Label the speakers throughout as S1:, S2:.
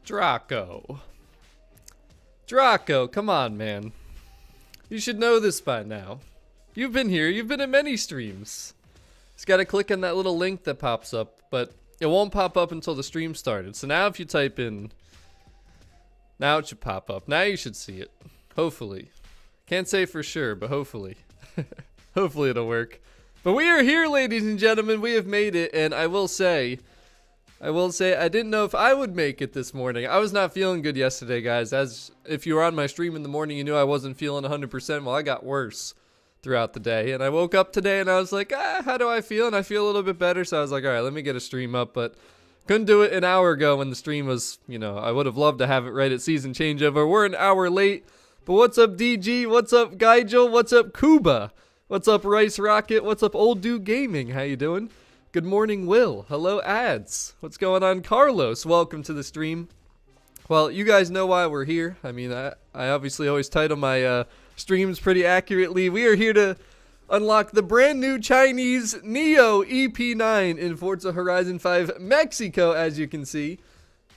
S1: Draco. Draco, come on, man. You should know this by now. You've been here. You've been in many streams. Just gotta click on that little link that pops up, but it won't pop up until the stream started. So now if you type in, now it should pop up. Now you should see it. Hopefully. Can't say for sure, but hopefully. Hopefully it'll work. But we are here, ladies and gentlemen. We have made it, and I will say I didn't know if I would make it this morning. I was not feeling good yesterday, guys. As if you were on my stream in the morning, you knew I wasn't feeling 100%. Well, I got worse throughout the day, and I woke up today and I was like, how do I feel? And I feel a little bit better, so I was like, all right, let me get a stream up. But couldn't do it an hour ago when the stream was, you know, I would have loved to have it right at season changeover. We're an hour late. But what's up, DG? What's up, Gaijel? What's up, Kuba? What's up, Rice Rocket? What's up, Old Dude Gaming? How you doing? Good morning, Will. Hello, Ads. What's going on, Carlos? Welcome to the stream. Well, you guys know why we're here. I mean, I obviously always title my streams pretty accurately. We are here to unlock the brand new Chinese Neo EP9 in Forza Horizon 5 Mexico, as you can see.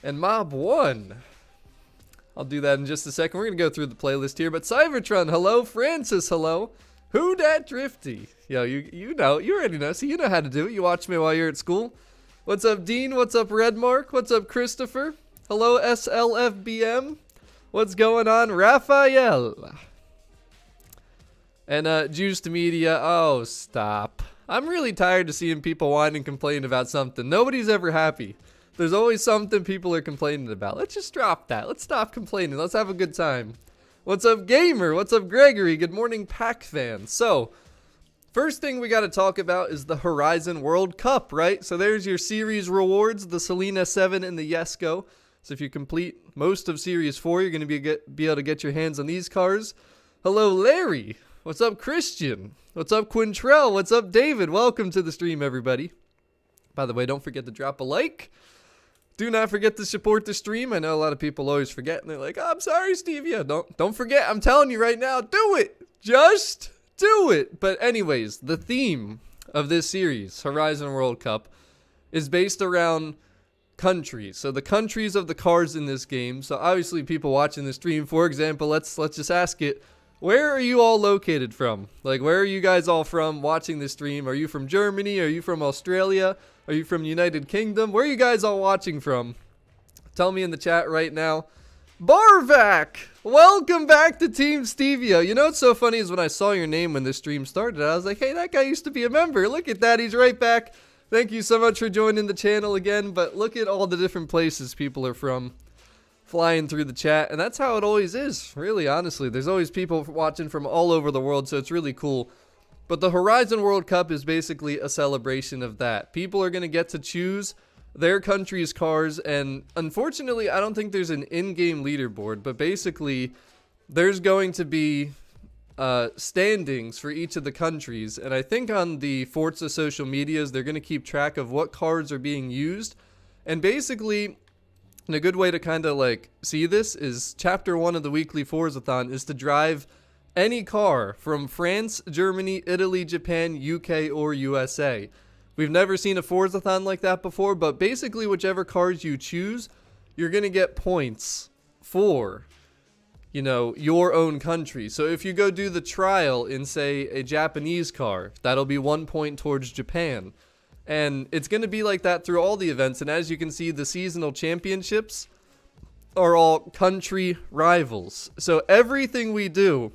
S1: And Mob 1. I'll do that in just a second. We're going to go through the playlist here. But Cybertron, hello. Francis, hello. Who dat Drifty? Yo, you know, you already know. See, you know how to do it. You watch me while you're at school. What's up, Dean? What's up, Redmark? What's up, Christopher? Hello, SLFBM. What's going on, Raphael? And Juiced Media. Oh, stop. I'm really tired of seeing people whine and complain about something. Nobody's ever happy. There's always something people are complaining about. Let's just drop that. Let's stop complaining. Let's have a good time. What's up, Gamer? What's up, Gregory? Good morning, Pack fan. So, first thing we got to talk about is the Horizon World Cup, right? So there's your series rewards, the Selena 7 and the Yesko. So if you complete most of Series 4, you're going to be able to get your hands on these cars. Hello, Larry. What's up, Christian? What's up, Quintrell? What's up, David? Welcome to the stream, everybody. By the way, don't forget to drop a like. Do not forget to support the stream. I know a lot of people always forget, and they're like, oh, I'm sorry, STEVIO. Don't forget. I'm telling you right now, do it. Just do it. But anyways, the theme of this series, Horizon World Cup, is based around countries. So the countries of the cars in this game. So obviously people watching the stream, for example, let's just ask it, where are you all located from? Like, where are you guys all from watching this stream? Are you from Germany? Are you from Australia? Are you from United Kingdom? Where are you guys all watching from? Tell me in the chat right now. Barvac! Welcome back to Team STEVIO. You know what's so funny is when I saw your name when this stream started, I was like, hey, that guy used to be a member. Look at that. He's right back. Thank you so much for joining the channel again. But look at all the different places people are from flying through the chat. And that's how it always is, really, honestly. There's always people watching from all over the world, so it's really cool. But the Horizon World Cup is basically a celebration of that. People are going to get to choose their country's cars, and unfortunately, I don't think there's an in-game leaderboard, but basically, there's going to be standings for each of the countries, and I think on the Forza social medias, they're going to keep track of what cars are being used, and basically, and a good way to kind of like see this is Chapter 1 of the weekly Forzathon is to drive any car from France, Germany, Italy, Japan, UK, or USA. We've never seen a Forzathon like that before, but basically whichever cars you choose, you're going to get points for, you know, your own country. So if you go do the trial in, say, a Japanese car, that'll be 1 point towards Japan. And it's going to be like that through all the events. And as you can see, the seasonal championships are all country rivals. So everything we do,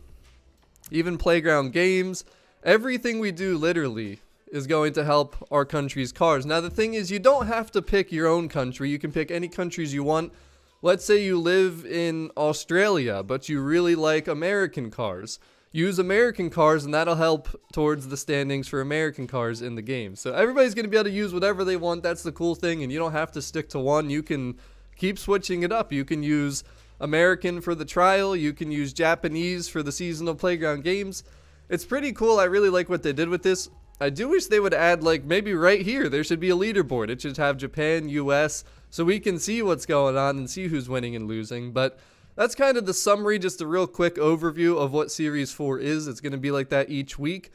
S1: even playground games, everything we do literally is going to help our country's cars. Now the thing is, you don't have to pick your own country. You can pick any countries you want. Let's say you live in Australia, but you really like American cars. Use American cars, and that'll help towards the standings for American cars in the game. So everybody's going to be able to use whatever they want. That's the cool thing, and you don't have to stick to one. You can keep switching it up. You can use American for the trial. You can use Japanese for the seasonal playground games. It's pretty cool. I really like what they did with this. I do wish they would add, like, maybe right here, there should be a leaderboard. It should have Japan, US, so we can see what's going on and see who's winning and losing. But that's kind of the summary, just a real quick overview of what Series 4 is. It's going to be like that each week.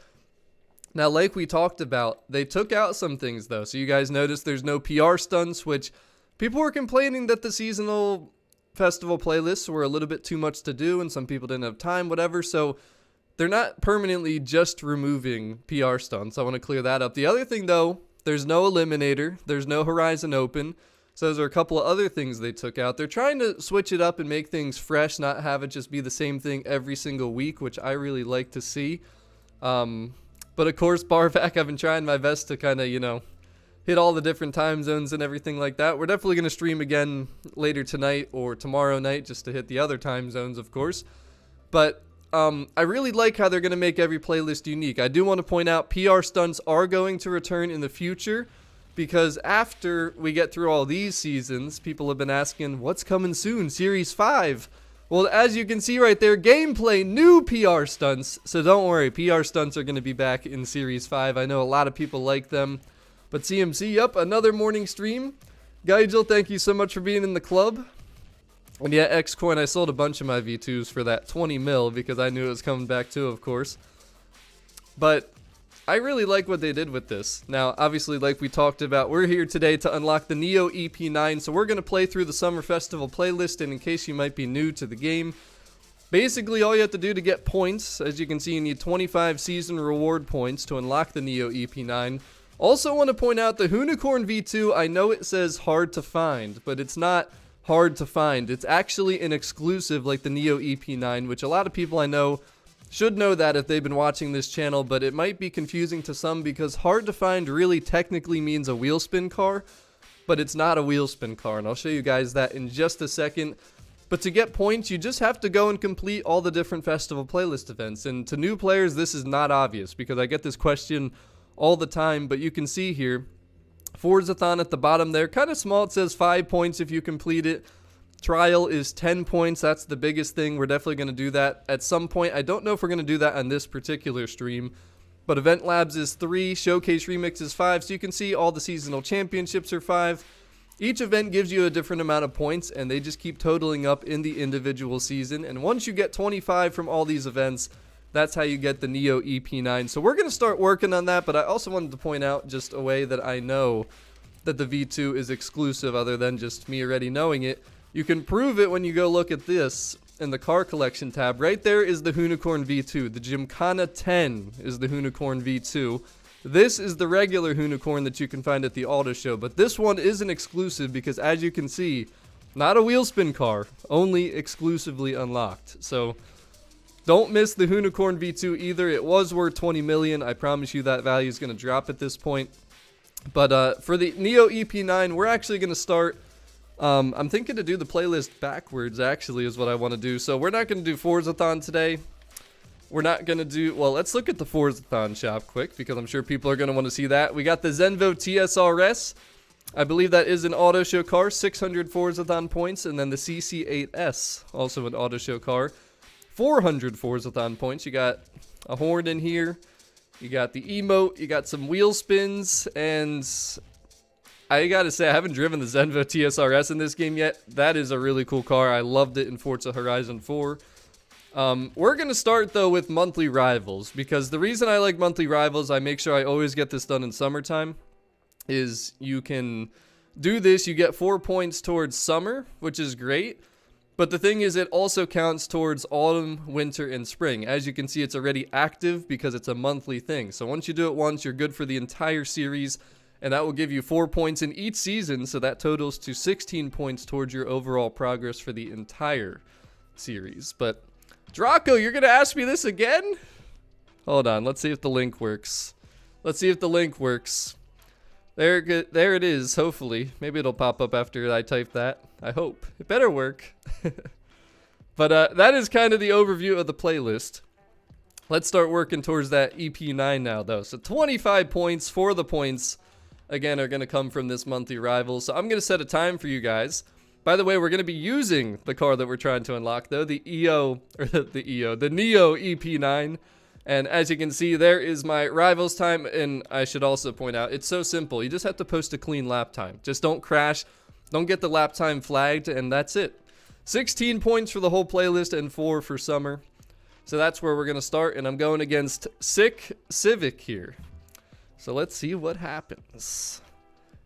S1: Now, like we talked about, they took out some things, though. So you guys notice there's no PR stunts, which people were complaining that the seasonal festival playlists were a little bit too much to do and some people didn't have time, whatever. So they're not permanently just removing PR stunts. I want to clear that up. The other thing, though, there's no Eliminator. There's no Horizon Open. So those are a couple of other things they took out. They're trying to switch it up and make things fresh, not have it just be the same thing every single week, which I really like to see. But of course, Barvac, I've been trying my best to kind of, you know, hit all the different time zones and everything like that. We're definitely going to stream again later tonight or tomorrow night just to hit the other time zones, of course. But I really like how they're going to make every playlist unique. I do want to point out PR stunts are going to return in the future because after we get through all these seasons, people have been asking, what's coming soon? Series 5? Well, as you can see right there, gameplay, new PR stunts. So don't worry, PR stunts are going to be back in Series 5. I know a lot of people like them. But CMC, yep, another morning stream. Gaijil, thank you so much for being in the club. And yeah, Xcoin, I sold a bunch of my V2s for that 20 mil because I knew it was coming back too, of course. But I really like what they did with this. Now, obviously, like we talked about, we're here today to unlock the Neo EP9. So we're going to play through the Summer Festival playlist. And in case you might be new to the game, basically all you have to do to get points, as you can see, you need 25 season reward points to unlock the Neo EP9. Also want to point out the Unicorn V2, I know it says hard to find, but it's not hard to find. It's actually an exclusive like the Neo EP9, which a lot of people I know should know that if they've been watching this channel, but it might be confusing to some because hard to find really technically means a wheel spin car, but it's not a wheel spin car, and I'll show you guys that in just a second. But to get points, you just have to go and complete all the different festival playlist events, and to new players, this is not obvious because I get this question all the time, but you can see here, Forzathon at the bottom there, kind of small, it says 5 points if you complete it. Trial is 10 points, that's the biggest thing. We're definitely going to do that at some point. I don't know if we're going to do that on this particular stream, but Event Labs is 3, Showcase Remix is 5, so you can see all the seasonal championships are 5. Each event gives you a different amount of points, and they just keep totaling up in the individual season, and once you get 25 from all these events, that's how you get the Neo EP9. So we're going to start working on that, but I also wanted to point out just a way that I know that the V2 is exclusive other than just me already knowing it. You can prove it when you go look at this in the car collection tab. Right there is the Unicorn V2. The Gymkhana 10 is the Unicorn V2. This is the regular Unicorn that you can find at the auto show, but this one is an exclusive because as you can see, not a wheel spin car, only exclusively unlocked. So don't miss the Unicorn V2 either. It was worth 20 million. I promise you that value is going to drop at this point. But for the Neo EP9, we're actually going to start. I'm thinking to do the playlist backwards, actually, is what I want to do. So we're not going to do Forzathon today. We're not going to do, well, let's look at the Forzathon shop quick because I'm sure people are going to want to see that. We got the Zenvo TSRS. I believe that is an auto show car, 600 Forzathon points. And then the CC8S, also an auto show car. 400 Forzathon points. You got a horn in here. You got the emote. You got some wheel spins. And I gotta say, I haven't driven the Zenvo TSRS in this game yet. That is a really cool car. I loved it in Forza Horizon 4. We're gonna start, though, with monthly rivals. Because the reason I like monthly rivals, I make sure I always get this done in summertime, is you can do this. You get 4 points towards summer, which is great. But the thing is, it also counts towards autumn, winter, and spring. As you can see, it's already active because it's a monthly thing. So once you do it once, you're good for the entire series. And that will give you 4 points in each season. So that totals to 16 points towards your overall progress for the entire series. But Draco, you're going to ask me this again? Hold on. Let's see if the link works. Let's see if the link works. There it is, hopefully. Maybe it'll pop up after I type that. I hope. It better work. But that is kind of the overview of the playlist. Let's start working towards that EP9 now, though. So 25 points for the points, again, are going to come from this monthly rival. So I'm going to set a time for you guys. By the way, we're going to be using the car that we're trying to unlock, though, the Neo EP9. And as you can see, there is my rivals time. And I should also point out, it's so simple. You just have to post a clean lap time. Just don't crash. Don't get the lap time flagged. And that's it. 16 points for the whole playlist and 4 for summer. So that's where we're going to start. And I'm going against Sick Civic here. So let's see what happens.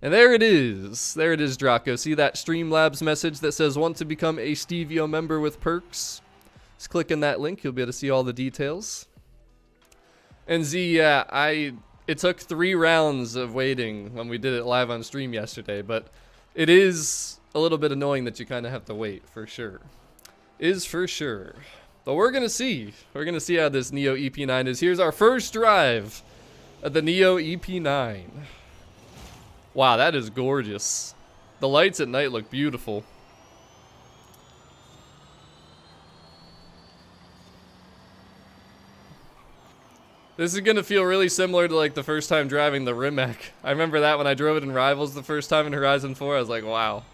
S1: And there it is. There it is, Draco. See that Streamlabs message that says want to become a STEVIO member with perks? Just click in that link. You'll be able to see all the details. And Z, yeah, it took 3 rounds of waiting when we did it live on stream yesterday, but it is a little bit annoying that you kind of have to wait, for sure. Is for sure. But we're going to see. We're going to see how this Neo EP9 is. Here's our first drive of the Neo EP9. Wow, that is gorgeous. The lights at night look beautiful. This is gonna feel really similar to like the first time driving the Rimac. I remember that when I drove it in Rivals the first time in Horizon 4, I was like, wow.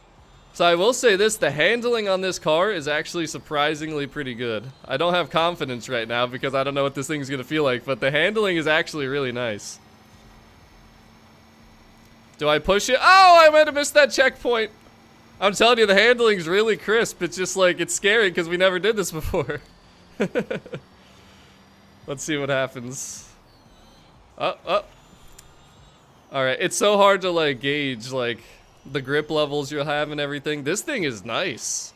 S1: So I will say this, the handling on this car is actually surprisingly pretty good. I don't have confidence right now because I don't know what this thing's gonna feel like, but the handling is actually really nice. Do I push it? Oh, I might have missed that checkpoint. I'm telling you, the handling's really crisp. It's just like, it's scary because we never did this before. Let's see what happens. Alright, it's so hard to like gauge like the grip levels you'll have and everything. This thing is nice.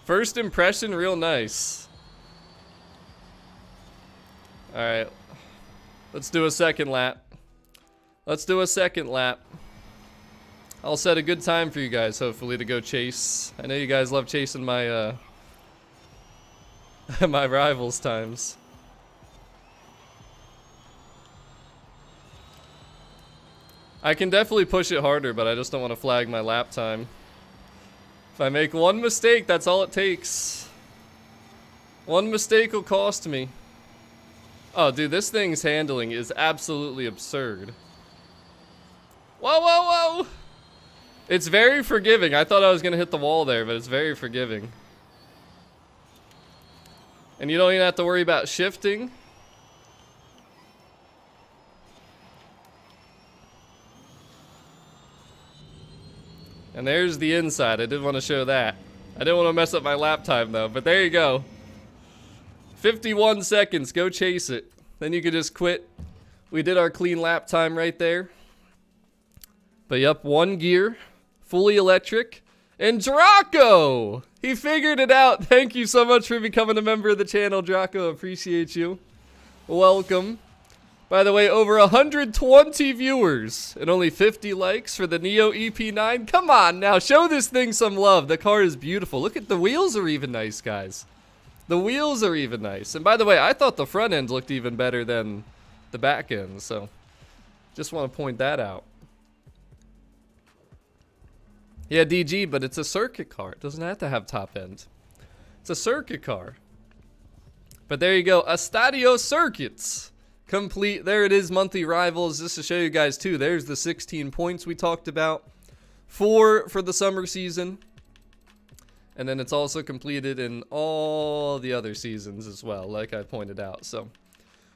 S1: First impression, real nice. Alright. Let's do a second lap. Let's do a second lap. I'll set a good time for you guys, hopefully, to go chase. I know you guys love chasing my, my Rivals times. I can definitely push it harder, but I just don't want to flag my lap time. If I make one mistake, that's all it takes. One mistake will cost me. Oh, dude, this thing's handling is absolutely absurd. Whoa, whoa, whoa! It's very forgiving. I thought I was gonna hit the wall there, but it's very forgiving. And you don't even have to worry about shifting. And there's the inside. I didn't want to show that. I didn't want to mess up my lap time though, but there you go. 51 seconds, go chase it. Then you could just quit. We did our clean lap time right there. But yep, 1 gear, fully electric, and Draco! He figured it out. Thank you so much for becoming a member of the channel, Draco. Appreciate you. Welcome. By the way, over 120 viewers and only 50 likes for the Neo EP9. Come on now, show this thing some love. The car is beautiful. Look at the wheels are even nice, guys. The wheels are even nice. And by the way, I thought the front end looked even better than the back end, so just want to point that out. Yeah, DG, but it's a circuit car. It doesn't have to have top end. It's a circuit car. But there you go, Estadio Circuits. Complete. There it is, monthly Rivals. Just to show you guys too, there's the 16 points we talked about. 4 for the summer season. And then it's also completed in all the other seasons as well, like I pointed out. So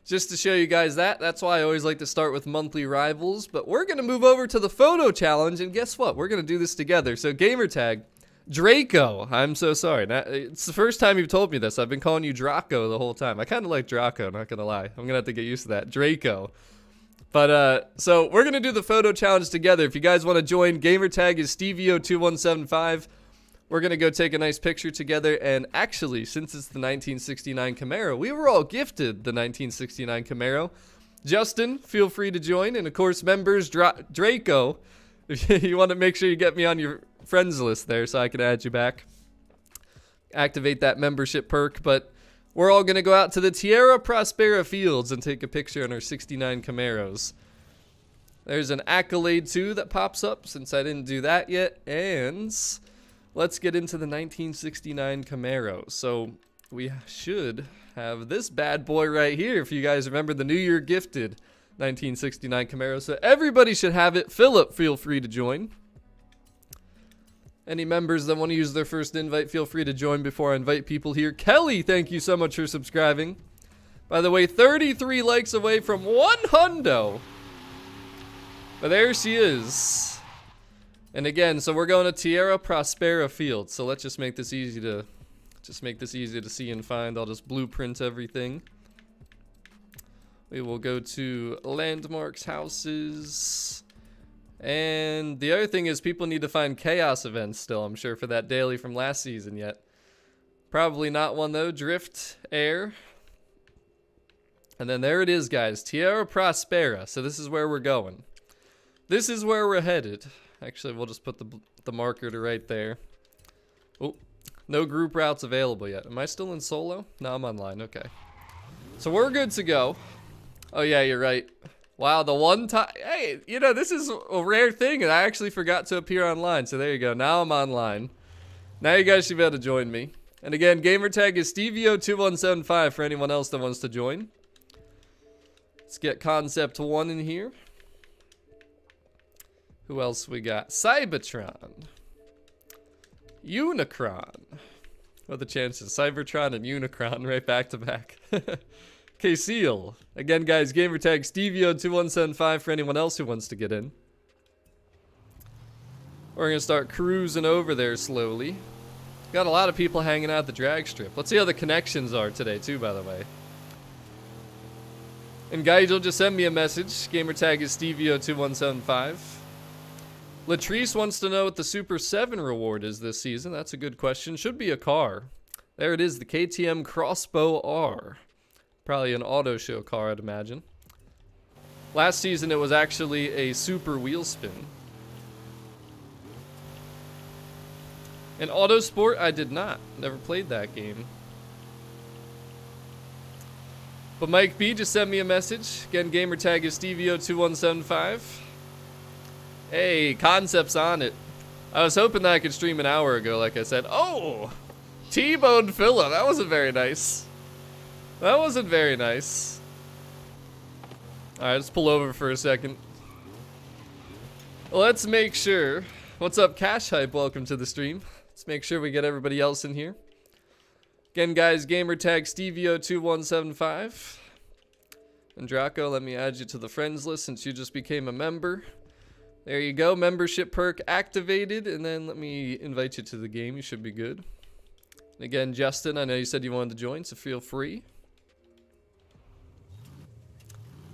S1: just to show you guys that, that's why I always like to start with monthly Rivals. But we're going to move over to the photo challenge, and guess what? We're going to do this together. So gamertag, Draco. I'm so sorry. Now, it's the first time you've told me this. I've been calling you Draco the whole time. I kind of like Draco, not going to lie. I'm going to have to get used to that. Draco. But, so we're going to do the photo challenge together. If you guys want to join, gamertag is STEVIO2175. We're going to go take a nice picture together, and actually, since it's the 1969 Camaro, we were all gifted the 1969 Camaro. Justin, feel free to join, and of course, members, Draco, if you want to make sure you get me on your friends list there so I can add you back. Activate that membership perk, but we're all going to go out to the Tierra Prospera Fields and take a picture on our 69 Camaros. There's an accolade, too, that pops up since I didn't do that yet, and let's get into the 1969 Camaro. So we should have this bad boy right here, if you guys remember the New Year gifted 1969 Camaro. So everybody should have it. Philip, feel free to join. Any members that want to use their first invite, feel free to join before I invite people here. Kelly, thank you so much for subscribing. By the way, 33 likes away from 100. But there she is. And again, so we're going to Tierra Prospera Field. So let's just make this easy to see and find. I'll just blueprint everything. We will go to landmarks, houses, And the other thing is people need to find chaos events still, I'm sure, for that daily from last season yet. Probably not one though. Drift, air. And then there it is, guys. Tierra Prospera. So this is where we're going. This is where we're headed. Actually, we'll just put the marker to right there. Oh, no group routes available yet. Am I still in solo? No, I'm online. Okay. So we're good to go. Oh yeah, you're right. Wow, the one time, hey, you know, this is a rare thing, and I actually forgot to appear online, so there you go. Now I'm online. Now you guys should be able to join me. And again, gamertag is STEVIO2175 for anyone else that wants to join. Let's get Concept 1 in here. Who else we got? Cybertron. Unicron. What are the chances? Cybertron and Unicron right back to back. K-Seal. Again, guys, gamertag STEVIO2175 for anyone else who wants to get in. We're going to start cruising over there slowly. Got a lot of people hanging out at the drag strip. Let's see how the connections are today, too, by the way. And guys, you'll just send me a message. Gamertag is STEVIO2175. Latrice wants to know what the Super 7 reward is this season. That's a good question. Should be a car. There it is, the KTM Crossbow R. Probably an auto show car, I'd imagine. Last season, it was actually a super wheel spin. In Autosport, I did not. Never played that game. But Mike B just sent me a message. Again, gamertag is STEVIO2175. Hey, Concept's on it. I was hoping that I could stream an hour ago, like I said. Oh! T-Bone Philla. That wasn't very nice. That wasn't very nice. Alright, let's pull over for a second. Let's make sure. What's up, Cash Hype? Welcome to the stream. Let's make sure we get everybody else in here. Again, guys, gamertag STEVIO2175. And Draco, let me add you to the friends list since you just became a member. There you go, membership perk activated. And then let me invite you to the game. You should be good. And again, Justin, I know you said you wanted to join, so feel free.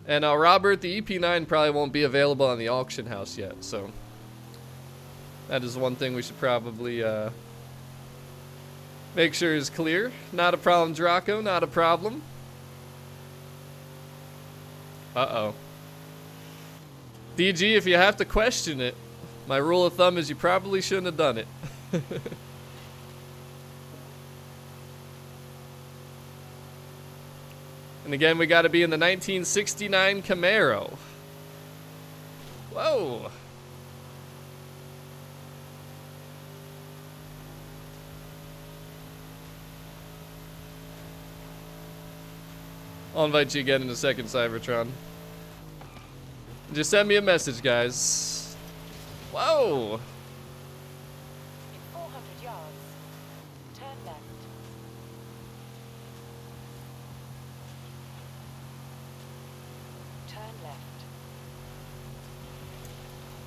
S1: And Robert, the EP9 probably won't be available on the auction house yet, so that is one thing we should probably make sure is clear. Not a problem, Draco, not a problem. Uh-oh. DG, if you have to question it, my rule of thumb is you probably shouldn't have done it. And again, we got to be in the 1969 Camaro. Whoa. I'll invite you again in a second, Cybertron. Just send me a message, guys. Whoa.
S2: In 400 yards, turn left. Turn left.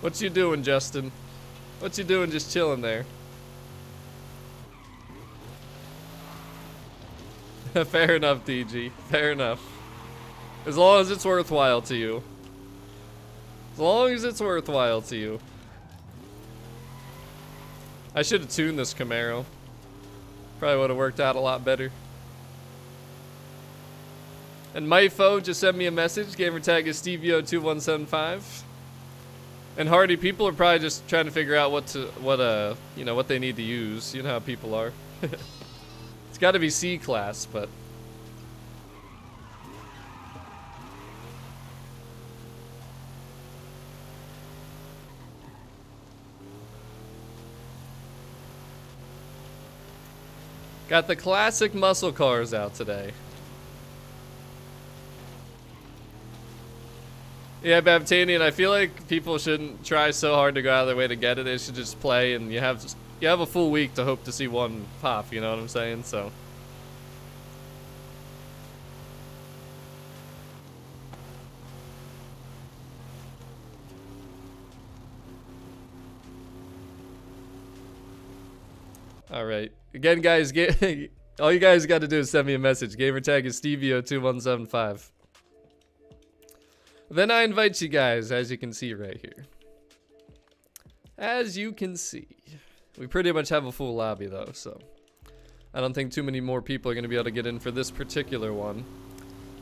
S1: What you doing, Justin? What you doing just chilling there? Fair enough, DG. Fair enough. As long as it's worthwhile to you. As long as it's worthwhile to you. I should have tuned this Camaro. Probably would have worked out a lot better. And Myfo just sent me a message. Gamertag is STEVIO2175. And Hardy, people are probably just trying to figure out what they need to use. You know how people are. It's got to be C class, but got the classic muscle cars out today. Yeah, Babtanian, I feel like people shouldn't try so hard to go out of their way to get it. They should just play, and you have a full week to hope to see one pop, you know what I'm saying? So alright. Again, guys, all you guys got to do is send me a message. Gamertag is STEVIO2175. Then I invite you guys, as you can see right here. As you can see, we pretty much have a full lobby though, so I don't think too many more people are going to be able to get in for this particular one.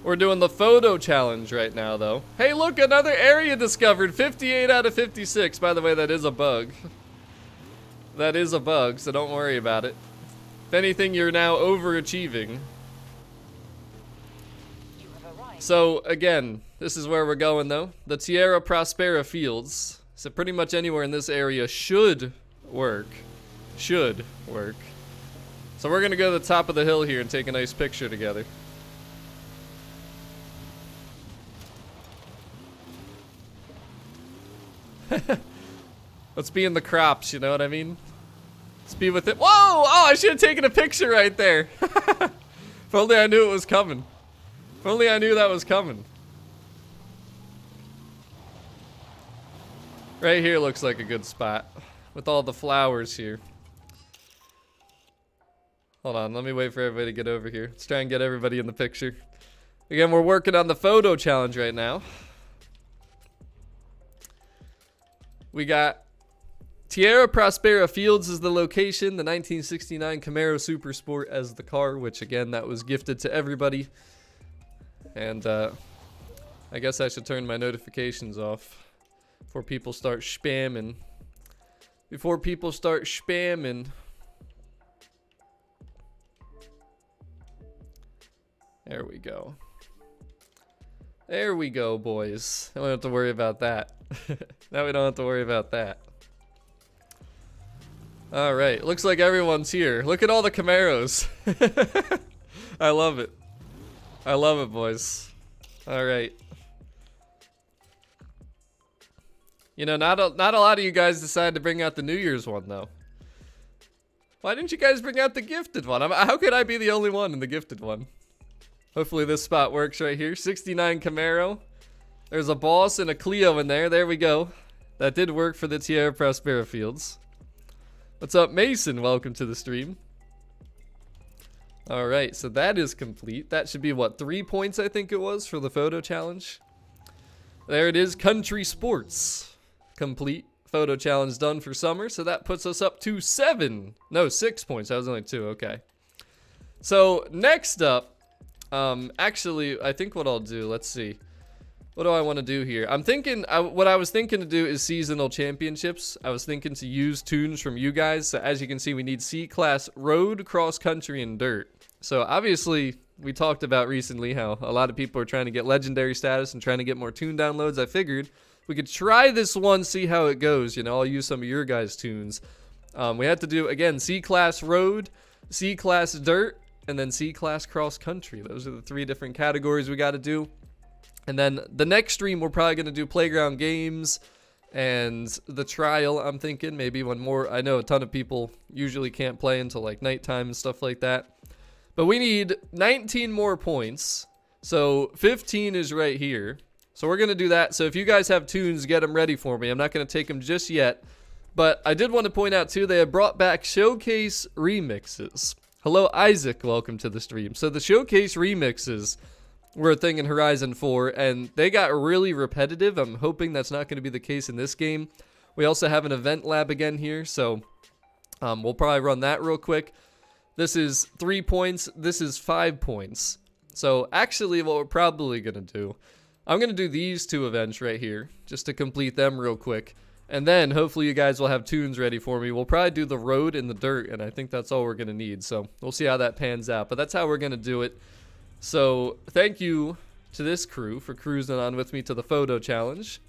S1: We're doing the photo challenge right now though. Hey look, another area discovered, 58 out of 56. By the way, that is a bug. That is a bug, so don't worry about it. If anything, you're now overachieving. So again, this is where we're going though. The Tierra Prospera Fields. So pretty much anywhere in this area should work. Should work. So we're gonna go to the top of the hill here and take a nice picture together. Let's be in the crops, you know what I mean? Let's be with it. Whoa! Oh, I should have taken a picture right there. If only I knew it was coming. If only I knew that was coming. Right here looks like a good spot with all the flowers here. Hold on, let me wait for everybody to get over here. Let's try and get everybody in the picture. Again, we're working on the photo challenge right now. We got Tierra Prospera Fields is the location, the 1969 Camaro Super Sport as the car, which again, that was gifted to everybody. And I guess I should turn my notifications off before people start spamming. Before people start spamming. There we go. There we go, boys. I don't have to worry about that. Now we don't have to worry about that. Alright, looks like everyone's here. Look at all the Camaros. I love it. I love it, boys. Alright. You know, not a lot of you guys decided to bring out the New Year's one, though. Why didn't you guys bring out the gifted one? How could I be the only one in the gifted one? Hopefully this spot works right here. 69 Camaro. There's a Boss and a Clio in there. There we go. That did work for the Tierra Prospera Fields. What's up, Mason? Welcome to the stream. Alright, so that is complete. That should be, what, 3 points I think it was for the photo challenge. There it is, Country Sports. Complete. Photo challenge done for summer. So that puts us up to 7. No, 6 points. That was only 2. Okay. So next up, actually, I think what I'll do, let's see. What do I want to do here? I'm thinking, what I was thinking to do is seasonal championships. I was thinking to use tunes from you guys. So as you can see, we need C-Class Road, Cross Country, and Dirt. So obviously, we talked about recently how a lot of people are trying to get legendary status and trying to get more tune downloads. I figured we could try this one, see how it goes. You know, I'll use some of your guys' tunes. We had to do, again, C-Class Road, C-Class Dirt, and then C-Class Cross Country. Those are the 3 different categories we got to do. And then the next stream, we're probably going to do playground games and the trial, I'm thinking. Maybe one more. I know a ton of people usually can't play until like nighttime and stuff like that. But we need 19 more points. So 15 is right here. So we're going to do that. So if you guys have tunes, get them ready for me. I'm not going to take them just yet. But I did want to point out, too, they have brought back Showcase Remixes. Hello, Isaac. Welcome to the stream. So the Showcase Remixes were a thing in Horizon 4, and they got really repetitive. I'm hoping that's not going to be the case in this game. We also have an event lab again here, so we'll probably run that real quick. This is 3 points. This is 5 points. So actually what we're probably going to do, I'm going to do these 2 events right here just to complete them real quick. And then hopefully you guys will have tunes ready for me. We'll probably do the road and the dirt, and I think that's all we're going to need. So we'll see how that pans out, but that's how we're going to do it. So thank you to this crew for cruising on with me to the photo challenge.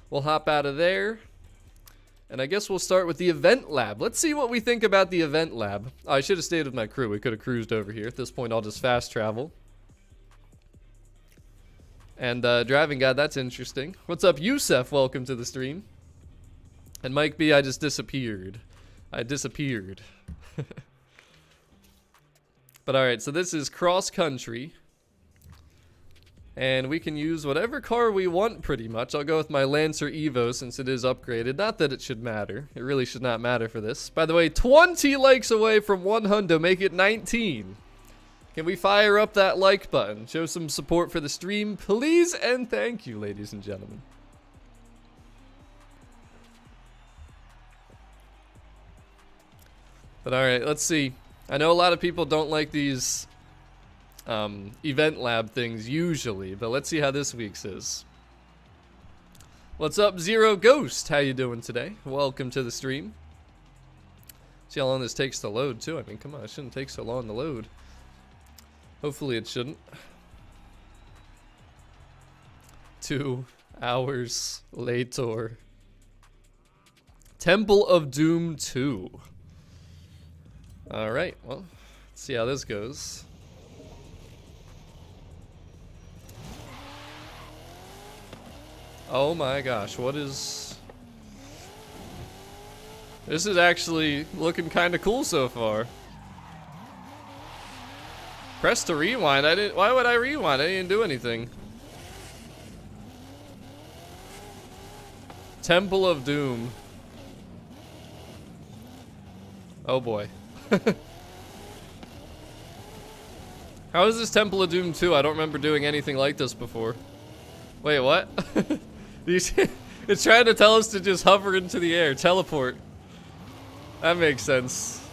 S1: We'll hop out of there. And I guess we'll start with the event lab. Let's see what we think about the event lab. Oh, I should have stayed with my crew. We could have cruised over here. At this point, I'll just fast travel. And driving guide, that's interesting. What's up, Yusef? Welcome to the stream. And Mike B, I just disappeared. I disappeared. But alright, so this is cross country. And we can use whatever car we want pretty much. I'll go with my Lancer Evo since it is upgraded. Not that it should matter. It really should not matter for this. By the way, 20 likes away from 100. Make it 19. Can we fire up that like button? Show some support for the stream, please, and thank you, ladies and gentlemen. But alright, let's see. I know a lot of people don't like these event lab things usually, but let's see how this week's is. What's up, Zero Ghost? How you doing today? Welcome to the stream. See how long this takes to load too. I mean, come on, it shouldn't take so long to load. Hopefully it shouldn't. 2 hours later. Temple of Doom 2. Alright, well, let's see how this goes. Oh my gosh, what is... This is actually looking kind of cool so far. Press to rewind. I didn't. Why would I rewind? I didn't do anything. Temple of Doom. Oh boy. How is this Temple of Doom 2? I don't remember doing anything like this before. Wait, what? It's trying to tell us to just hover into the air, teleport. That makes sense.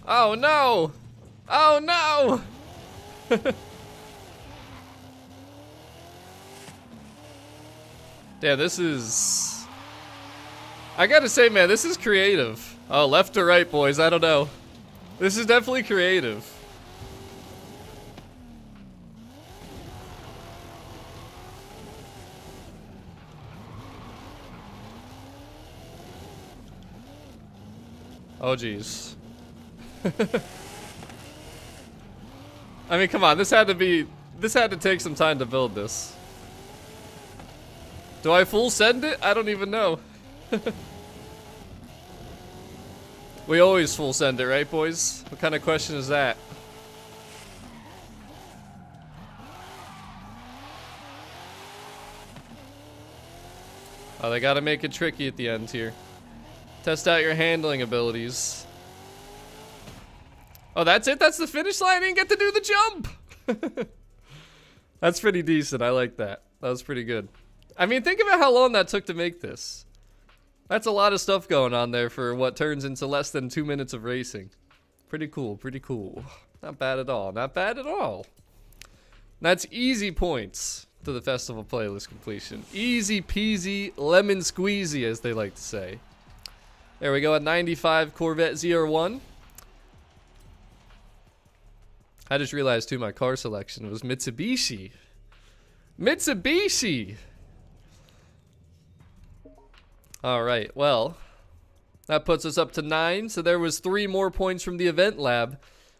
S1: Oh no! Oh no! Yeah, this is... I gotta say, man, this is creative. Oh, left or right, boys, I don't know. This is definitely creative. Oh, jeez. I mean, come on, this had to take some time to build this. Do I full send it? I don't even know. We always full send it, right, boys? What kind of question is that? Oh, they gotta make it tricky at the end here. Test out your handling abilities. Oh, that's it? That's the finish line? I didn't get to do the jump! That's pretty decent. I like that. That was pretty good. I mean, think about how long that took to make this. That's a lot of stuff going on there for what turns into less than 2 minutes of racing. Pretty cool, pretty cool. Not bad at all. Not bad at all. That's easy points to the festival playlist completion. Easy peasy, lemon squeezy, as they like to say. There we go at 95 Corvette ZR1. I just realized too my car selection was Mitsubishi. Mitsubishi! Alright, well, that puts us up to 9, so there was 3 more points from the event lab.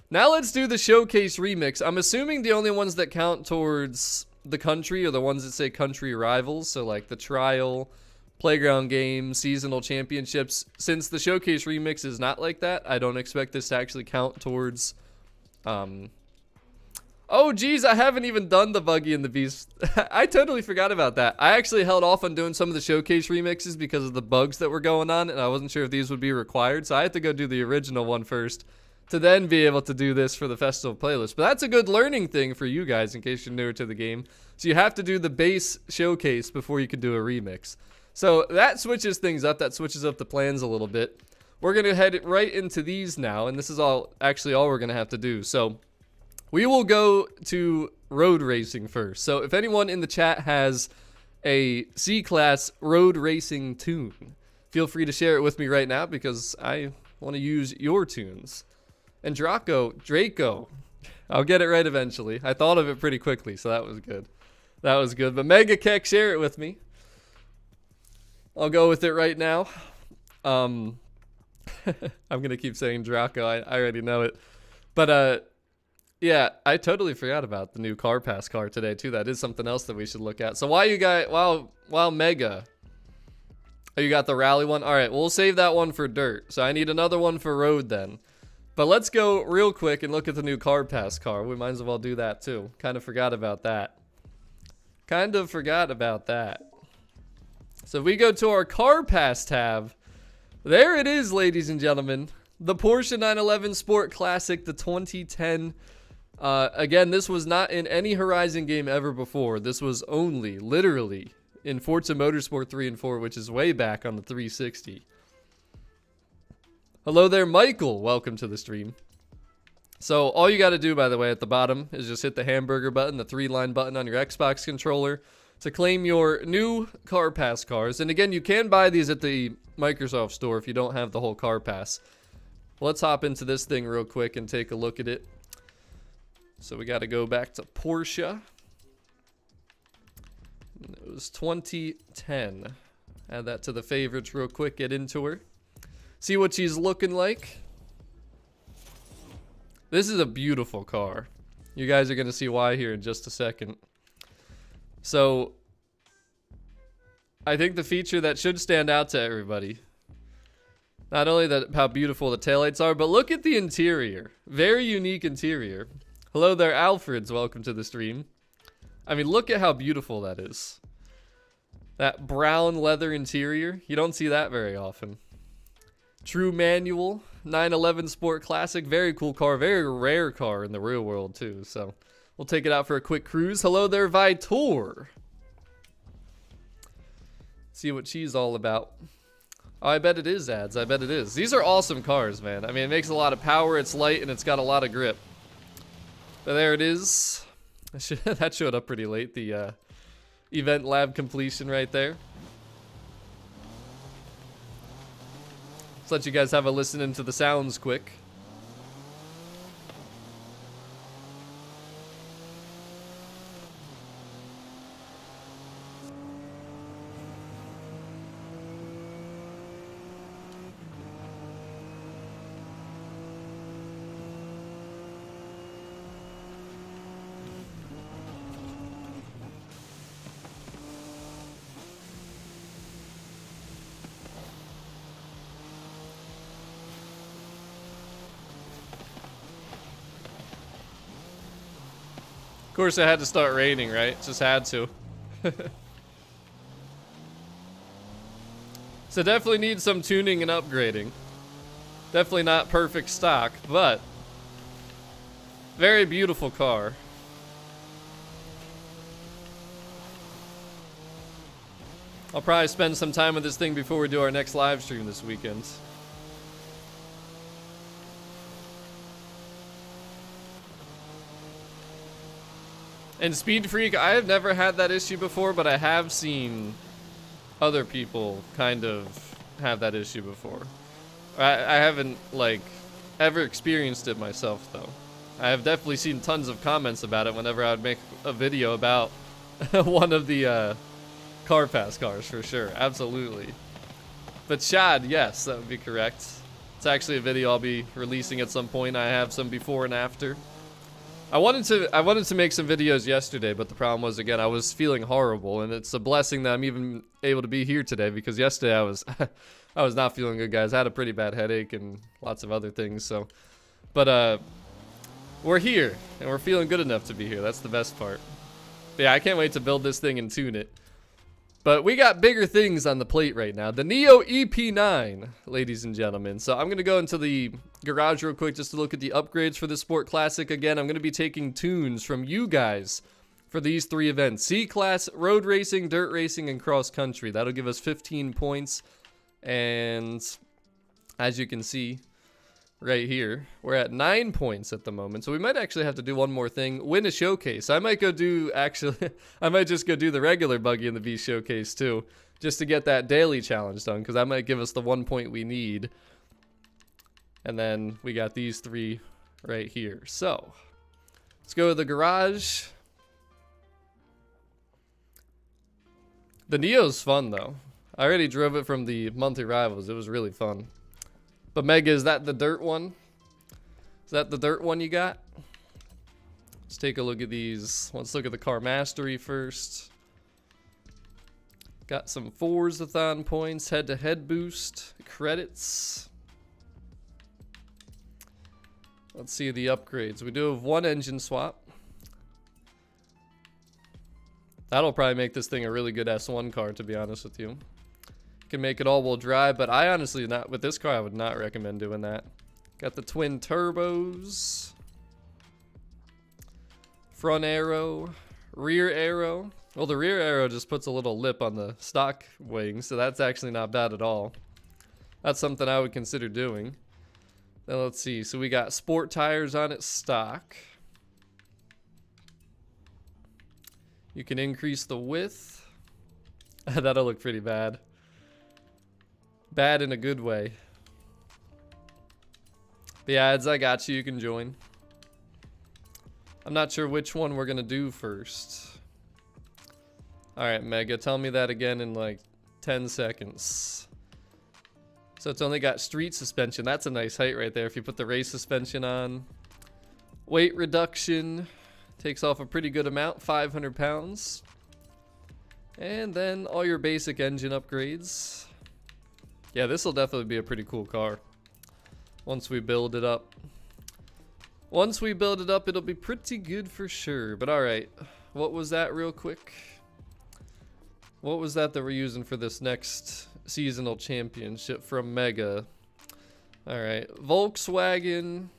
S1: Now let's do the showcase remix. I'm assuming the only ones that count towards the country are the ones that say country rivals, so like the trial, playground game, seasonal championships. Since the showcase remix is not like that, I don't expect this to actually count towards oh geez, I haven't even done the Buggy and the Beast. I totally forgot about that. I actually held off on doing some of the showcase remixes because of the bugs that were going on, and I wasn't sure if these would be required, so I had to go do the original one first to then be able to do this for the festival playlist. But that's a good learning thing for you guys in case you're newer to the game. So you have to do the base showcase before you can do a remix. So that switches things up. That switches up the plans a little bit. We're going to head right into these now, and this is all we're going to have to do. So we will go to road racing first. So if anyone in the chat has a C-Class road racing tune, feel free to share it with me right now because I want to use your tunes. And Draco, I'll get it right eventually. I thought of it pretty quickly, so that was good. That was good. But Mega Keck, share it with me. I'll go with it right now. I'm going to keep saying Draco. I already know it. But, yeah, I totally forgot about the new Car Pass car today too. That is something else that we should look at. So while Mega, oh, you got the rally one? All right, we'll save that one for dirt. So I need another one for road then. But let's go real quick and look at the new Car Pass car. We might as well do that too. Kind of forgot about that. So if we go to our Car Pass tab, there it is, ladies and gentlemen. The Porsche 911 Sport Classic, the 2010. Again, this was not in any Horizon game ever before. This was only, literally, in Forza Motorsport 3 and 4, which is way back on the 360. Hello there, Michael. Welcome to the stream. So all you got to do, by the way, at the bottom is just hit the hamburger button, the 3-line button on your Xbox controller to claim your new Car Pass cars. And again, you can buy these at the Microsoft Store if you don't have the whole Car Pass. Let's hop into this thing real quick and take a look at it. So we got to go back to Porsche. It was 2010. Add that to the favorites real quick, get into her. See what she's looking like. This is a beautiful car. You guys are going to see why here in just a second. So, I think the feature that should stand out to everybody, not only that how beautiful the taillights are, but look at the interior. Very unique interior. Hello there, Alfreds. Welcome to the stream. I mean, look at how beautiful that is. That brown leather interior. You don't see that very often. True manual. 911 Sport Classic. Very cool car. Very rare car in the real world, too. So, we'll take it out for a quick cruise. Hello there, Vitor. See what she's all about. Oh, I bet it is ads. I bet it is. These are awesome cars, man. I mean, it makes a lot of power. It's light, and it's got a lot of grip. But there it is. That showed up pretty late. The event lab completion right there. Let's let you guys have a listen into the sounds quick. Of course, it had to start raining, right? Just had to. So definitely needs some tuning and upgrading. Definitely not perfect stock, but very beautiful car. I'll probably spend some time with this thing before we do our next live stream this weekend. And Speed Freak, I have never had that issue before, but I have seen other people kind of have that issue before. I haven't, like, ever experienced it myself, though. I have definitely seen tons of comments about it whenever I would make a video about one of the Car Pass cars, for sure. Absolutely. But Shad, yes, that would be correct. It's actually a video I'll be releasing at some point. I have some before and after. I wanted to make some videos yesterday, but the problem was, again, I was feeling horrible, and it's a blessing that I'm even able to be here today, because yesterday I was I was not feeling good, guys. I had a pretty bad headache and lots of other things, so but we're here and we're feeling good enough to be here. That's the best part. But yeah, I can't wait to build this thing and tune it. But we got bigger things on the plate right now. The Neo EP9, ladies and gentlemen. So I'm going to go into the garage real quick just to look at the upgrades for the Sport Classic. Again, I'm going to be taking tunes from you guys for these 3 events. C-Class, Road Racing, Dirt Racing, and Cross Country. That'll give us 15 points. And as you can see right here, we're at 9 points at the moment. So we might actually have to do one more thing. Win a showcase. I might go do, actually, I might just go do the regular Buggy and the Beast showcase too, just to get that daily challenge done, because that might give us the 1 point we need. And then we got these 3 right here. So let's go to the garage. The Neo's fun though. I already drove it from the monthly rivals. It was really fun. But Mega, is that the dirt one? Is that the dirt one you got? Let's take a look at these. Let's look at the car mastery first. Got some Forzathon points, head-to-head boost, credits. Let's see the upgrades. We do have 1 engine swap. That'll probably make this thing a really good S1 car, to be honest with you. Can make it all-wheel drive, but I honestly not with this car. I would not recommend doing that. Got the twin turbos, front aero, rear aero. Well, the rear arrow just puts a little lip on the stock wing, so that's actually not bad at all. That's something I would consider doing. Then let's see. So we got sport tires on it stock. You can increase the width. That'll look pretty bad. Bad in a good way. The ads, I got you. You can join. I'm not sure which one we're going to do first. Alright, Mega, tell me that again in like 10 seconds. So it's only got street suspension. That's a nice height right there if you put the race suspension on. Weight reduction. Takes off a pretty good amount, 500 pounds. And then all your basic engine upgrades. Yeah, this will definitely be a pretty cool car. Once we build it up. Once we build it up, it'll be pretty good for sure. But alright, what was that real quick? What was that we're using for this next seasonal championship from Mega? Alright, Volkswagen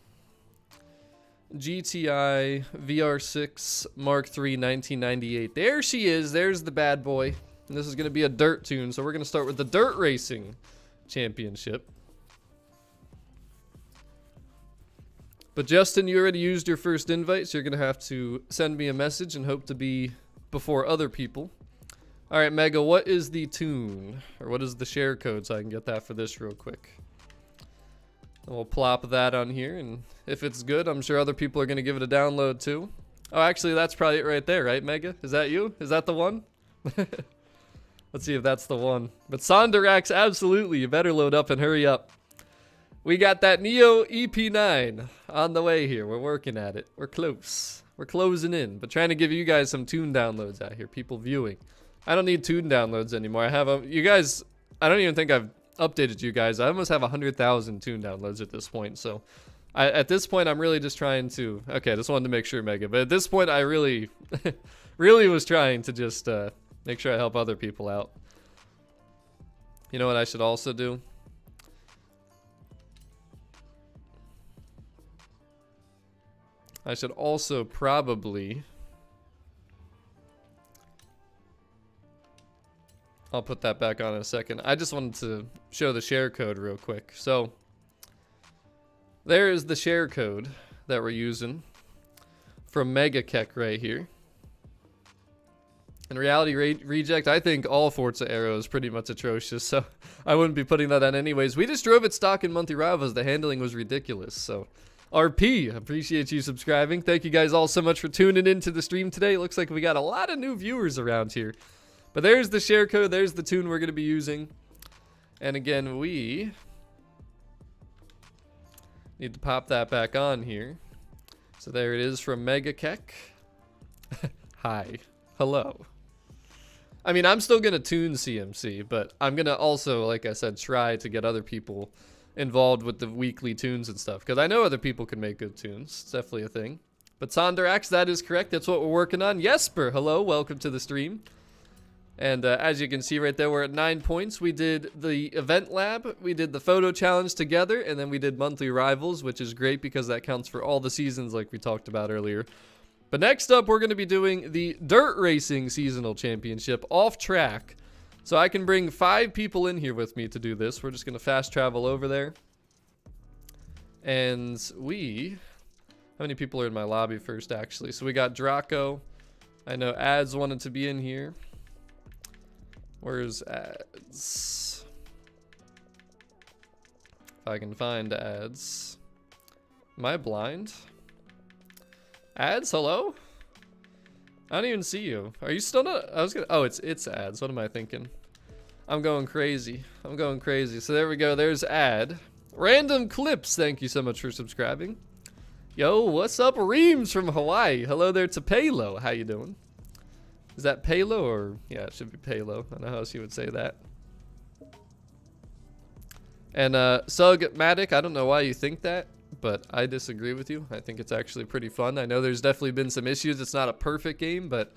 S1: GTI VR6 Mark III 1998. There she is. There's the bad boy. And this is going to be a dirt tune. So we're going to start with the dirt racing championship. But Justin, you already used your first invite, so you're going to have to send me a message and hope to be before other people. All right, Mega, what is the tune? Or what is the share code so I can get that for this real quick? And we'll plop that on here, and if it's good, I'm sure other people are going to give it a download too. Oh, actually, that's probably it right there, right, Mega? Is that you? Is that the one? Let's see if that's the one. But Sonderax, absolutely, you better load up and hurry up. We got that Neo EP9 on the way here. We're working at it. We're close. We're closing in, but trying to give you guys some tune downloads out here, people viewing. I don't need tune downloads anymore. I have you guys, I don't even think I've updated you guys. I almost have 100,000 tune downloads at this point. So at this point, I'm really just trying to, okay, I just wanted to make sure, Mega, but at this point, I really, really was trying to just make sure I help other people out. You know what I should also do? I should also probably, I'll put that back on in a second. I just wanted to show the share code real quick. So there is the share code that we're using from MegaKek right here. In Reality Reject, I think all Forza Aero is pretty much atrocious, so I wouldn't be putting that on anyways. We just drove it stock in monthly rivals. The handling was ridiculous, so RP, appreciate you subscribing. Thank you guys all so much for tuning into the stream today. It looks like we got a lot of new viewers around here. But there's the share code. There's the tune we're going to be using. And again, we need to pop that back on here. So there it is from MegaKek. Hi. Hello. I mean, I'm still going to tune CMC, but I'm going to also, like I said, try to get other people involved with the weekly tunes and stuff, because I know other people can make good tunes. It's definitely a thing. But Sonderax, that is correct. That's what we're working on. Jesper, hello. Welcome to the stream. And as you can see right there, we're at 9 points. We did the event lab, we did the photo challenge together, and then we did monthly rivals, which is great because that counts for all the seasons like we talked about earlier. But next up, we're going to be doing the dirt racing seasonal championship off track. So I can bring 5 people in here with me to do this. We're just going to fast travel over there. And how many people are in my lobby first, actually? So we got Draco. I know Ads wanted to be in here. Where's Ads? If I can find Ads. Am I blind? Ads, hello? I don't even see you. Are you still not? Oh, it's Ads. What am I thinking? I'm going crazy. I'm going crazy. So there we go. There's Ad. Random Clips. Thank you so much for subscribing. Yo, what's up? Reams from Hawaii. Hello there to Palo. How you doing? Is that Palo or? Yeah, it should be Palo. I don't know how else you would say that. And Sugmatic, I don't know why you think that, but I disagree with you. I think it's actually pretty fun. I know there's definitely been some issues. It's not a perfect game, but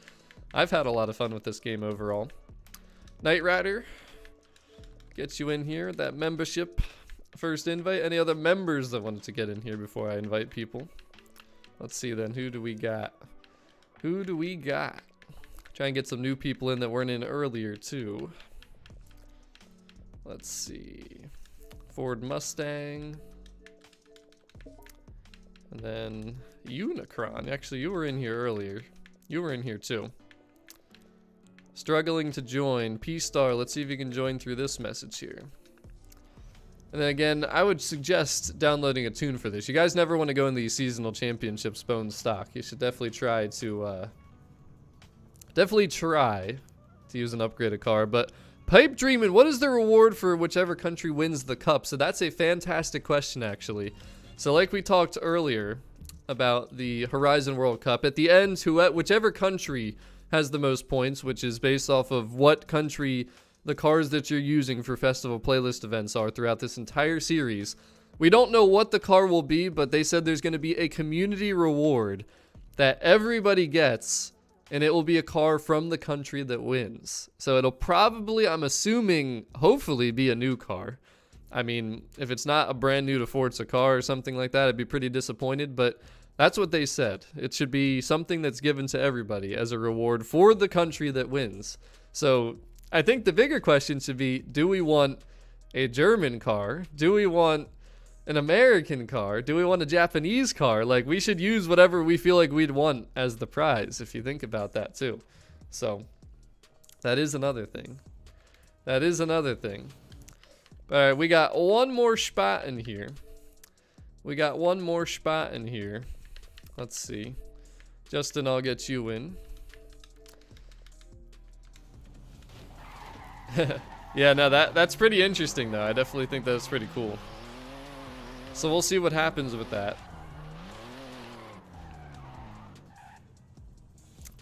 S1: I've had a lot of fun with this game overall. Knight Rider, get you in here. That membership first invite. Any other members that wanted to get in here before I invite people? Let's see then. Who do we got? Who do we got? Try and get some new people in that weren't in earlier too. Let's see. Ford Mustang. And then Unicron. Actually, you were in here earlier. You were in here too. Struggling to join. P-Star, let's see if you can join through this message here. And then again, I would suggest downloading a tune for this. You guys never want to go in these seasonal championships bone stock. You should definitely try to use an upgraded car. But Pipe Dreamin', what is the reward for whichever country wins the cup? So that's a fantastic question, actually. So like we talked earlier about the Horizon World Cup, at the end, whichever country has the most points, which is based off of what country the cars that you're using for festival playlist events are throughout this entire series. We don't know what the car will be, but they said there's going to be a community reward that everybody gets, and it will be a car from the country that wins. So it'll probably, I'm assuming, hopefully be a new car. I mean, if it's not a brand new to Forza car or something like that, I'd be pretty disappointed, but that's what they said. It should be something that's given to everybody as a reward for the country that wins. So I think the bigger question should be, do we want a German car? Do we want an American car? Do we want a Japanese car? Like, we should use whatever we feel like we'd want as the prize, if you think about that too. So that is another thing. That is another thing. All right, we got one more spot in here. We got one more spot in here. Let's see. Justin, I'll get you in. Yeah, no, that's pretty interesting though. I definitely think that's pretty cool. So we'll see what happens with that.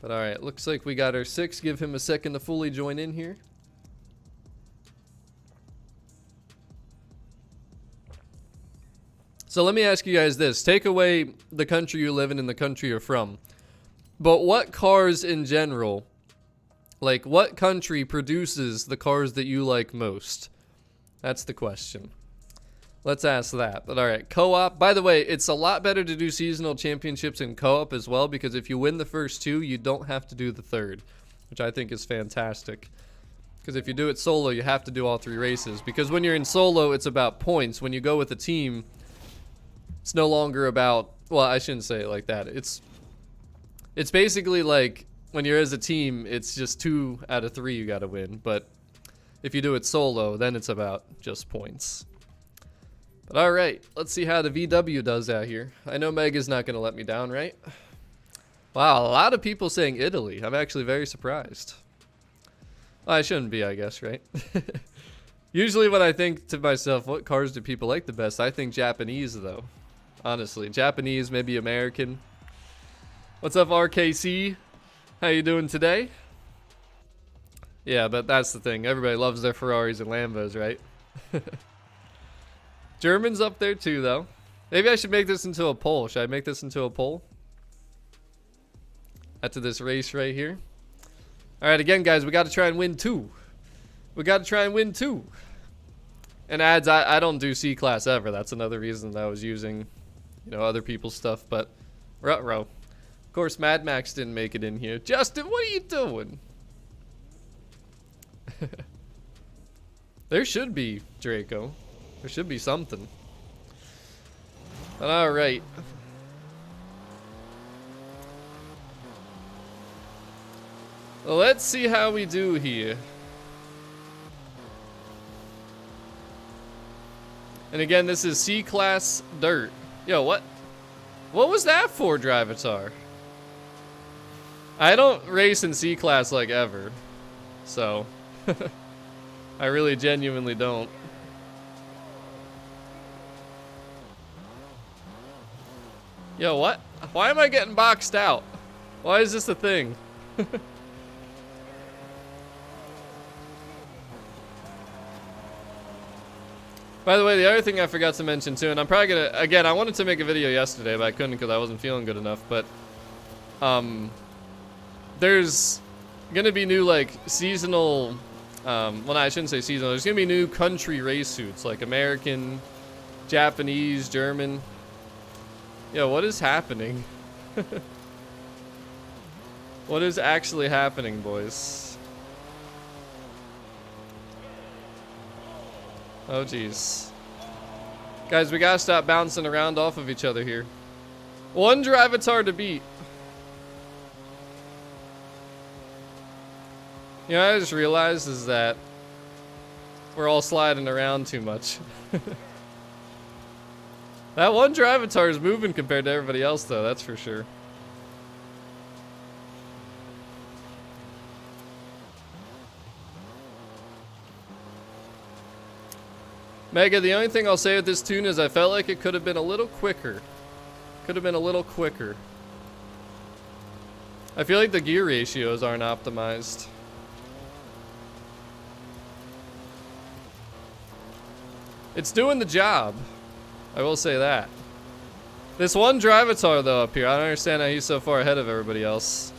S1: But alright, looks like we got our 6. Give him a second to fully join in here. So let me ask you guys this. Take away the country you live in and the country you're from. But what cars in general, like what country produces the cars that you like most? That's the question. Let's ask that. But alright, co-op. By the way, it's a lot better to do seasonal championships in co-op as well, because if you win the first 2, you don't have to do the third, which I think is fantastic. Because if you do it solo, you have to do all 3 races. Because when you're in solo, it's about points. When you go with a team, it's no longer about, well, I shouldn't say it like that. It's basically like when you're as a team, it's just 2 out of 3 you got to win. But if you do it solo, then it's about just points. But all right, let's see how the VW does out here. I know Mega's not going to let me down, right? Wow, a lot of people saying Italy. I'm actually very surprised. Well, I shouldn't be, I guess, right? Usually when I think to myself, what cars do people like the best? I think Japanese, though. Honestly, Japanese, maybe American. What's up, RKC? How you doing today? Yeah, but that's the thing. Everybody loves their Ferraris and Lambos, right? German's up there too, though. Maybe I should make this into a poll. Should I make this into a poll? After this race right here. Alright, again, guys, we got to try and win 2. We got to try and win 2. And ads, I don't do C-Class ever. That's another reason that I was using, you know, other people's stuff. But, ruh-roh. Of course, Mad Max didn't make it in here. Justin, what are you doing? There should be, Draco. There should be something. But alright. Well, let's see how we do here. And again, this is C-Class Dirt. Yo, what? What was that for, Drivatar? I don't race in C-Class like ever. So. I really genuinely don't. Yo, what? Why am I getting boxed out? Why is this a thing? By the way, the other thing I forgot to mention too, and I'm probably gonna, again, I wanted to make a video yesterday, but I couldn't because I wasn't feeling good enough, but there's gonna be new, like, seasonal, well, no, I shouldn't say seasonal, there's gonna be new country race suits, like American, Japanese, German. Yo, what is happening? What is actually happening, boys? Oh, jeez. Guys, we gotta stop bouncing around off of each other here. One drivatar to beat. You know, I just realized is that we're all sliding around too much. That one drivatar is moving compared to everybody else, though, that's for sure. Mega, the only thing I'll say with this tune is I felt like it could have been a little quicker. Could have been a little quicker. I feel like the gear ratios aren't optimized. It's doing the job. I will say that. This one drivatar though up here, I don't understand how he's so far ahead of everybody else.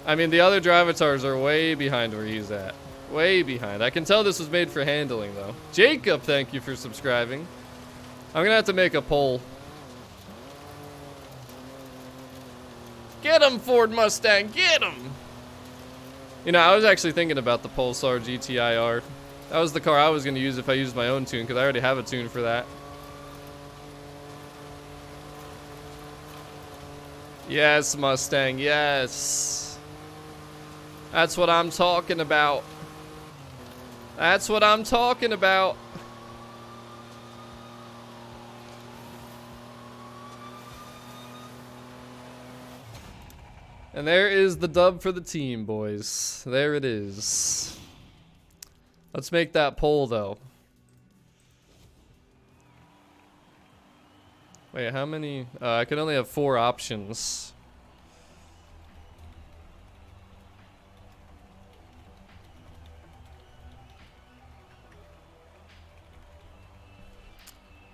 S1: I mean, the other drivatars are way behind where he's at. Way behind. I can tell this was made for handling though. Jacob, thank you for subscribing. I'm gonna have to make a poll. Get him, Ford Mustang, get him! You know, I was actually thinking about the Pulsar GTIR. That was the car I was gonna use if I used my own tune, because I already have a tune for that. Yes, Mustang, yes. That's what I'm talking about. That's what I'm talking about. And there is the dub for the team, boys. There it is. Let's make that poll, though. Wait, how many? I can only have 4 options.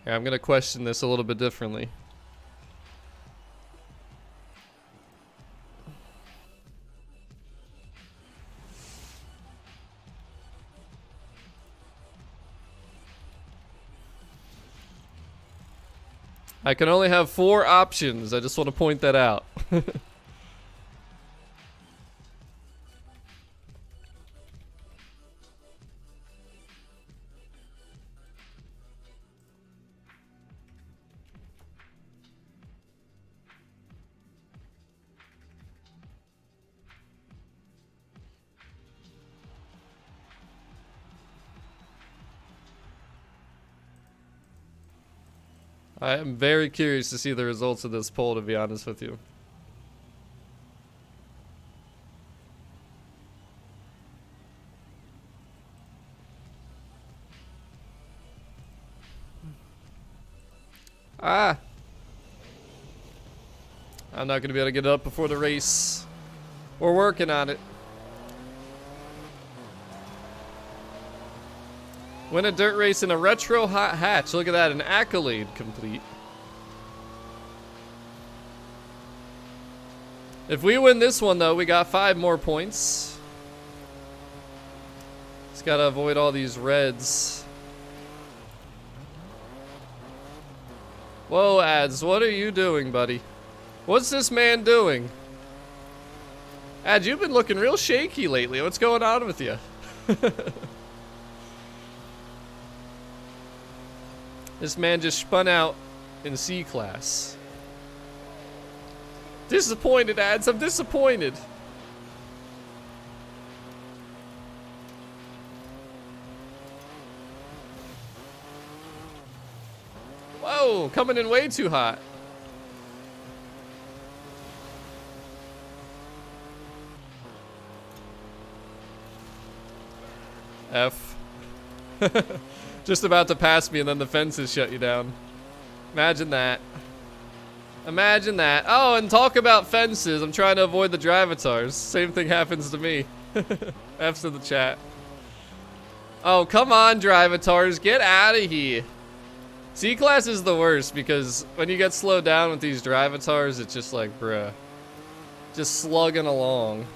S1: Here, I'm gonna question this a little bit differently. I can only have 4 options. I just want to point that out. I am very curious to see the results of this poll, to be honest with you. Ah! I'm not going to be able to get it up before the race. We're working on it. Win a dirt race in a retro hot hatch. Look at that, an accolade complete. If we win this one, though, we got 5 more points. Just gotta avoid all these reds. Whoa, Ads, what are you doing, buddy? What's this man doing? Ads, you've been looking real shaky lately. What's going on with you? This man just spun out in C class. Disappointed, Ads. I'm disappointed. Whoa, coming in way too hot. F. Just about to pass me and then the fences shut you down. Imagine that. Imagine that. Oh, and talk about fences. I'm trying to avoid the drivatars. Same thing happens to me. F's in the chat. Oh, come on, drivatars. Get out of here. C-Class is the worst because when you get slowed down with these drivatars, it's just like, bruh. Just slugging along.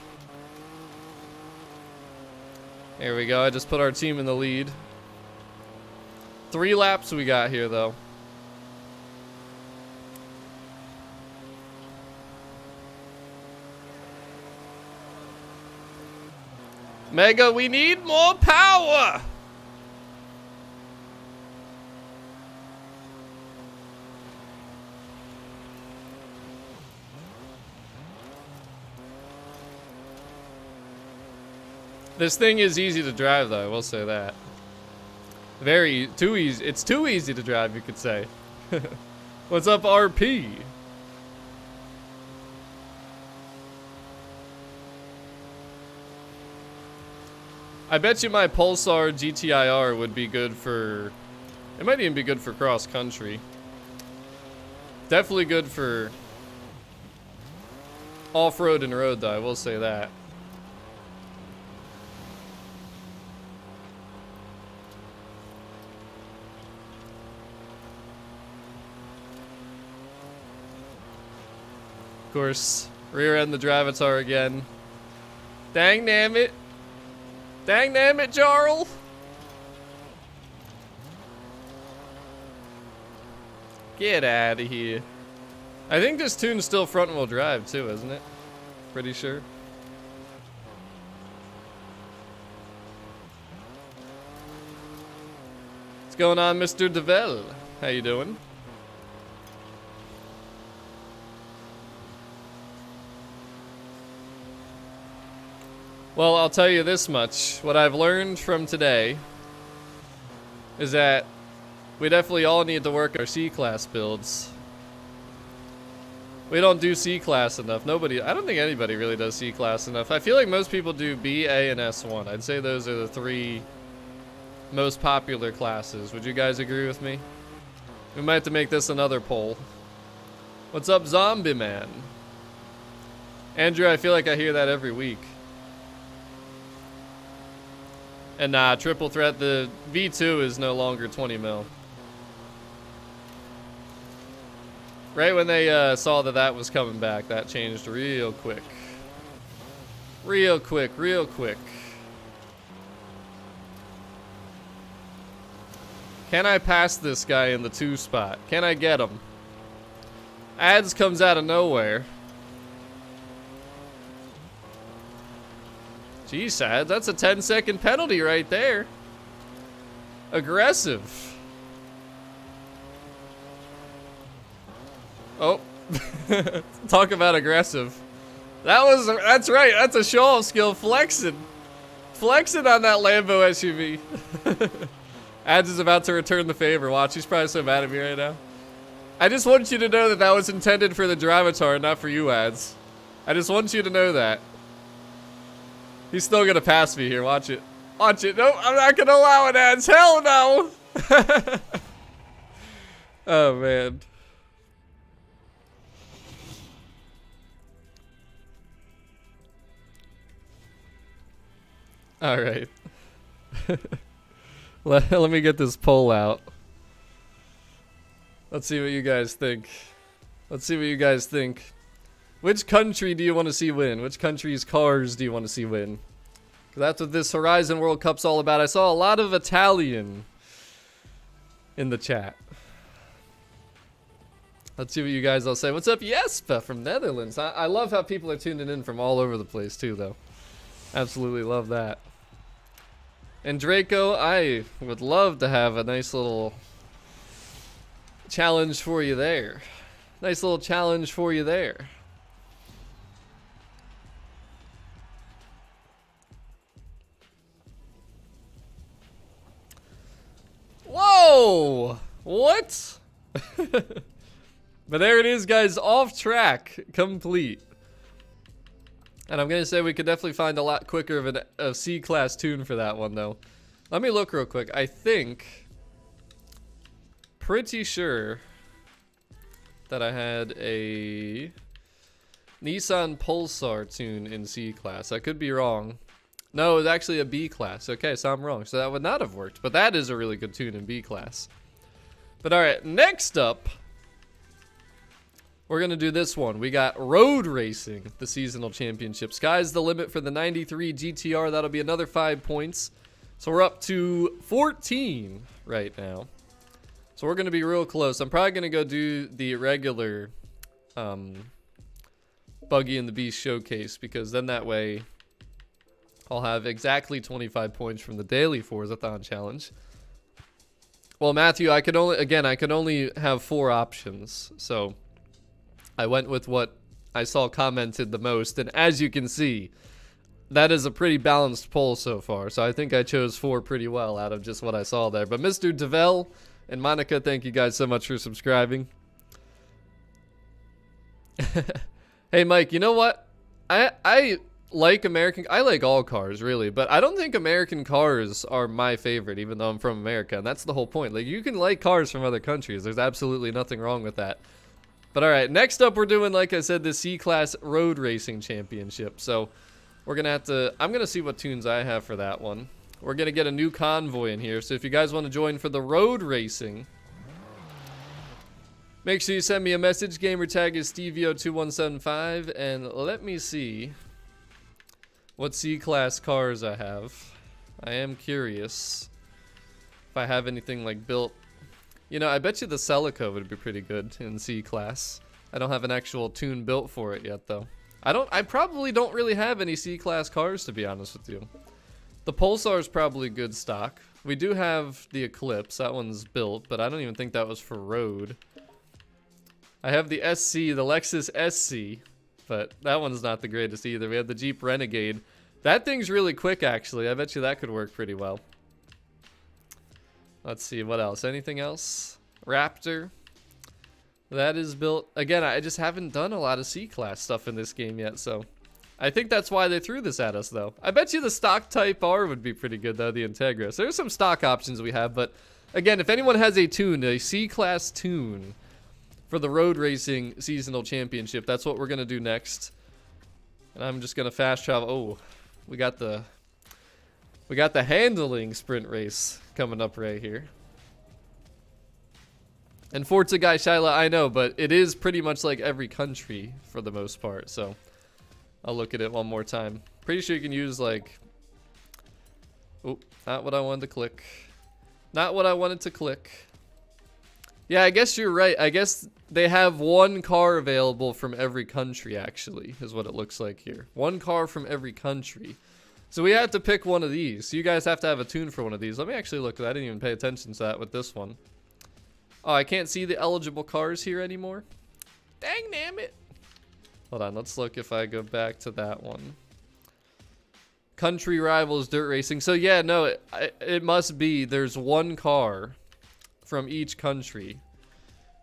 S1: Here we go. I just put our team in the lead. 3 laps we got here, though. Mega, we need more power! This thing is easy to drive, though, I will say that. Too easy. It's too easy to drive, you could say. What's up, RP? I bet you my Pulsar GTIR would be good for... It might even be good for cross-country. Definitely good for off-road and road, though, I will say that. Of course, rear end the Dravatar again. Dang damn it. Dang damn it, Jarl. Get out of here. I think this tune's still front wheel drive too, isn't it? Pretty sure. What's going on, Mr. Devel? How you doing? Well, I'll tell you this much. What I've learned from today is that we definitely all need to work our C-Class builds. We don't do C-Class enough. I don't think anybody really does C-Class enough. I feel like most people do B, A, and S1. I'd say those are the 3 most popular classes. Would you guys agree with me? We might have to make this another poll. What's up, Zombie Man? Andrew, I feel like I hear that every week. And nah, triple threat, the V2 is no longer 20 mil. Right when they saw that that was coming back, that changed real quick. Real quick, real quick. Can I pass this guy in the 2 spot? Can I get him? Ads comes out of nowhere. Jeez, Ads, that's a 10-second penalty right there. Aggressive. Oh. Talk about aggressive. That's right, that's a show-off skill, flexing. Flexing on that Lambo SUV. Ads is about to return the favor. Watch, he's probably so mad at me right now. I just want you to know that that was intended for the Dravatar, not for you, Ads. I just want you to know that. He's still gonna pass me here, watch it. Watch it, nope, I'm not gonna allow it, Ads, hell no! Oh, man. Alright. Let me get this poll out. Let's see what you guys think. Let's see what you guys think. Which country do you want to see win? Which country's cars do you want to see win? 'Cause that's what this Horizon World Cup's all about. I saw a lot of Italian in the chat. Let's see what you guys all say. What's up, Jesper from Netherlands? I love how people are tuning in from all over the place too, though. Absolutely love that. And Draco, I would love to have a nice little challenge for you there. Nice little challenge for you there. Whoa! What? But there it is, guys. Off track. Complete. And I'm going to say we could definitely find a lot quicker of a C-Class tune for that one, though. Let me look real quick. I think... Pretty sure that I had a Nissan Pulsar tune in C-Class. I could be wrong. No, it was actually a B-Class. Okay, so I'm wrong. So that would not have worked. But that is a really good tune in B-Class. But alright, next up... We're going to do this one. We got Road Racing, the seasonal championship. Sky's the limit for the 93 GTR. That'll be another 5 points. So we're up to 14 right now. So we're going to be real close. I'm probably going to go do the regular Buggy and the Beast showcase, because then that way I'll have exactly 25 points from the daily Forzathon challenge. Well, Matthew, I could only have 4 options. So I went with what I saw commented the most. And as you can see, that is a pretty balanced poll so far. So I think I chose 4 pretty well out of just what I saw there. But Mr. Devel and Monica, thank you guys so much for subscribing. Hey, Mike, you know what? I like all cars, really, but I don't think American cars are my favorite, even though I'm from America, and that's the whole point. Like, you can like cars from other countries. There's absolutely nothing wrong with that. But all right, next up, we're doing, like I said, the C-Class Road Racing Championship. So we're gonna have to, I'm gonna see what tunes I have for that one. We're gonna get a new convoy in here, so if you guys want to join for the road racing, make sure you send me a message. Gamer tag is STEVIO2175, and let me see what C-Class cars I have. I am curious if I have anything like built. You know, I bet you the Celica would be pretty good in C-Class. I don't have an actual tune built for it yet, though. I probably don't really have any C-Class cars, to be honest with you. The Pulsar is probably good stock. We do have the Eclipse. That one's built, but I don't even think that was for road. I have the SC, the Lexus SC, but that one's not the greatest either. We have the Jeep Renegade. That thing's really quick, actually. I bet you that could work pretty well. Let's see, what else? Anything else? Raptor. That is built. Again, I just haven't done a lot of C-Class stuff in this game yet, so I think that's why they threw this at us, though. I bet you the stock Type R would be pretty good, though, the Integra. So there's some stock options we have, but again, if anyone has a tune, a C-Class tune for the Road Racing Seasonal Championship, that's what we're going to do next. And I'm just going to fast travel. Oh, we got the handling sprint race coming up right here. And Forza guy Shyla, I know, but it is pretty much like every country for the most part. So I'll look at it one more time. Pretty sure you can use like, oh, not what I wanted to click. Not what I wanted to click. Yeah, I guess you're right. I guess they have one car available from every country, actually, is what it looks like here. One car from every country. So we have to pick one of these. So you guys have to have a tune for one of these. Let me actually look. I didn't even pay attention to that with this one. Oh, I can't see the eligible cars here anymore. Dang damn it. Hold on. Let's look if I go back to that one. Country Rivals Dirt Racing. So yeah, no, it must be there's one car from each country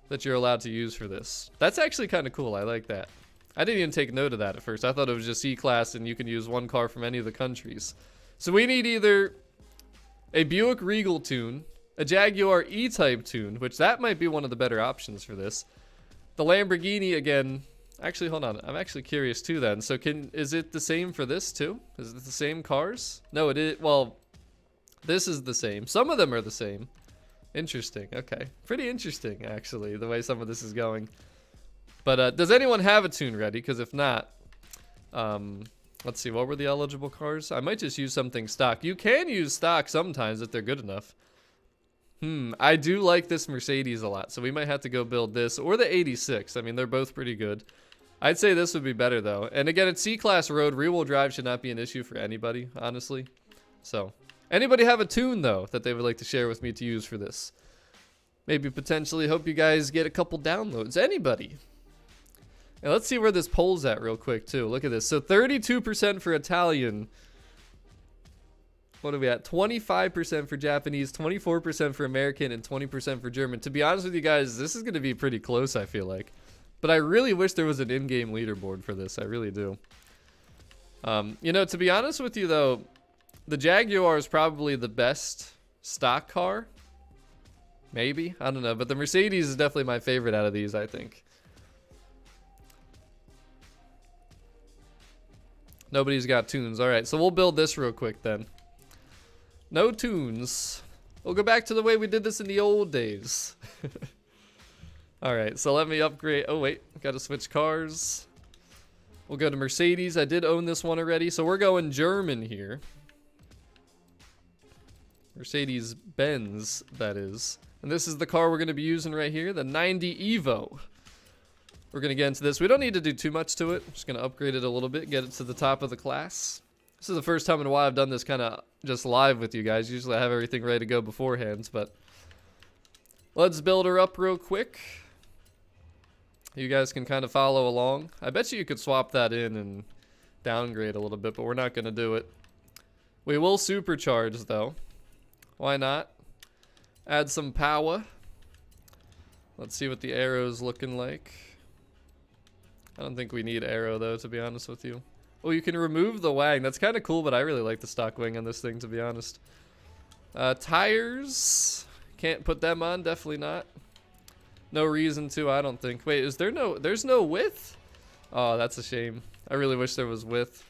S1: that you're allowed to use for this. That's actually kind of cool. I like that. I didn't even take note of that at first. I thought it was just C-Class and you can use one car from any of the countries. So we need either a Buick Regal tune, a Jaguar E-Type tune, which that might be one of the better options for this. The Lamborghini, again, actually, hold on. I'm actually curious too then. So is it the same for this too? Is it the same cars? No, it is. Well, this is the same. Some of them are the same. Interesting. Okay. Pretty interesting, actually, the way some of this is going. But does anyone have a tune ready? Because if not, let's see. What were the eligible cars? I might just use something stock. You can use stock sometimes if they're good enough. I do like this Mercedes a lot, so we might have to go build this or the 86. I mean, they're both pretty good. I'd say this would be better, though. And again, it's C-Class road. Rear-wheel drive should not be an issue for anybody, honestly. So, anybody have a tune, though, that they would like to share with me to use for this? Maybe potentially hope you guys get a couple downloads. Anybody? And let's see where this poll's at real quick, too. Look at this. So, 32% for Italian. What are we at? 25% for Japanese, 24% for American, and 20% for German. To be honest with you guys, this is going to be pretty close, I feel like. But I really wish there was an in-game leaderboard for this. I really do. You know, to be honest with you, though, the Jaguar is probably the best stock car. Maybe. I don't know. But the Mercedes is definitely my favorite out of these, I think. Nobody's got tunes. All right, so we'll build this real quick then. No tunes. We'll go back to the way we did this in the old days. Alright, so let me upgrade. Oh, wait. Gotta switch cars. We'll go to Mercedes. I did own this one already. So we're going German here. Mercedes-Benz, that is. And this is the car we're going to be using right here. The 90 Evo. We're going to get into this. We don't need to do too much to it. I'm just going to upgrade it a little bit. Get it to the top of the class. This is the first time in a while I've done this kind of just live with you guys. Usually I have everything ready to go beforehand, but let's build her up real quick. You guys can kind of follow along. I bet you could swap that in and downgrade a little bit, but we're not going to do it. We will supercharge though. Why not? Add some power. Let's see what the arrow's looking like. I don't think we need arrow though, to be honest with you. Oh, you can remove the wang. That's kind of cool, but I really like the stock wing on this thing, to be honest. Tires. Can't put them on, definitely not. No reason to, I don't think. Wait, there's no width? Oh, that's a shame. I really wish there was width.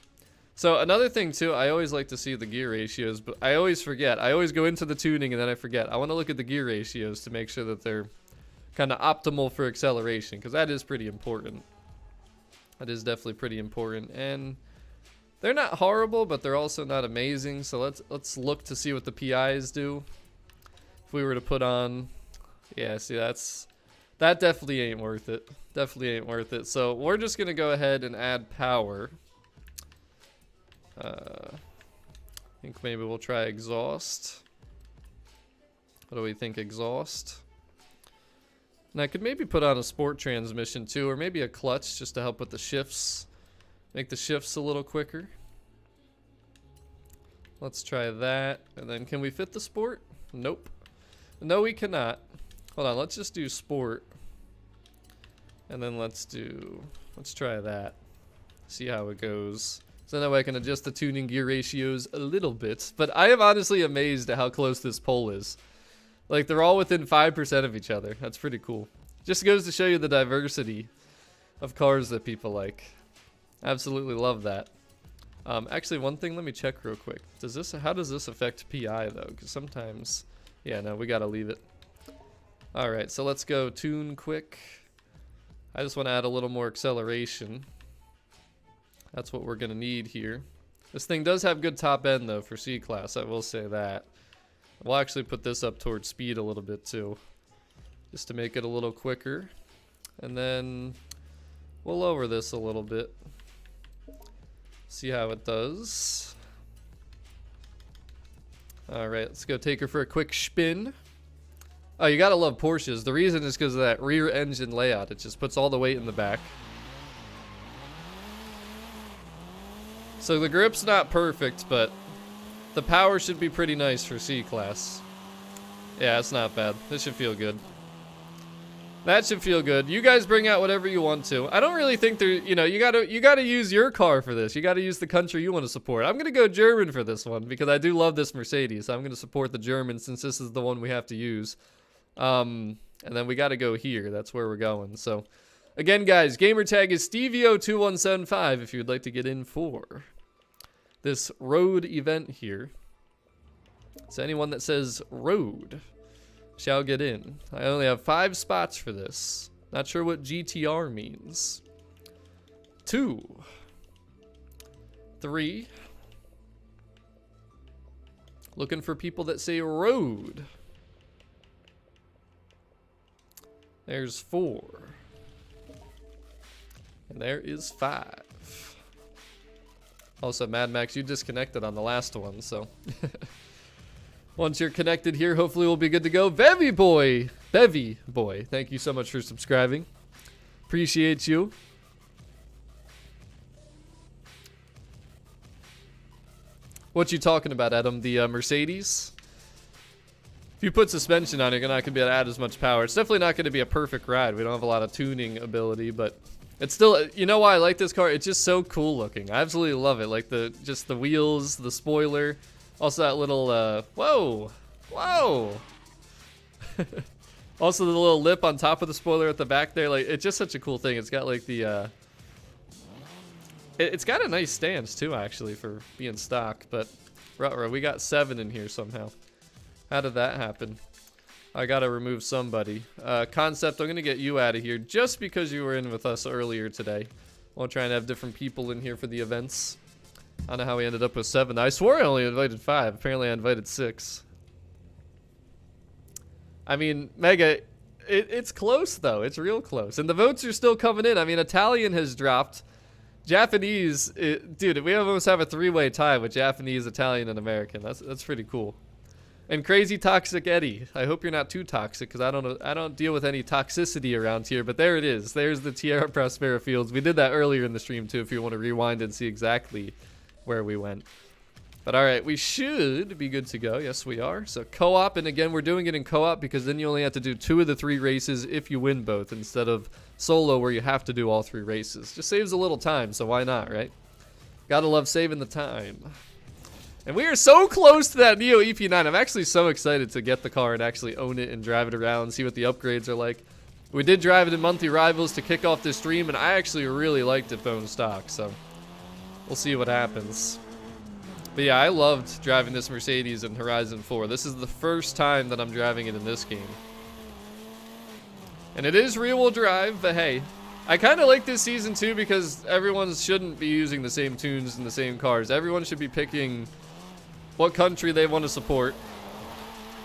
S1: So another thing too, I always like to see the gear ratios, but I always forget. I always go into the tuning and then I forget. I want to look at the gear ratios to make sure that they're kind of optimal for acceleration, because that is pretty important. That is definitely pretty important, and they're not horrible, but they're also not amazing. So let's look to see what the PIs do. If we were to put on, yeah, see that definitely ain't worth it. Definitely ain't worth it. So we're just gonna go ahead and add power. I think maybe we'll try exhaust. What do we think, exhaust? And I could maybe put on a sport transmission too, or maybe a clutch just to help with the shifts. Make the shifts a little quicker. Let's try that. And then can we fit the sport? Nope. No, we cannot. Hold on, let's just do sport. And then let's try that. See how it goes. So that way I can adjust the tuning gear ratios a little bit. But I am honestly amazed at how close this pole is. Like, they're all within 5% of each other. That's pretty cool. Just goes to show you the diversity of cars that people like. Absolutely love that. Actually, one thing, let me check real quick. How does this affect PI though? Because sometimes, yeah, no, we gotta leave it. All right, so let's go tune quick. I just want to add a little more acceleration. That's what we're gonna need here. This thing does have good top end though for C-Class, I will say that. We'll actually put this up towards speed a little bit too, just to make it a little quicker. And then we'll lower this a little bit. See how it does. Alright, let's go take her for a quick spin. Oh, you gotta love Porsches. The reason is because of that rear engine layout. It just puts all the weight in the back. So the grip's not perfect, but the power should be pretty nice for C-Class. Yeah, it's not bad. This should feel good. That should feel good. You guys bring out whatever you want to. I don't really think there, you know, you gotta use your car for this. You gotta use the country you want to support. I'm gonna go German for this one because I do love this Mercedes. So I'm gonna support the German since this is the one we have to use. And then we gotta go here. That's where we're going. So again, guys, gamer tag is STEVIO2175 if you'd like to get in for this road event here. So anyone that says road shall get in. I only have 5 spots for this. Not sure what GTR means. 2, 3. Looking for people that say road. There's 4. And there is 5. Also, Mad Max, you disconnected on the last one, so. Once you're connected here, hopefully we'll be good to go. Bevy Boy, thank you so much for subscribing. Appreciate you. What you talking about, Adam? The Mercedes? If you put suspension on it, you're not going to be able to add as much power. It's definitely not going to be a perfect ride. We don't have a lot of tuning ability, but it's still, you know why I like this car? It's just so cool looking. I absolutely love it. Like just the wheels, the spoiler. Also that little, whoa. Also the little lip on top of the spoiler at the back there. Like, it's just such a cool thing. It's got like the, it's got a nice stance too, actually, for being stock. But, we got 7 in here somehow. How did that happen? I gotta remove somebody. Concept, I'm gonna get you out of here just because you were in with us earlier today. We'll try and have different people in here for the events. I don't know how we ended up with 7. I swore I only invited 5. Apparently I invited 6. I mean, Mega, it's close though. It's real close. And the votes are still coming in. I mean, Italian has dropped. Japanese, dude, we almost have a three-way tie with Japanese, Italian, and American. That's pretty cool. And Crazy Toxic Eddie. I hope you're not too toxic, because I don't deal with any toxicity around here. But there it is. There's the Tierra Prospera Fields. We did that earlier in the stream too, if you want to rewind and see exactly where we went. But all right, we should be good to go. Yes, we are. So co-op, and again, we're doing it in co-op because then you only have to do 2 of the 3 races if you win both, instead of solo where you have to do all 3 races. Just saves a little time, so why not, right? Gotta love saving the time. And we are so close to that Neo EP9. I'm actually so excited to get the car and actually own it and drive it around, see what the upgrades are like. We did drive it in Monthly Rivals to kick off this stream, and I actually really liked it bone stock, so we'll see what happens. But yeah, I loved driving this Mercedes in Horizon 4. This is the first time that I'm driving it in this game. And it is rear-wheel drive, but hey, I kind of like this season too because everyone shouldn't be using the same tunes and the same cars. Everyone should be picking what country they want to support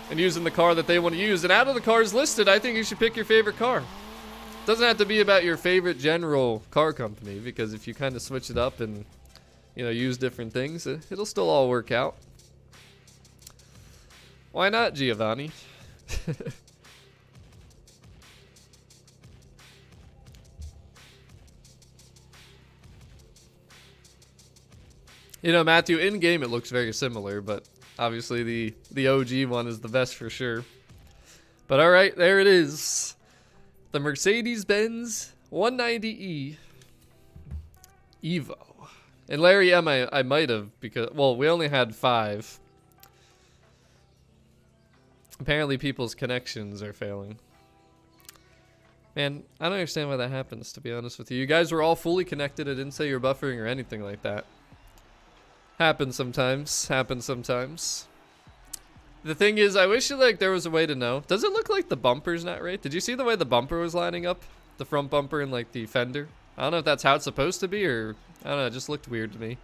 S1: and using the car that they want to use. And out of the cars listed, I think you should pick your favorite car. It doesn't have to be about your favorite general car company, because if you kind of switch it up and, you know, use different things, it'll still all work out. Why not, Giovanni? You know, Matthew, in game it looks very similar, but obviously the OG one is the best for sure. But all right, there it is. The Mercedes-Benz 190E Evo. And Larry M, I might have, because, well, we only had 5. Apparently people's connections are failing. Man, I don't understand why that happens, to be honest with you. You guys were all fully connected. I didn't say you're buffering or anything like that. Happens sometimes. Happens sometimes. The thing is, I wish like there was a way to know. Does it look like the bumper's not right? Did you see the way the bumper was lining up? The front bumper and like the fender? I don't know if that's how it's supposed to be, or I don't know, it just looked weird to me.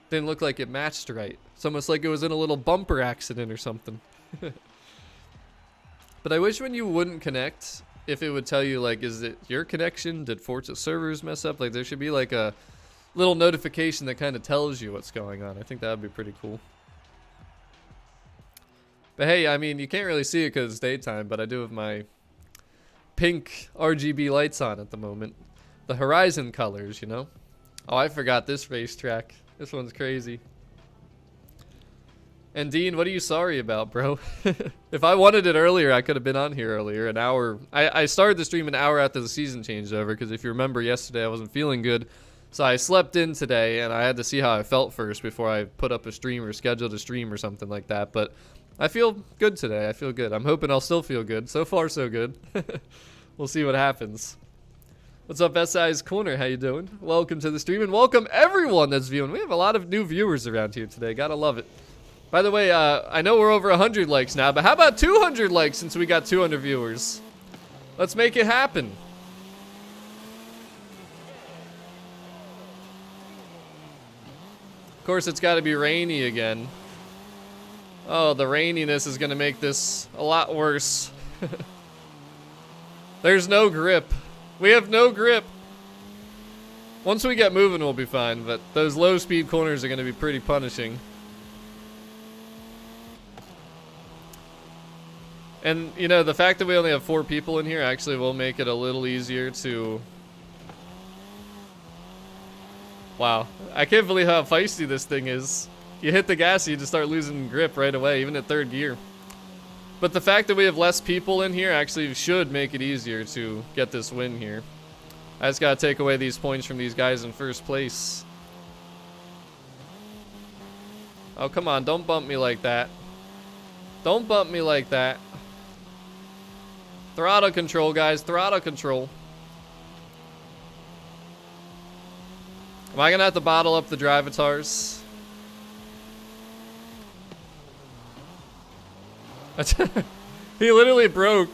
S1: Didn't look like it matched right. It's almost like it was in a little bumper accident or something. But I wish when you wouldn't connect, if it would tell you like, is it your connection? Did Forza servers mess up? Like there should be like a little notification that kind of tells you what's going on. I think that would be pretty cool. But hey, I mean, you can't really see it because it's daytime, but I do have my pink RGB lights on at the moment. The Horizon colors, you know? Oh, I forgot this racetrack. This one's crazy. And Dean, what are you sorry about, bro? If I wanted it earlier, I could have been on here earlier. An hour. I started the stream an hour after the season changed over, because if you remember yesterday, I wasn't feeling good. So I slept in today, and I had to see how I felt first before I put up a stream or scheduled a stream or something like that. But I feel good today. I feel good. I'm hoping I'll still feel good. So far, so good. We'll see what happens. What's up, SI's Corner? How you doing? Welcome to the stream, and welcome everyone that's viewing. We have a lot of new viewers around here today. Gotta love it. By the way, I know we're over 100 likes now, but how about 200 likes since we got 200 viewers? Let's make it happen. Of course, it's got to be rainy again. Oh, the raininess is going to make this a lot worse. There's no grip. We have no grip. Once we get moving, we'll be fine, but those low-speed corners are going to be pretty punishing. And, you know, the fact that we only have 4 people in here actually will make it a little easier to... Wow, I can't believe how feisty this thing is. You hit the gas, you just start losing grip right away, even at 3rd gear. But the fact that we have less people in here actually should make it easier to get this win here. I just gotta take away these points from these guys in 1st place. Oh, come on, don't bump me like that. Don't bump me like that. Throttle control, guys, throttle control. Am I gonna have to bottle up the drivatars? He literally broke.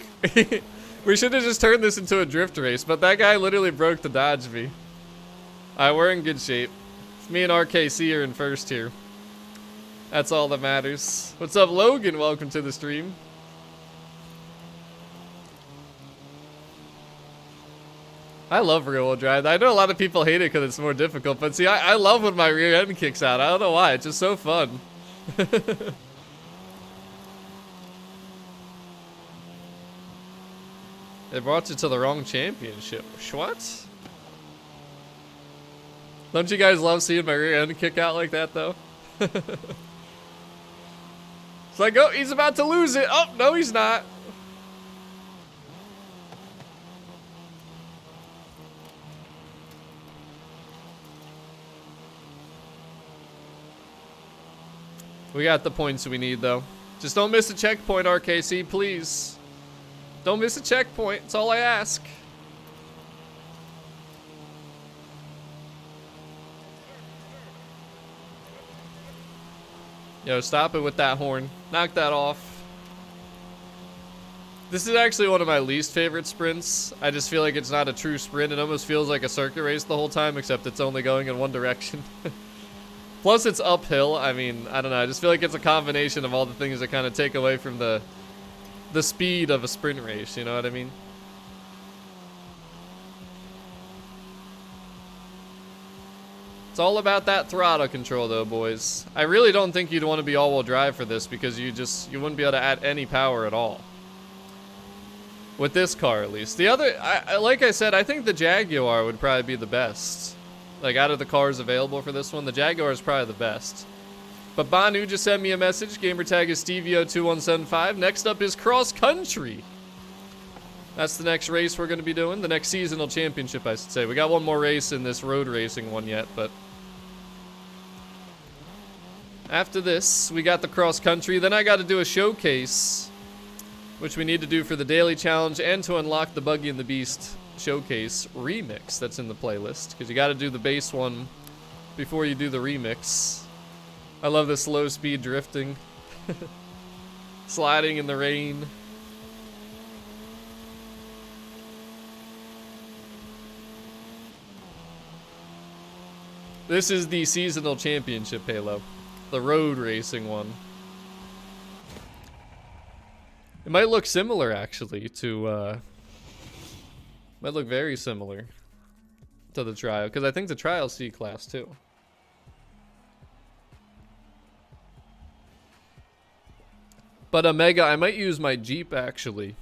S1: We should have just turned this into a drift race, but that guy literally broke to dodge me. Alright, we're in good shape. Me and RKC are in 1st here. That's all that matters. What's up, Logan? Welcome to the stream. I love rear wheel drive. I know a lot of people hate it because it's more difficult, but see, I love when my rear end kicks out. I don't know why. It's just so fun. They brought you to the wrong championship. What? Don't you guys love seeing my rear end kick out like that, though? It's like, oh, he's about to lose it. Oh, no, he's not. We got the points we need, though. Just don't miss a checkpoint, RKC, please. Don't miss a checkpoint. That's all I ask. Yo, stop it with that horn. Knock that off. This is actually one of my least favorite sprints. I just feel like it's not a true sprint. It almost feels like a circuit race the whole time, except it's only going in one direction. Plus, it's uphill. I mean, I don't know. I just feel like it's a combination of all the things that kind of take away from the speed of a sprint race. You know what I mean? It's all about that throttle control, though, boys. I really don't think you'd want to be all-wheel drive for this because you wouldn't be able to add any power at all. With this car, at least. The other, like I said, I think the Jaguar would probably be the best. Like, out of the cars available for this one, the Jaguar is probably the best. But Banu just sent me a message. Gamertag is STEVIO2175. Next up is Cross Country. That's the next race we're going to be doing. The next seasonal championship, I should say. We got one more race in this road racing one yet, but... after this, we got the Cross Country. Then I got to do a showcase, which we need to do for the daily challenge and to unlock the Buggy and the Beast showcase remix that's in the playlist, because you got to do the base one before you do the remix. I love this low speed drifting. Sliding in the rain. This is the seasonal championship Halo, the road racing one. It might look similar actually to might look very similar to the trial, because I think the trial C class too. But Omega, I might use my Jeep actually.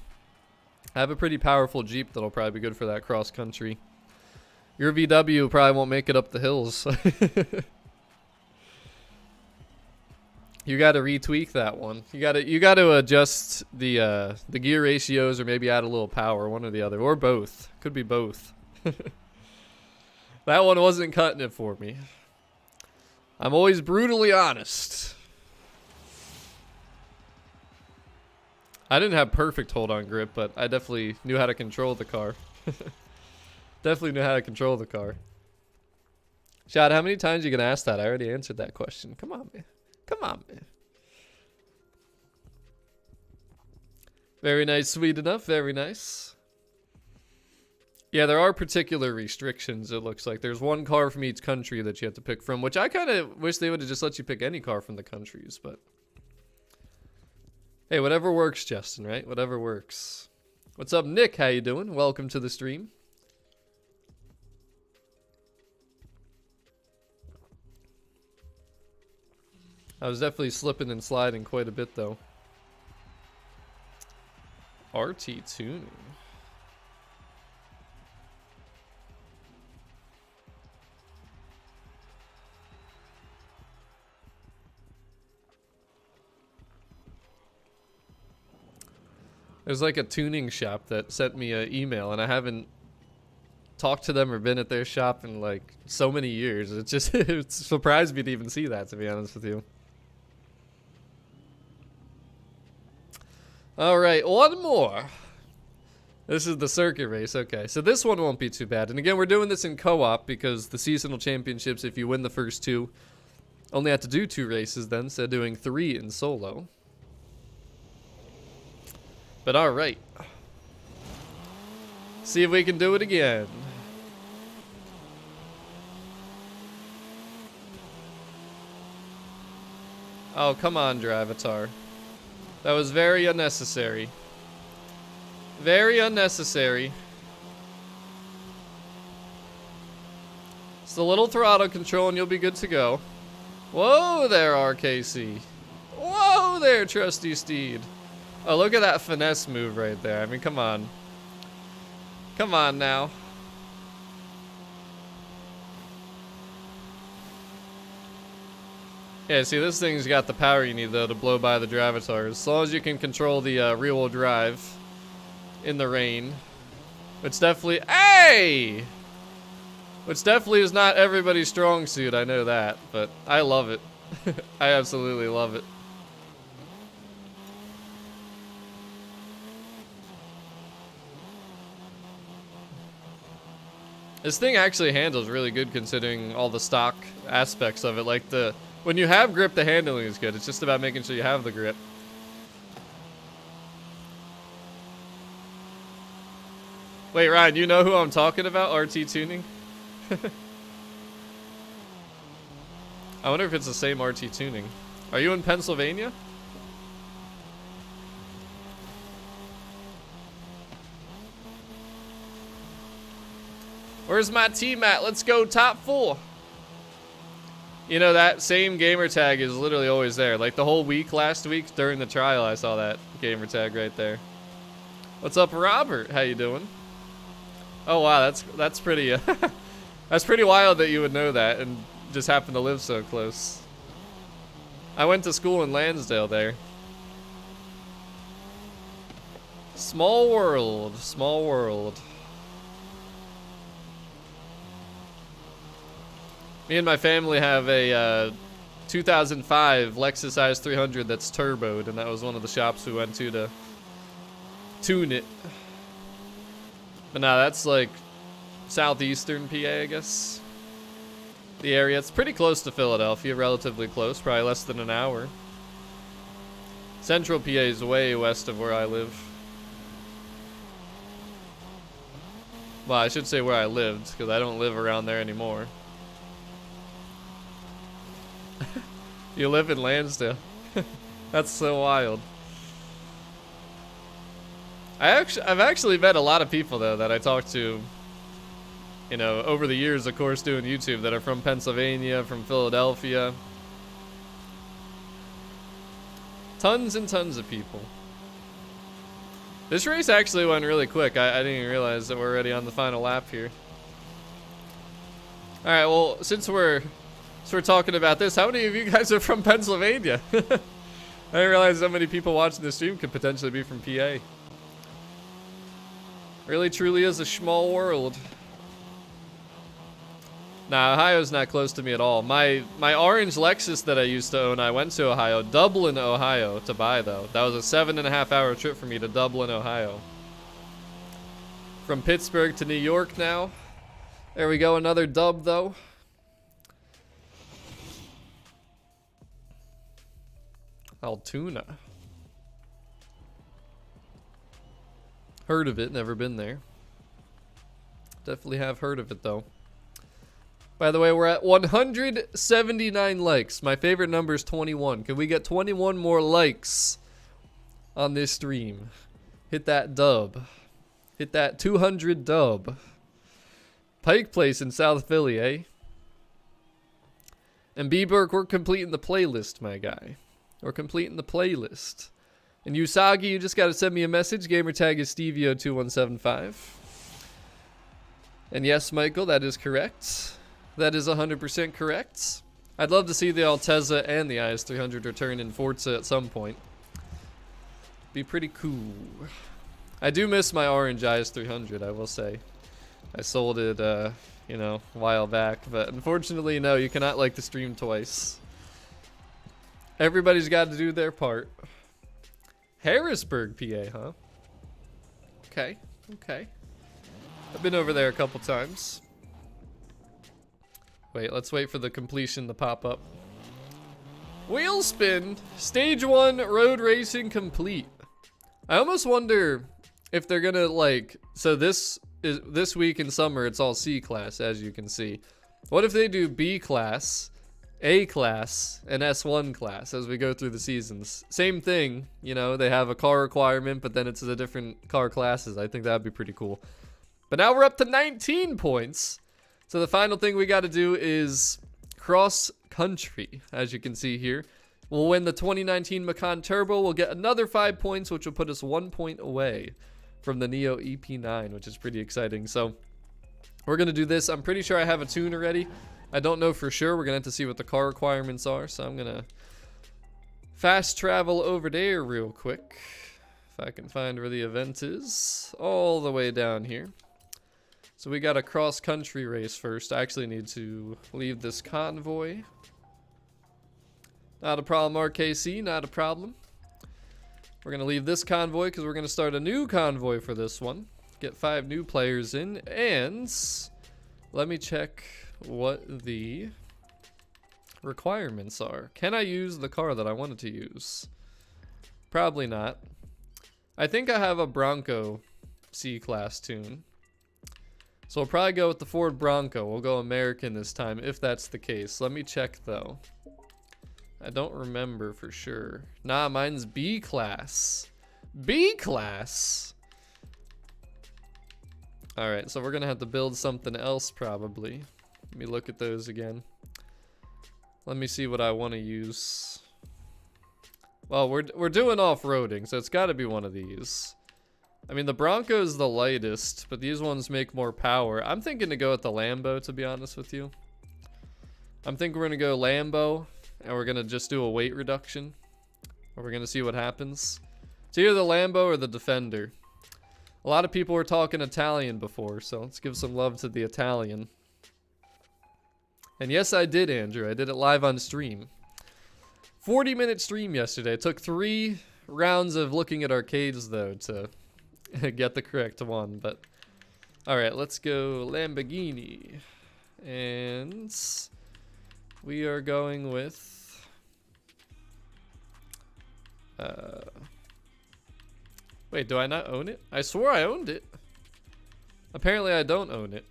S1: I have a pretty powerful Jeep that'll probably be good for that cross country. Your VW probably won't make it up the hills. You got to retweak that one. You got to adjust the gear ratios, or maybe add a little power, one or the other, or both. Could be both. That one wasn't cutting it for me. I'm always brutally honest. I didn't have perfect hold on grip, but I definitely knew how to control the car. Definitely knew how to control the car. Shad, how many times are you gonna ask that? I already answered that question. Come on, man. Come on, man. Very nice, sweet enough. Very nice. Yeah, there are particular restrictions, it looks like. There's one car from each country that you have to pick from, which I kind of wish they would have just let you pick any car from the countries, but... hey, whatever works, Justin, right? Whatever works. What's up, Nick? How you doing? Welcome to the stream. I was definitely slipping and sliding quite a bit, though. RT tuning. There's like a tuning shop that sent me an email, and I haven't talked to them or been at their shop in like so many years. It just it surprised me to even see that, to be honest with you. All right, one more. This is the circuit race. Okay, so this one won't be too bad. And again, we're doing this in co-op because the seasonal championships, if you win the first two, only have to do 2 races then, instead of doing 3 in solo. But all right. See if we can do it again. Oh, come on, Drivatar. That was very unnecessary. Very unnecessary. Just a little throttle control and you'll be good to go. Whoa there, RKC. Whoa there, trusty steed. Oh, look at that finesse move right there. I mean, come on. Come on now. Yeah, see, this thing's got the power you need, though, to blow by the Dravitars. As long as you can control the rear-wheel drive in the rain. Which definitely... Hey! Which definitely is not everybody's strong suit, I know that. But I love it. I absolutely love it. This thing actually handles really good considering all the stock aspects of it. Like when you have grip, the handling is good. It's just about making sure you have the grip. Wait, Ryan, you know who I'm talking about? RT Tuning? I wonder if it's the same RT Tuning. Are you in Pennsylvania? Where's my team at? Let's go top 4. You know, that same gamer tag is literally always there. Like the whole week last week during the trial, I saw that gamer tag right there. What's up, Robert? How you doing? Oh wow, that's pretty that's pretty wild that you would know that and just happen to live so close. I went to school in Lansdale there. Small world, small world. Me and my family have a 2005 Lexus IS300 that's turboed, and that was one of the shops we went to tune it. But nah, that's like southeastern PA, I guess. The area, it's pretty close to Philadelphia, relatively close, probably less than an hour. Central PA is way west of where I live. Well, I should say where I lived, because I don't live around there anymore. You live in Lansdale. That's so wild. I've actually met a lot of people though that I talked to, you know, over the years, of course, doing YouTube, that are from Pennsylvania, from Philadelphia. Tons and tons of people. This race actually went really quick. I didn't even realize that we're already on the final lap here. All right, well, since we're talking about this, how many of you guys are from Pennsylvania? I didn't realize so many people watching the stream could potentially be from PA. Really, truly is a small world. Nah, Ohio's not close to me at all. My orange Lexus that I used to own, I went to Ohio, Dublin, Ohio, to buy though. That was a 7.5-hour trip for me to Dublin, Ohio. From Pittsburgh to New York now. There we go, another dub though. Altoona. Heard of it, never been there. Definitely have heard of it though. By the way, we're at 179 likes. My favorite number is 21. Can we get 21 more likes on this stream? Hit that dub. Hit that 200 dub. Pike Place in South Philly, eh? And B-Burk, we're completing the playlist, my guy. We're completing the playlist. And Usagi, you just got to send me a message. Gamertag is STEVIO2175. And yes, Michael, that is correct. That is 100% correct. I'd love to see the Altezza and the IS300 return in Forza at some point. Be pretty cool. I do miss my orange IS300, I will say. I sold it, you know, a while back. But unfortunately, no, you cannot like the stream twice. Everybody's got to do their part. Harrisburg, PA, huh? Okay, okay. I've been over there a couple times. Wait, let's wait for the completion to pop up. Wheel spin, stage 1 road racing complete. I almost wonder if they're gonna like, so this week in summer it's all C class, as you can see. What if they do B class, A class, and S1 class as we go through the seasons? Same thing, you know, they have a car requirement, but then it's the different car classes. I think that'd be pretty cool. But now we're up to 19 points. So the final thing we got to do is cross country, as you can see here. We'll win the 2019 Macan Turbo. We'll get another 5 points, which will put us 1 point away from the Neo EP9, which is pretty exciting. So we're going to do this. I'm pretty sure I have a tune already. I don't know for sure. We're going to have to see what the car requirements are. So I'm going to fast travel over there real quick. If I can find where the event is. All the way down here. So we got a cross-country race first. I actually need to leave this convoy. Not a problem, RKC. Not a problem. We're going to leave this convoy because we're going to start a new convoy for this one. Get 5 new players in. And let me check what the requirements are. Can I use the car that I wanted to use? Probably not. I think I have a Bronco C-Class tune. So we'll probably go with the Ford Bronco. We'll go American this time, if that's the case. Let me check, though. I don't remember for sure. Nah, mine's B-Class. B-Class? Alright, so we're going to have to build something else, probably. Let me look at those again. Let me see what I want to use. Well, we're doing off-roading, so it's got to be one of these. I mean, the Bronco is the lightest, but these ones make more power. I'm thinking to go with the Lambo, to be honest with you. I'm thinking we're going to go Lambo, and we're going to just do a weight reduction. And we're going to see what happens. It's either the Lambo or the Defender. A lot of people were talking Italian before, so let's give some love to the Italian. And yes, I did, Andrew. I did it live on stream. 40-minute stream yesterday. It took 3 rounds of looking at arcades, though, to get the correct one. But all right, let's go Lamborghini. And we are going with wait, do I not own it? I swore I owned it. Apparently I don't own it.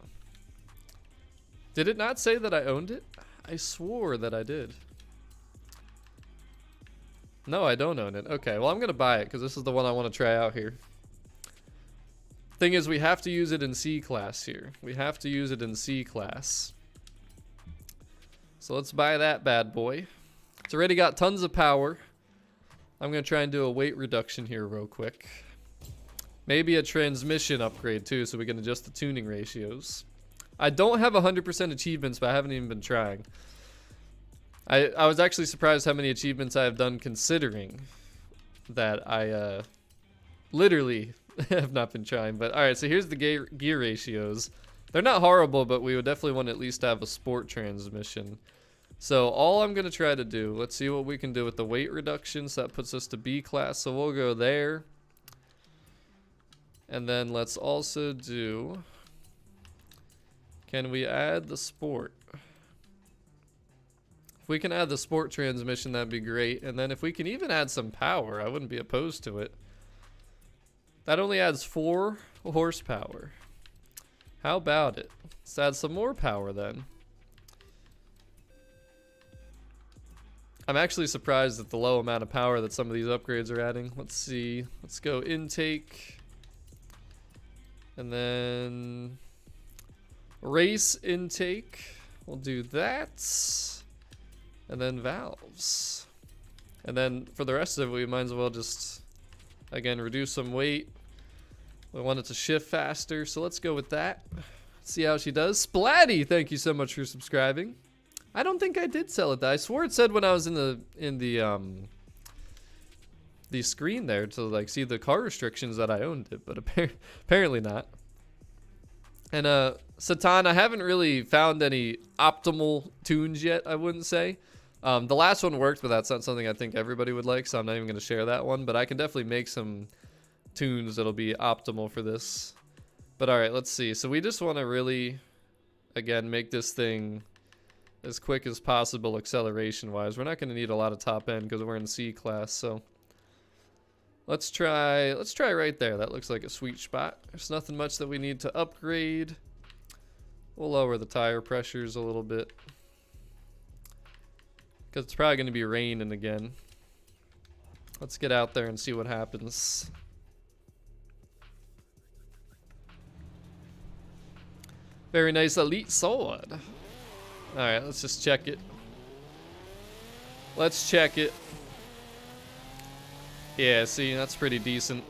S1: Did it not say that I owned it? I swore that I did. No, I don't own it. Okay, well, I'm gonna buy it because this is the one I want to try out here. Thing is, we have to use it in C-Class here. We have to use it in C-Class. So let's buy that bad boy. It's already got tons of power. I'm going to try and do a weight reduction here real quick. Maybe a transmission upgrade too, so we can adjust the tuning ratios. I don't have 100% achievements, but I haven't even been trying. I was actually surprised how many achievements I have done, considering that I literally have not been trying. But alright, so here's the gear ratios. They're not horrible, but we would definitely want to at least have a sport transmission. So all I'm going to try to do, let's see what we can do with the weight reduction. So that puts us to B-Class, so we'll go there. And then let's also do, can we add the sport? If we can add the sport transmission, that'd be great. And then if we can even add some power, I wouldn't be opposed to it. That only adds 4 horsepower. How about it? Let's add some more power then. I'm actually surprised at the low amount of power that some of these upgrades are adding. Let's see. Let's go intake. And then race intake. We'll do that. And then valves. And then for the rest of it, we might as well just, again, reduce some weight. We want it to shift faster, so let's go with that. See how she does. Splatty, thank you so much for subscribing. I don't think I did sell it though. I swore it said when I was in the screen there to like see the car restrictions that I owned it, but apparently not. And Satan, I haven't really found any optimal tunes yet, I wouldn't say. The last one worked, but that's not something I think everybody would like, so I'm not even going to share that one. But I can definitely make some tunes that'll be optimal for this. But all right, let's see. So we just want to really, again, make this thing as quick as possible acceleration wise. We're not going to need a lot of top end because we're in C-Class. So let's try right there. That looks like a sweet spot. There's nothing much that we need to upgrade. We'll lower the tire pressures a little bit because it's probably going to be raining again. Let's get out there and see what happens. Very nice elite sword. Alright, let's just check it. Let's check it. Yeah, see, that's pretty decent.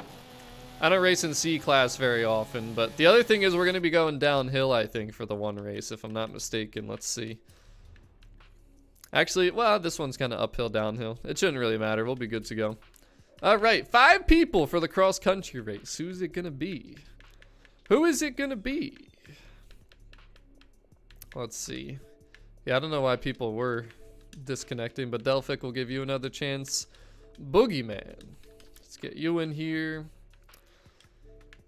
S1: I don't race in C-class very often, but the other thing is we're going to be going downhill, I think, for the one race, if I'm not mistaken. Let's see. Actually, well, this one's kind of uphill, downhill. It shouldn't really matter. We'll be good to go. All right, 5 people for the cross-country race. Who's it going to be? Who is it going to be? Let's see. Yeah, I don't know why people were disconnecting, but Delphic will give you another chance. Boogeyman. Let's get you in here.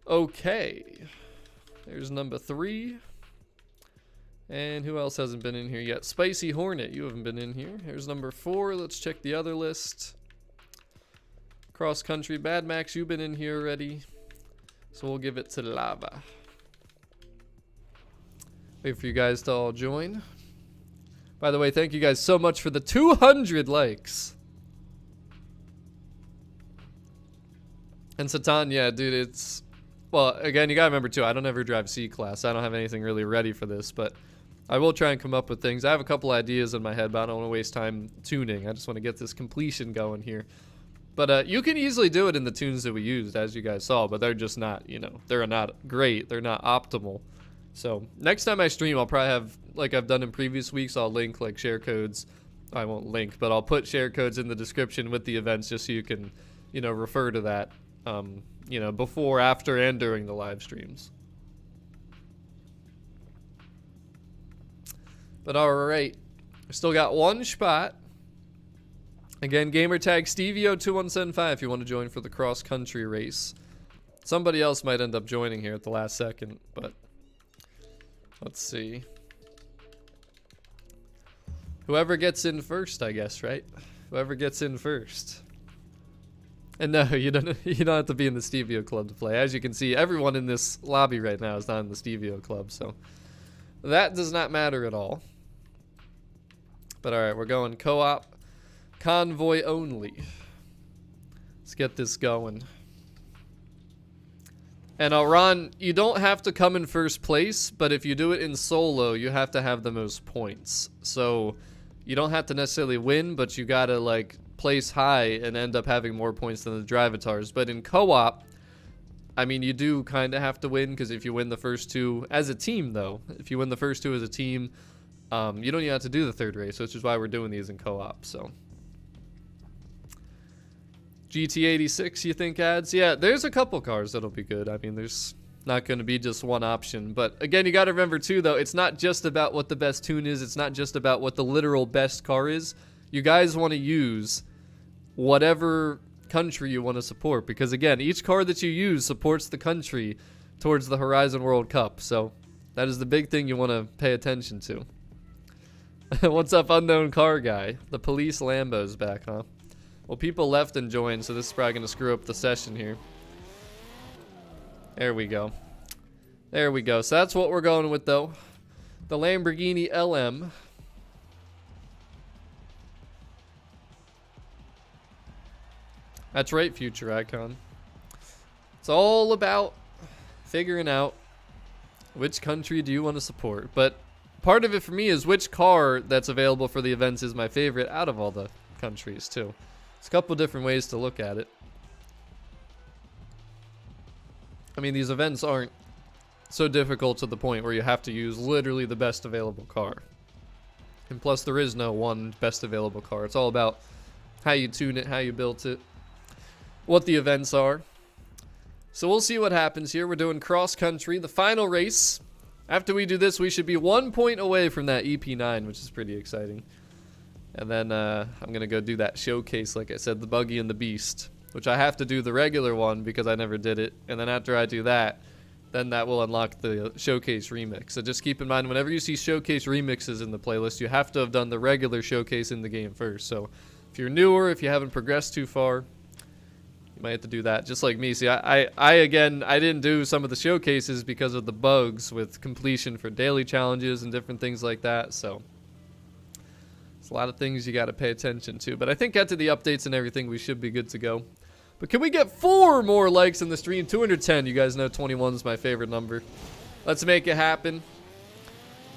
S1: Okay. There's number 3. And who else hasn't been in here yet? Spicy Hornet, you haven't been in here. Here's number 4. Let's check the other list. Cross Country, Bad Max, you've been in here already. So we'll give it to Lava. Wait for you guys to all join. By the way, thank you guys so much for the 200 likes. And Satan, yeah, dude, it's... Well, again, you gotta remember too, I don't ever drive C-Class. I don't have anything really ready for this, but I will try and come up with things. I have a couple ideas in my head, but I don't want to waste time tuning. I just want to get this completion going here. But you can easily do it in the tunes that we used, as you guys saw, but they're just not, you know, they're not great. They're not optimal. So next time I stream, I'll probably have, like I've done in previous weeks, I'll link like share codes. I won't link, but I'll put share codes in the description with the events just so you can, you know, refer to that, you know, before, after, and during the live streams. But alright, we still got one spot. Again, gamertag STEVIO2175 if you want to join for the cross-country race. Somebody else might end up joining here at the last second, but let's see. Whoever gets in first, I guess, right? Whoever gets in first. And no, you don't have to be in the STEVIO club to play. As you can see, everyone in this lobby right now is not in the STEVIO club, so that does not matter at all. But alright, we're going co-op. Convoy only. Let's get this going. And Ron, you don't have to come in first place, but if you do it in solo, you have to have the most points. So you don't have to necessarily win, but you gotta like place high and end up having more points than the Drivatars. But in co-op, I mean, you do kind of have to win, because if you win the first 2 as a team, though, if you win the first 2 as a team, you don't even have to do the third race, which is why we're doing these in co-op. So GT86, you think adds? Yeah, there's a couple cars that'll be good. I mean, there's not going to be just one option. But again, you got to remember too, though, it's not just about what the best tune is. It's not just about what the literal best car is. You guys want to use whatever country you want to support, because again, each car that you use supports the country towards the Horizon World Cup. So that is the big thing you want to pay attention to. What's up, unknown car guy? The police Lambo's back, huh? Well, people left and joined, so this is probably going to screw up the session here. There we go. There we go. So that's what we're going with, though. The Lamborghini LM. That's right, Future Icon. It's all about figuring out which country do you want to support. But part of it for me is which car that's available for the events is my favorite out of all the countries, too. There's a couple different ways to look at it. I mean, these events aren't so difficult to the point where you have to use literally the best available car. And plus, there is no one best available car. It's all about how you tune it, how you built it, what the events are. So we'll see what happens here. We're doing cross country, the final race. After we do this, we should be 1 point away from that EP9, which is pretty exciting. And then I'm going to go do that showcase, like I said, the Buggy and the Beast, which I have to do the regular one because I never did it. And then after I do that, then that will unlock the showcase remix. So just keep in mind, whenever you see showcase remixes in the playlist, you have to have done the regular showcase in the game first. So if you're newer, if you haven't progressed too far, you might have to do that, just like me. See, I didn't do some of the showcases because of the bugs with completion for daily challenges and different things like that. So it's a lot of things you got to pay attention to. But I think after the updates and everything, we should be good to go. But can we get 4 more likes in the stream? 210. You guys know 21 is my favorite number. Let's make it happen.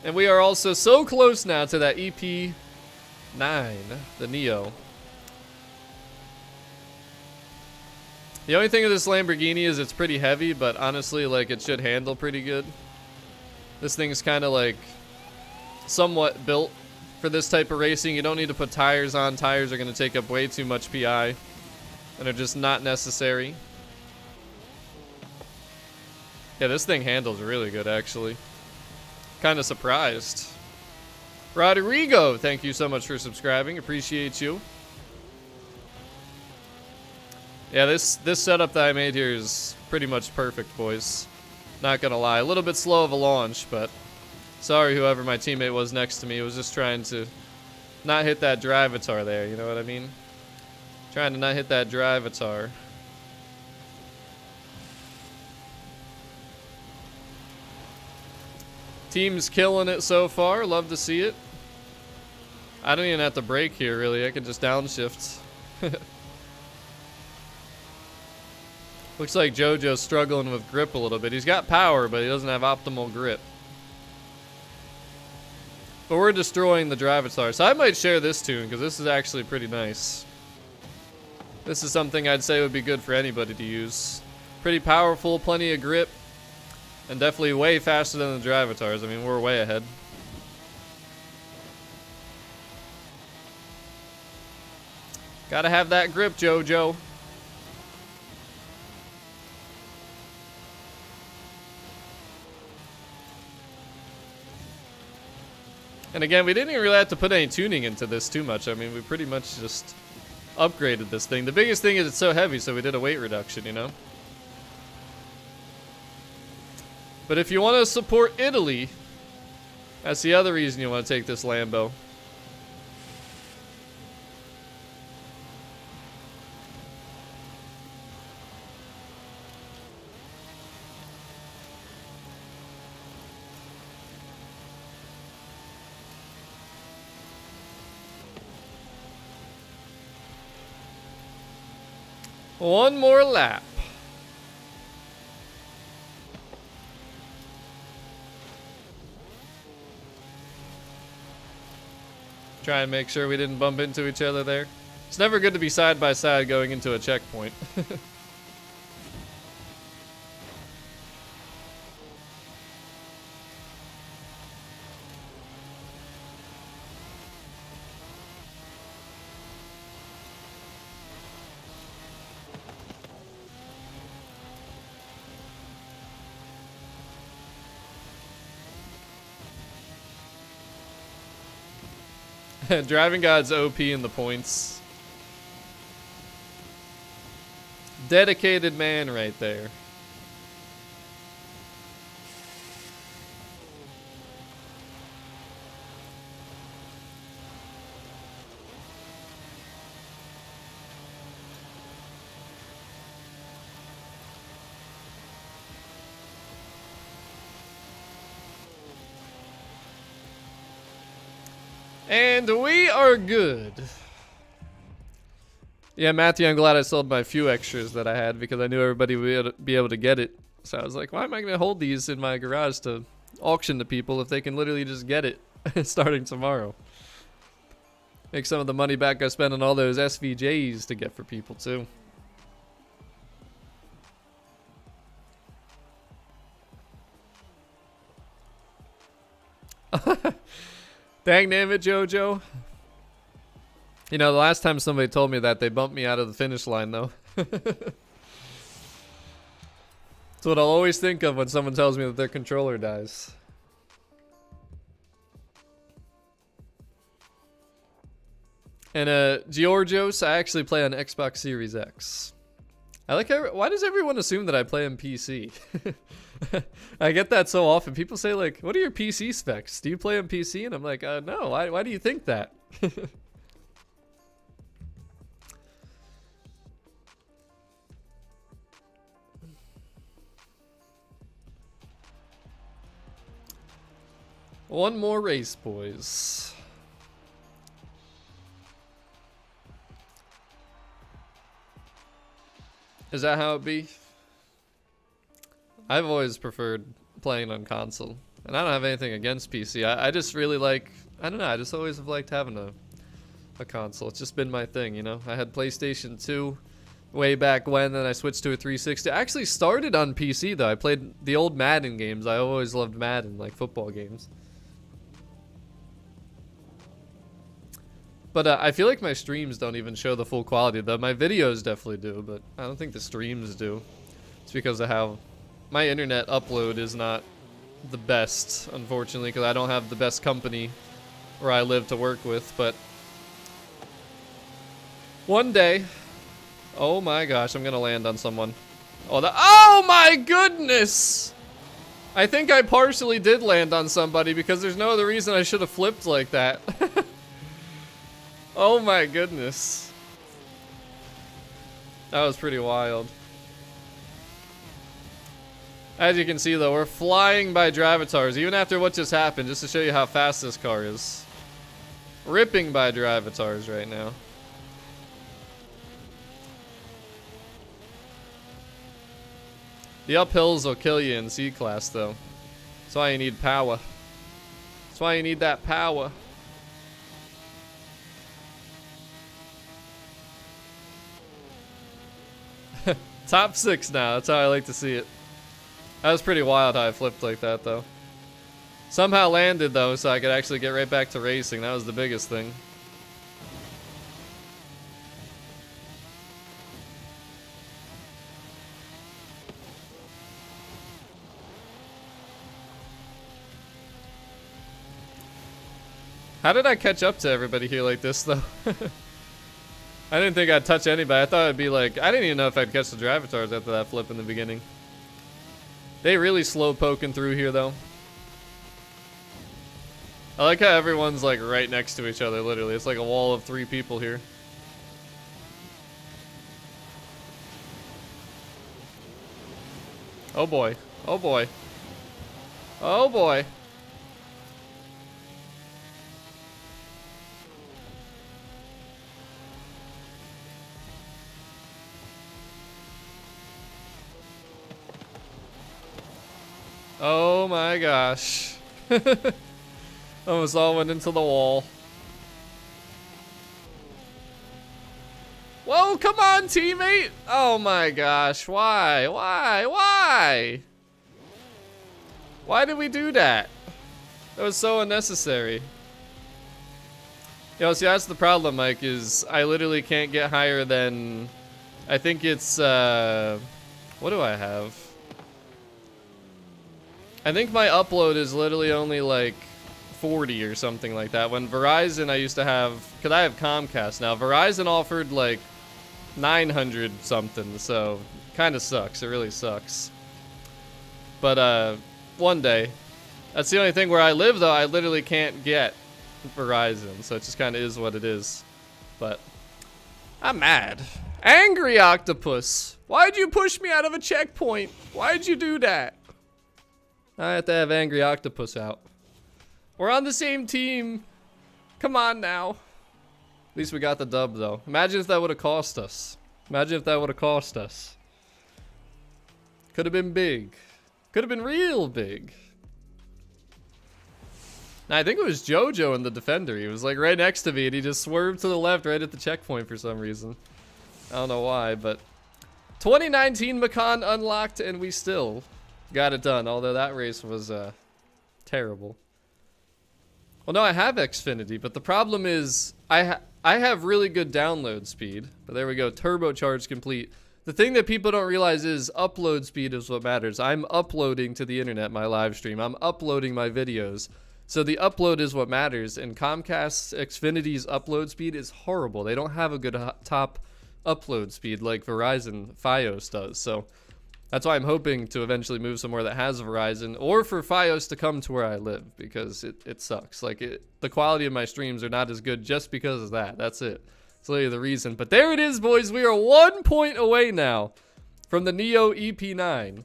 S1: And we are also so close now to that EP9, the Neo. The only thing with this Lamborghini is it's pretty heavy, but honestly, like, it should handle pretty good. This thing's kind of like somewhat built for this type of racing. You don't need to put tires on. Tires are going to take up way too much PI and are just not necessary. Yeah, this thing handles really good, actually. Kind of surprised. Rodrigo, thank you so much for subscribing. Appreciate you. Yeah, this setup that I made here is pretty much perfect, boys. Not gonna lie. A little bit slow of a launch, but sorry whoever my teammate was next to me. Was just trying to not hit that drivatar there, you know what I mean? Trying to not hit that drivatar. Team's killing it so far. Love to see it. I don't even have to brake here, really. I can just downshift. Looks like JoJo's struggling with grip a little bit. He's got power, but he doesn't have optimal grip. But we're destroying the drivatar. So I might share this tune, because this is actually pretty nice. This is something I'd say would be good for anybody to use. Pretty powerful, plenty of grip. And definitely way faster than the drivatars. I mean, we're way ahead. Gotta have that grip, JoJo. And again, we didn't even really have to put any tuning into this too much. I mean, we pretty much just upgraded this thing. The biggest thing is it's so heavy, so we did a weight reduction, you know? But if you want to support Italy, that's the other reason you want to take this Lambo. One more lap. Try and make sure we didn't bump into each other there. It's never good to be side by side going into a checkpoint. Driving God's OP in the points. Dedicated man right there. And we are good. Yeah, Matthew, I'm glad I sold my few extras that I had because I knew everybody would be able to get it. So I was like, why am I going to hold these in my garage to auction to people if they can literally just get it starting tomorrow? Make some of the money back I spent on all those SVJs to get for people too. Dang damn it, JoJo. You know, the last time somebody told me that, they bumped me out of the finish line, though. That's what I'll always think of when someone tells me that their controller dies. And, Georgios, I actually play on Xbox Series X. I like how, why does everyone assume that I play on PC? I get that so often. People say, like, what are your PC specs? Do you play on PC? And I'm like, no. Why do you think that? One more race, boys. Is that how it be? I've always preferred playing on console. And I don't have anything against PC. I just really like, I don't know, I just always have liked having a console. It's just been my thing, you know? I had PlayStation 2 way back when, then I switched to a 360. I actually started on PC though. I played the old Madden games. I always loved Madden, like football games. But I feel like my streams don't even show the full quality though. My videos definitely do, but I don't think the streams do. It's because of how my internet upload is not the best, unfortunately, because I don't have the best company where I live to work with. But one day, oh my gosh, I'm gonna land on someone. Oh my goodness! I think I partially did land on somebody because there's no other reason I should have flipped like that. Oh my goodness. That was pretty wild. As you can see though, we're flying by Drivatars, even after what just happened, just to show you how fast this car is. Ripping by Drivatars right now. The uphills will kill you in C-Class though. That's why you need power. That's why you need that power. Top 6 now, that's how I like to see it. That was pretty wild how I flipped like that though. Somehow landed though, so I could actually get right back to racing. That was the biggest thing. How did I catch up to everybody here like this though? I didn't think I'd touch anybody. I thought it'd be like, I didn't even know if I'd catch the Drivatars after that flip in the beginning. They really slow poking through here though. I like how everyone's like right next to each other, literally. It's like a wall of 3 people here. Oh boy. Oh boy. Oh boy. Oh my gosh. Almost all went into the wall. Whoa, come on, teammate! Oh my gosh, why? Why? Why? Why did we do that? That was so unnecessary. Yo, see, that's the problem, Mike, is I literally can't get higher than... I think it's, what do I have? I think my upload is literally only like 40 or something like that. When Verizon, I used to have, because I have Comcast now, Verizon offered like 900 something, so kind of sucks. It really sucks. But one day, that's the only thing where I live though, I literally can't get Verizon, so it just kind of is what it is. But I'm mad. Angry octopus, why'd you push me out of a checkpoint? Why'd you do that? I have to have Angry Octopus out. We're on the same team. Come on now. At least we got the dub though. Imagine if that would have cost us. Imagine if that would have cost us. Could have been big. Could have been real big. Now, I think it was JoJo in the defender. He was like right next to me and he just swerved to the left right at the checkpoint for some reason. I don't know why, but 2019 Macan unlocked and we still got it done, although that race was terrible. Well, no, I have Xfinity, but the problem is I have really good download speed. But there we go, turbocharged complete. The thing that people don't realize is upload speed is what matters. I'm uploading to the internet my live stream. I'm uploading my videos. So the upload is what matters. And Comcast Xfinity's upload speed is horrible. They don't have a good top upload speed like Verizon Fios does. So that's why I'm hoping to eventually move somewhere that has Verizon, or for Fios to come to where I live, because it sucks. Like, the quality of my streams are not as good just because of that. That's it. That's literally the reason. But there it is, boys. We are 1 point away now from the Neo EP9.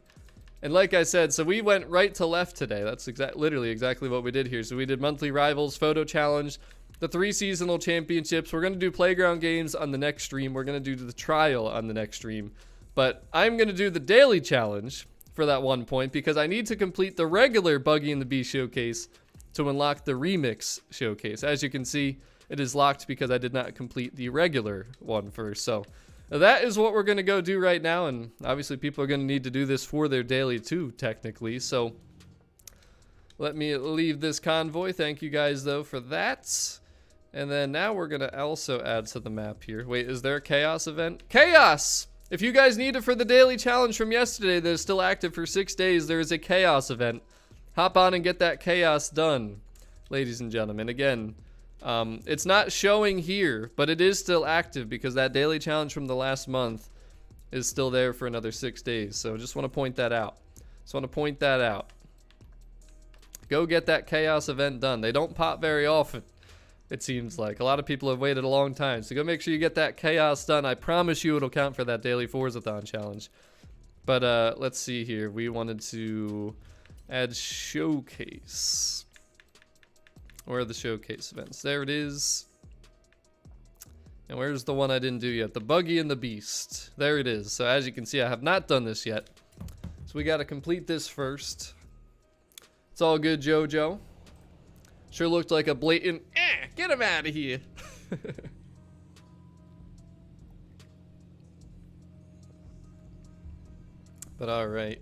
S1: And like I said, so we went right to left today. That's literally exactly what we did here. So we did monthly rivals, photo challenge, the 3 seasonal championships. We're going to do playground games on the next stream. We're going to do the trial on the next stream. But I'm going to do the daily challenge for that 1 point because I need to complete the regular Buggy and the Beast showcase to unlock the remix showcase. As you can see, it is locked because I did not complete the regular one first. So that is what we're going to go do right now. And obviously people are going to need to do this for their daily too, technically. So let me leave this convoy. Thank you guys though for that. And then now we're going to also add to the map here. Wait, is there a chaos event? Chaos! If you guys need it for the daily challenge from yesterday that is still active for 6 days, there is a chaos event. Hop on and get that chaos done, ladies and gentlemen. Again, it's not showing here, but it is still active because that daily challenge from the last month is still there for another 6 days. So just want to point that out. Go get that chaos event done. They don't pop very often, it seems like. A lot of people have waited a long time. So go make sure you get that chaos done. I promise you it'll count for that daily Forzathon challenge. But let's see here. We wanted to add showcase. Where are the showcase events? There it is. And where's the one I didn't do yet? The Buggy and the Beast. There it is. So as you can see, I have not done this yet. So we got to complete this first. It's all good, JoJo. Sure looked like a blatant, get him out of here. But all right.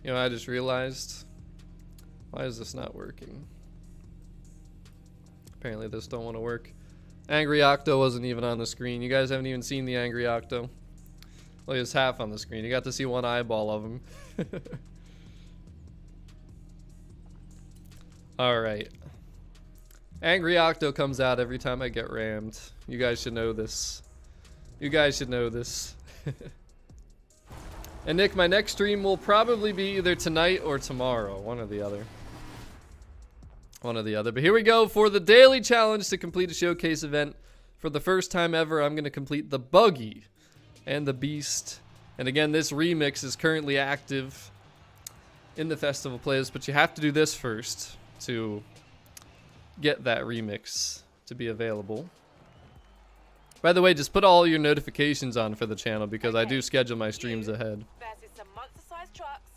S1: You know, I just realized, why is this not working? Apparently this don't want to work. Angry Octo wasn't even on the screen. You guys haven't even seen the Angry Octo. Well, he was half on the screen. You got to see one eyeball of him. Alright. Angry Octo comes out every time I get rammed. You guys should know this. You guys should know this. And Nick, my next stream will probably be either tonight or tomorrow. One or the other. One or the other. But here we go for the daily challenge to complete a showcase event. For the first time ever, I'm going to complete the Buggy and the Beast. And again, this remix is currently active in the festival playlist, but you have to do this first to get that remix to be available. By the way, just put all your notifications on for the channel because I do schedule my streams ahead.
S2: Versus some monster-sized trucks.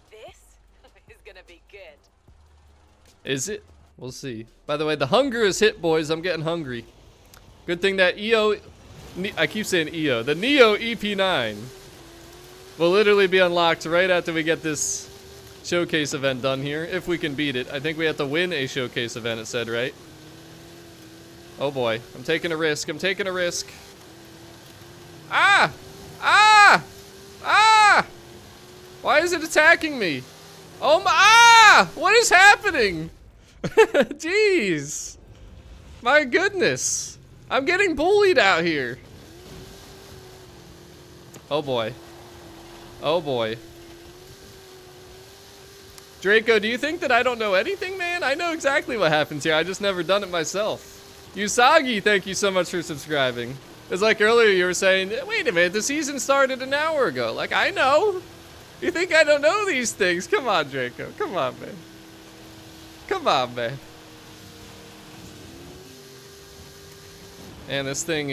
S2: This is gonna be good.
S1: Is it? We'll see. By the way, the hunger is hit, boys. I'm getting hungry. Good thing that I keep saying EO. The Neo EP9 will literally be unlocked right after we get this showcase event done here, if we can beat it. I think we have to win a showcase event, it said, right? Oh boy, I'm taking a risk. I'm taking a risk. Ah! Ah! Ah! Why is it attacking me? Oh my! Ah! What is happening? Jeez. My goodness. I'm getting bullied out here. Oh boy. Oh boy. Draco, do you think that I don't know anything, man? I know exactly what happens here. I just never done it myself. Usagi, thank you so much for subscribing. It's like earlier you were saying, wait a minute, the season started an hour ago. Like, I know. You think I don't know these things? Come on, Draco. Come on, man. Come on, man. And this thing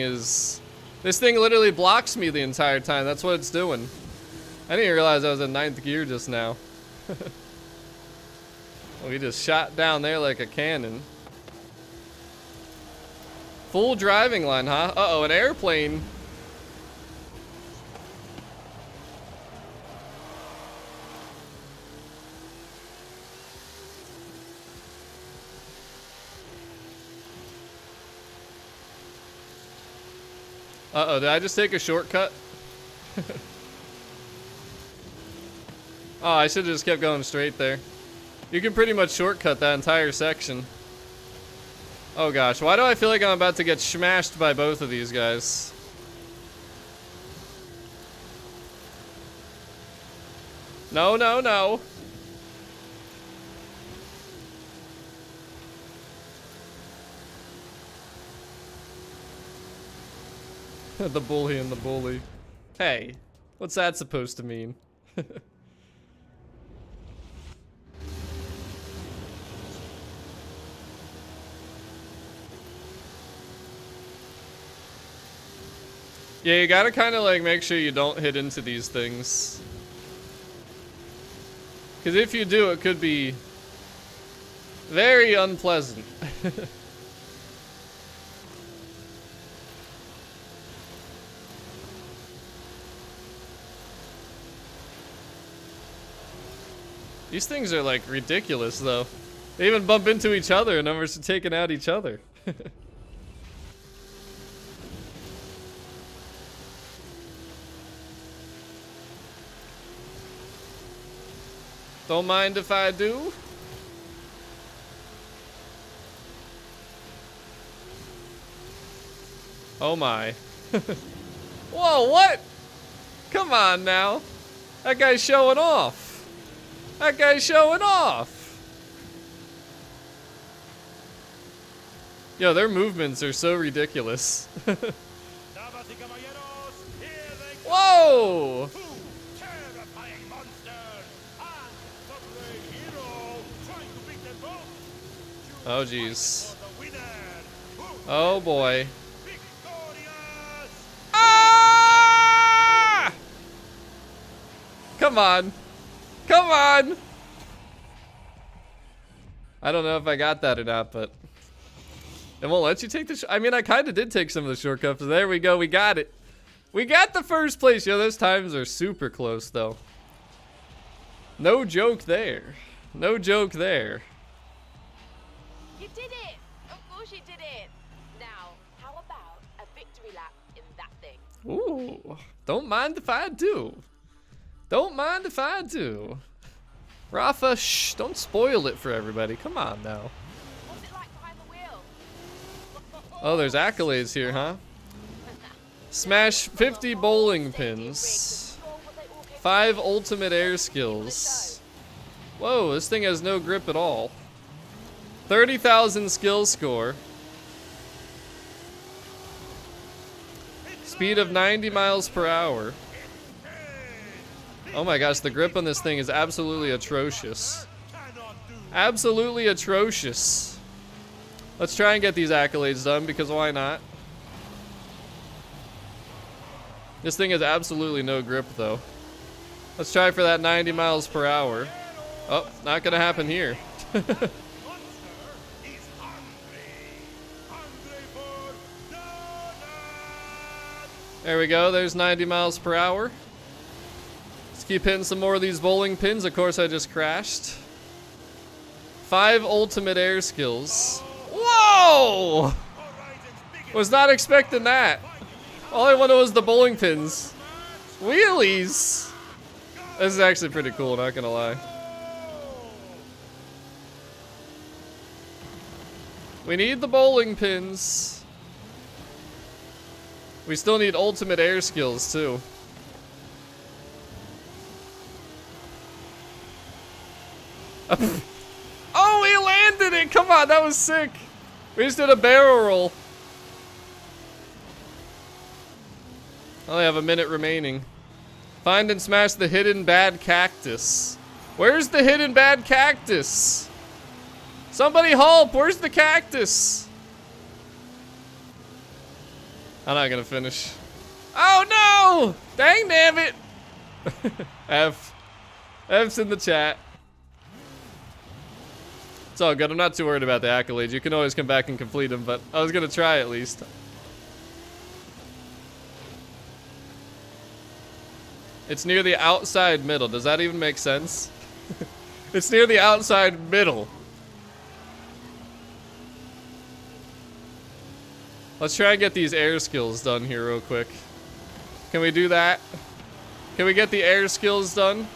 S1: literally blocks me the entire time. That's what it's doing. I didn't realize I was in 9th gear just now. Well, he just shot down there like a cannon. Full driving line, huh? Uh-oh, an airplane. Uh-oh, did I just take a shortcut? Oh, I should have just kept going straight there. You can pretty much shortcut that entire section. Oh gosh, why do I feel like I'm about to get smashed by both of these guys? No, no, no. The bully and the bully. Hey, what's that supposed to mean? Yeah, you gotta kind of like make sure you don't hit into these things. Because if you do, it could be very unpleasant. These things are like ridiculous though. They even bump into each other and almost taking out each other. Don't mind if I do. Oh my. Whoa, what? Come on now. That guy's showing off. That guy's showing off. Yo, their movements are so ridiculous. Whoa! Oh jeez. Oh boy. Ah! Come on. Come on. I don't know if I got that or not, but it won't let you take the I mean, I kind of did take some of the shortcuts. There we go. We got it. We got the first place. Yo, those times are super close though. No joke there. No joke there.
S2: You did it! Of course you did it! Now, how about a victory lap in that thing?
S1: Ooh, don't mind if I do. Don't mind if I do. Rafa, shh, don't spoil it for everybody. Come on now.
S2: What's it like behind the wheel?
S1: Oh, there's accolades here, huh? Smash 50 bowling pins. 5 ultimate air skills. Whoa, this thing has no grip at all. 30,000 skill score. Speed of 90 miles per hour. Oh my gosh, the grip on this thing is absolutely atrocious. Absolutely atrocious. Let's try and get these accolades done, because why not? This thing has absolutely no grip though. Let's try for that 90 miles per hour. Oh, not gonna happen here. There we go, there's 90 miles per hour. Let's keep hitting some more of these bowling pins. Of course, I just crashed. 5 ultimate air skills. Whoa! Was not expecting that. All I wanted was the bowling pins. Wheelies! This is actually pretty cool, not gonna lie. We need the bowling pins. We still need ultimate air skills too. Oh, we landed it! Come on, that was sick. We just did a barrel roll. I only have a minute remaining. Find and smash the hidden bad cactus. Where's the hidden bad cactus? Somebody help! Where's the cactus? I'm not gonna finish. Oh no! Dang damn it! F. F's in the chat. It's all good. I'm not too worried about the accolades. You can always come back and complete them, but I was gonna try at least. It's near the outside middle. Does that even make sense? It's near the outside middle. Let's try and get these air skills done here real quick. Can we do that? Can we get the air skills done?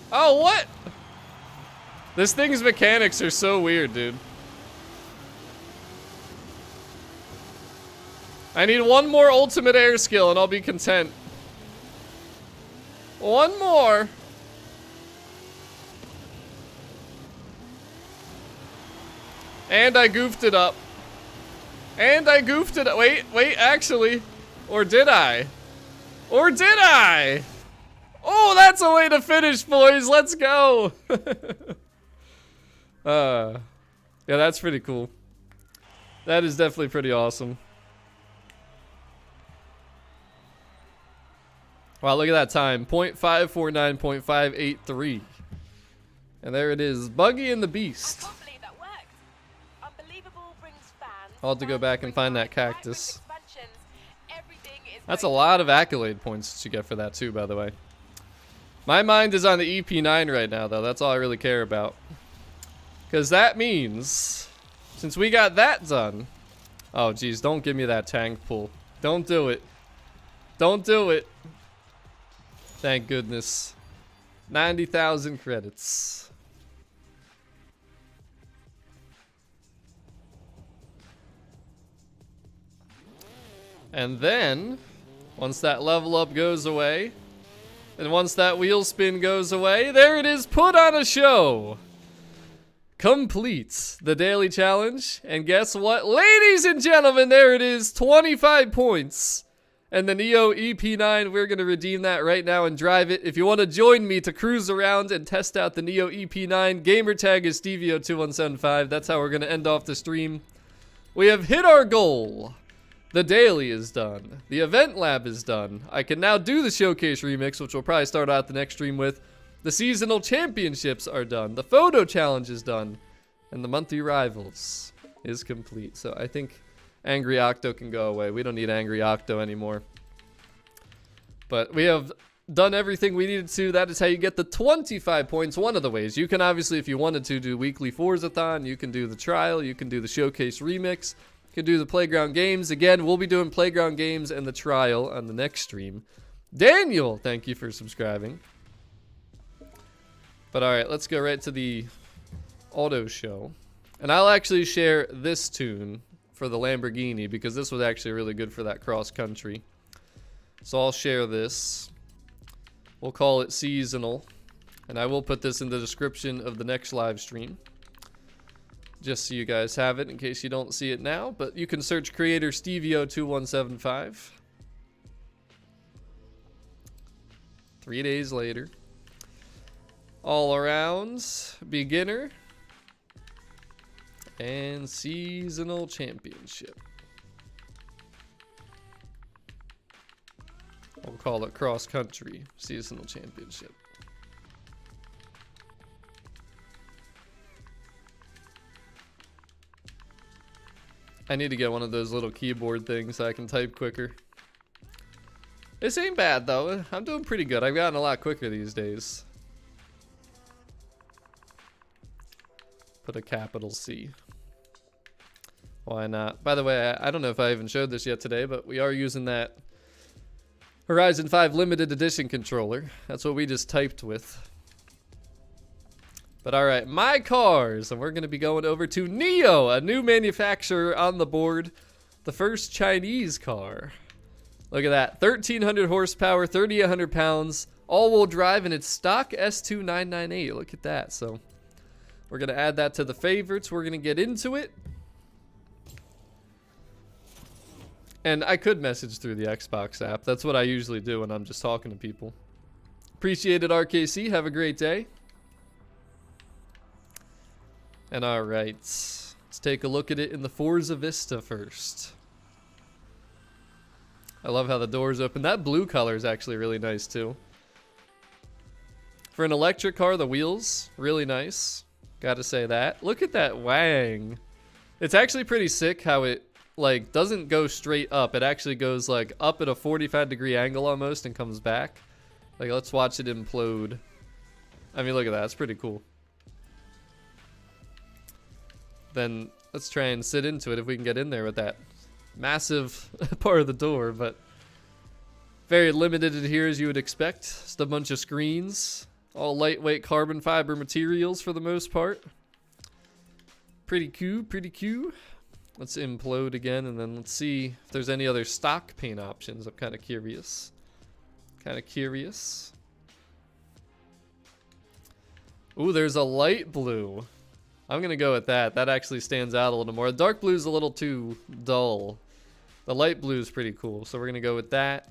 S1: Oh, what? This thing's mechanics are so weird, dude. I need one more ultimate air skill and I'll be content. One more. And I goofed it up. And I goofed it up. Wait, actually. Or did I? Or did I? Oh, that's a way to finish, boys. Let's go. Yeah, that's pretty cool. That is definitely pretty awesome. Wow, look at that time. 0.549.583. And there it is. Buggy and the Beast.
S2: I can't believe that worked. Unbelievable brings fans.
S1: I'll have to go back and find that cactus.
S2: Everything is
S1: That's a lot of accolade points to get for that too, by the way. My mind is on the EP9 right now, though. That's all I really care about. Because that means, since we got that done... Oh, geez, don't give me that tank pull. Don't do it. Don't do it. Thank goodness. 90,000 credits. And then, once that level up goes away, and once that wheel spin goes away, there it is, put on a show. Completes the daily challenge, and guess what? Ladies and gentlemen, there it is, 25 points. And the Neo EP9, we're going to redeem that right now and drive it. If you want to join me to cruise around and test out the Neo EP9, gamertag is STEVIO2175. That's how we're going to end off the stream. We have hit our goal. The daily is done. The event lab is done. I can now do the showcase remix, which we'll probably start out the next stream with. The seasonal championships are done. The photo challenge is done. And the monthly rivals is complete. So I think Angry Octo can go away. We don't need Angry Octo anymore. But we have done everything we needed to. That is how you get the 25 points. One of the ways. You can obviously, if you wanted to, do weekly Forzathon. You can do the trial. You can do the showcase remix. You can do the playground games. Again, we'll be doing playground games and the trial on the next stream. Daniel, thank you for subscribing. But alright, let's go right to the auto show. And I'll actually share this tune for the Lamborghini because this was actually really good for that cross country. So I'll share this. We'll call it seasonal. And I will put this in the description of the next live stream. Just so you guys have it in case you don't see it now. But you can search creator STEVIO2175. 3 days later. All around, beginner, and seasonal championship. We'll call it cross country seasonal championship. I need to get one of those little keyboard things so I can type quicker. This ain't bad though. I'm doing pretty good. I've gotten a lot quicker these days. Put a capital C. Why not? By the way, I don't know if I even showed this yet today, but we are using that Horizon 5 limited edition controller. That's what we just typed with. But alright, my cars, and we're going to be going over to Neo, a new manufacturer on the board. The first Chinese car. Look at that, 1,300 horsepower, 3,800 pounds, all-wheel drive, and it's stock S2998. Look at that, so... We're going to add that to the favorites. We're going to get into it. And I could message through the Xbox app. That's what I usually do when I'm just talking to people. Appreciate it, RKC. Have a great day. And alright. Let's take a look at it in the Forza Vista first. I love how the doors open. That blue color is actually really nice too. For an electric car, the wheels, really nice. Gotta say that. Look at that wang. It's actually pretty sick how it like doesn't go straight up. It actually goes like up at a 45-degree angle almost and comes back. Like let's watch it implode. I mean look at that. It's pretty cool. Then let's try and sit into it if we can get in there with that massive part of the door, but very limited in here as you would expect. Just a bunch of screens. All lightweight carbon fiber materials for the most part. Pretty cool, pretty cool. Let's implode again and then let's see if there's any other stock paint options. I'm kind of curious. Ooh, there's a light blue. I'm going to go with that. That actually stands out a little more. The dark blue is a little too dull. The light blue is pretty cool, so we're going to go with that.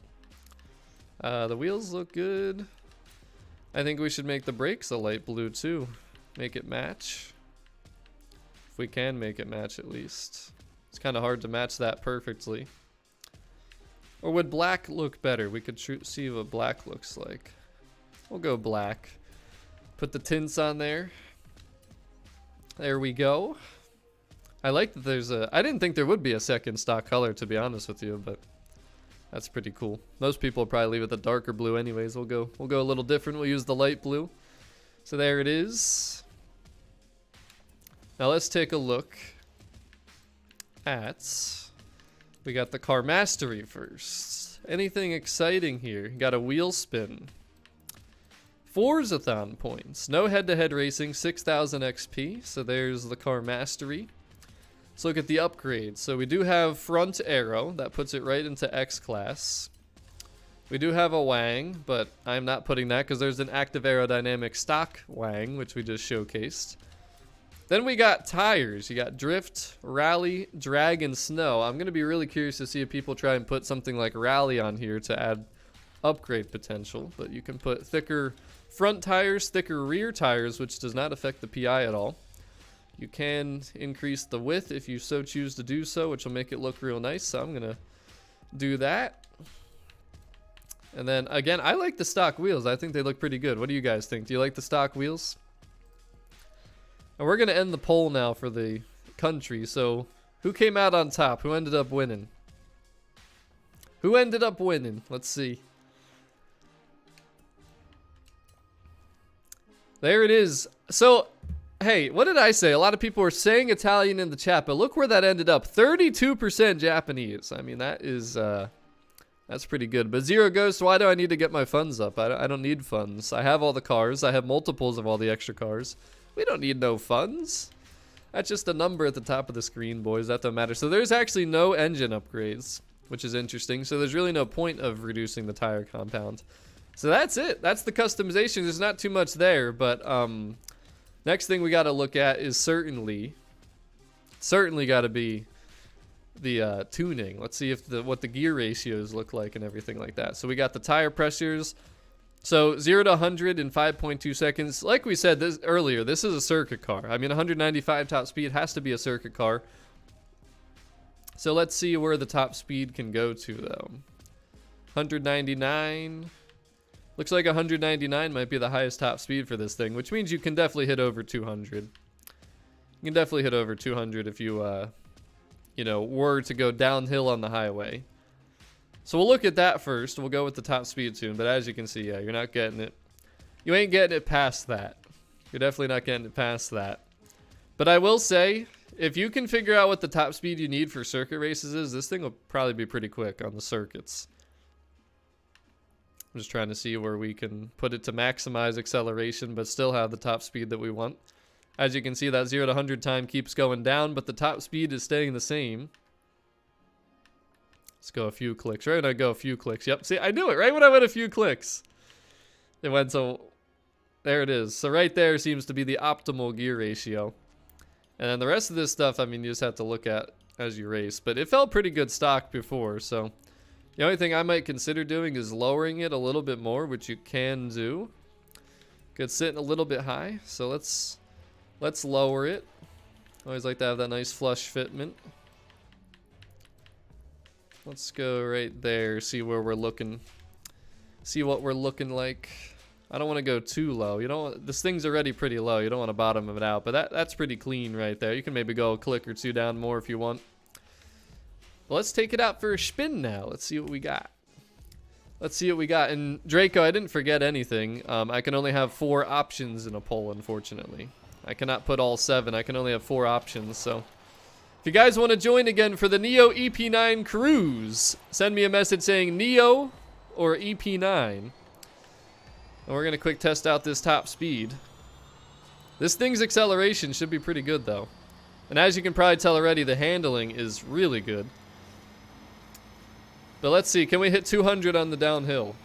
S1: The wheels look good. I think we should make the brakes a light blue too. Make it match. If we can make it match at least. It's kind of hard to match that perfectly. Or would black look better? We could see what black looks like. We'll go black. Put the tints on there. There we go. I like that there's a... I didn't think there would be a second stock color, to be honest with you, but that's pretty cool. Most people will probably leave it the darker blue anyways. We'll go a little different. We'll use the light blue. So there it is. Now let's take a look at... We got the car mastery first. Anything exciting here? Got a wheel spin. Forzathon points. No head-to-head racing, 6,000 XP. So there's the car mastery. Let's look at the upgrades. So we do have front aero. That puts it right into X class. We do have a Wang, but I'm not putting that because there's an active aerodynamic stock Wang, which we just showcased. Then we got tires. You got drift, rally, drag, and snow. I'm going to be really curious to see if people try and put something like rally on here to add upgrade potential. But you can put thicker front tires, thicker rear tires, which does not affect the PI at all. You can increase the width if you so choose to do so, which will make it look real nice. So I'm going to do that. And then, again, I like the stock wheels. I think they look pretty good. What do you guys think? Do you like the stock wheels? And we're going to end the poll now for the country. So, who came out on top? Who ended up winning? Who ended up winning? Let's see. There it is. So, hey, what did I say? A lot of people were saying Italian in the chat, but look where that ended up. 32% Japanese. I mean, that is... that's pretty good. But Zero Ghost, why do I need to get my funds up? I don't need funds. I have all the cars. I have multiples of all the extra cars. We don't need no funds. That's just a number at the top of the screen, boys. That don't matter. So there's actually no engine upgrades, which is interesting. So there's really no point of reducing the tire compound. So that's it. That's the customization. There's not too much there. But next thing we got to look at is certainly got to be the tuning. Let's see if what the gear ratios look like and everything like that. So we got the tire pressures. So 0 to 100 in 5.2 seconds. Like we said earlier, this is a circuit car. I mean, 195 top speed has to be a circuit car. So let's see where the top speed can go to, though. 199. Looks like 199 might be the highest top speed for this thing, which means you can definitely hit over 200. You can definitely hit over 200 if you, you know, were to go downhill on the highway. So we'll look at that first. We'll go with the top speed tune. But as you can see, yeah, you're not getting it. You ain't getting it past that. You're definitely not getting it past that. But I will say, if you can figure out what the top speed you need for circuit races is, this thing will probably be pretty quick on the circuits. I'm just trying to see where we can put it to maximize acceleration, but still have the top speed that we want. As you can see, that 0 to 100 time keeps going down, but the top speed is staying the same. Let's go a few clicks. Right when I go a few clicks. Yep. See, I knew it. Right when I went a few clicks. It went so... There it is. So right there seems to be the optimal gear ratio. And then the rest of this stuff, I mean, you just have to look at as you race. But it felt pretty good stock before, so... The only thing I might consider doing is lowering it a little bit more, which you can do. Could sit a little bit high. So let's lower it. Always like to have that nice flush fitment. Let's go right there, see where we're looking. See what we're looking like. I don't want to go too low. You don't want, this thing's already pretty low. You don't want to bottom it out, but that's pretty clean right there. You can maybe go a click or two down more if you want. But let's take it out for a spin now. Let's see what we got. Let's see what we got. And Draco, I didn't forget anything. I can only have 4 options in a poll, unfortunately. I cannot put all 7. I can only have 4 options, so... If you guys want to join again for the Neo EP9 cruise, send me a message saying Neo or EP9. And we're going to quick test out this top speed. This thing's acceleration should be pretty good, though. And as you can probably tell already, the handling is really good. But let's see, can we hit 200 on the downhill?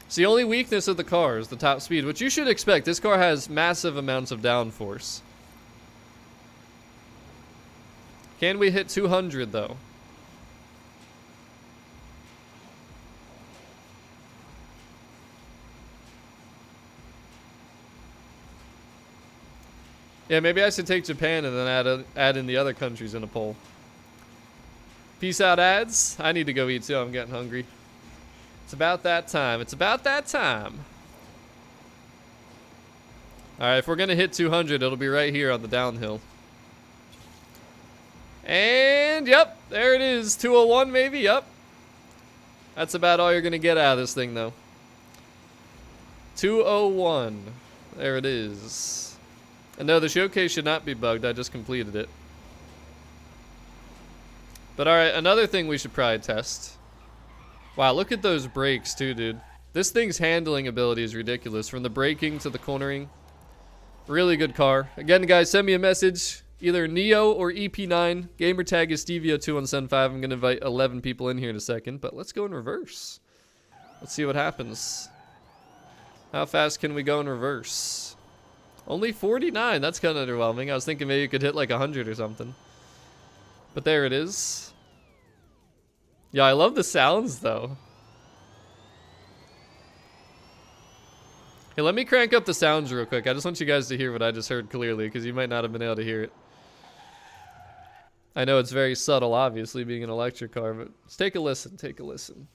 S1: It's the only weakness of the car is the top speed, which you should expect. This car has massive amounts of downforce. Can we hit 200 though? Yeah, maybe I should take Japan and then add in the other countries in a poll. Peace out, ads. I need to go eat too. I'm getting hungry. It's about that time. It's about that time. All right, if we're going to hit 200, it'll be right here on the downhill. And, yep, there it is. 201 maybe, yep. That's about all you're going to get out of this thing, though. 201. There it is. And no, the showcase should not be bugged. I just completed it. But alright, another thing we should probably test. Wow, look at those brakes too, dude. This thing's handling ability is ridiculous. From the braking to the cornering. Really good car. Again, guys, send me a message. Either Neo or EP9. Gamer tag is STEVIO2175. I'm going to invite 11 people in here in a second. But let's go in reverse. Let's see what happens. How fast can we go in reverse? Only 49. That's kind of underwhelming. I was thinking maybe you could hit like 100 or something. But there it is. Yeah, I love the sounds though. Hey, let me crank up the sounds real quick. I just want you guys to hear what I just heard clearly because you might not have been able to hear it. I know it's very subtle, obviously, being an electric car, but let's take a listen. Take a listen.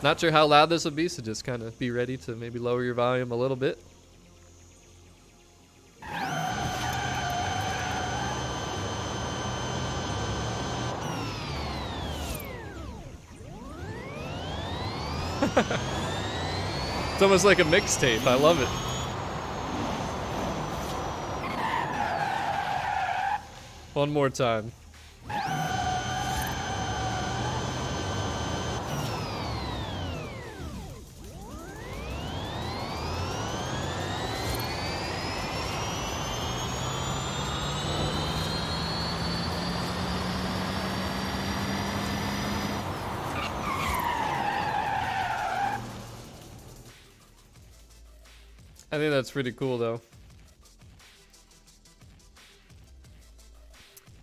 S1: Not sure how loud this will be, so just kind of be ready to maybe lower your volume a little bit. It's almost like a mixtape. I love it. One more time. I think that's pretty cool though.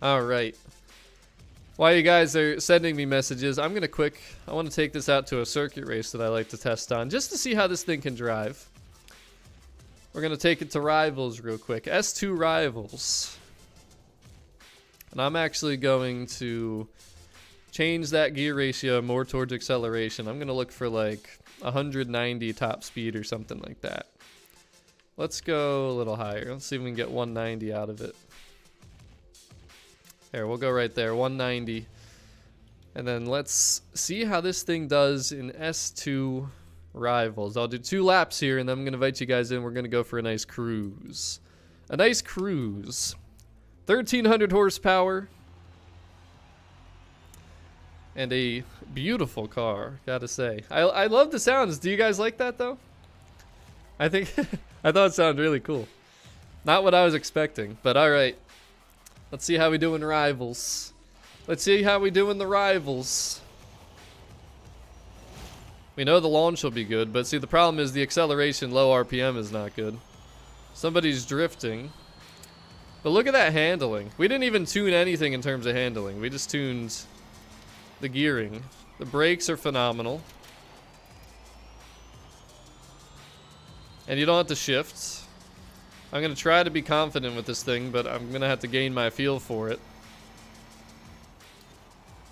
S1: Alright. While you guys are sending me messages, I want to take this out to a circuit race that I like to test on, just to see how this thing can drive. We're going to take it to Rivals real quick. S2 Rivals. And I'm actually going to change that gear ratio more towards acceleration. I'm going to look for like 190 top speed or something like that. Let's go a little higher. Let's see if we can get 190 out of it. There, we'll go right there, 190. And then let's see how this thing does in S2 Rivals. I'll do 2 laps here, and then I'm going to invite you guys in. We're going to go for a nice cruise. A nice cruise. 1,300 horsepower. And a beautiful car, gotta say. I love the sounds. Do you guys like that, though? I think... I thought it sounded really cool. Not what I was expecting, but alright. Let's see how we do in Rivals. Let's see how we do in the Rivals. We know the launch will be good, but see the problem is the acceleration low RPM is not good. Somebody's drifting. But look at that handling. We didn't even tune anything in terms of handling. We just tuned the gearing. The brakes are phenomenal. And you don't have to shift. I'm going to try to be confident with this thing, but I'm going to have to gain my feel for it.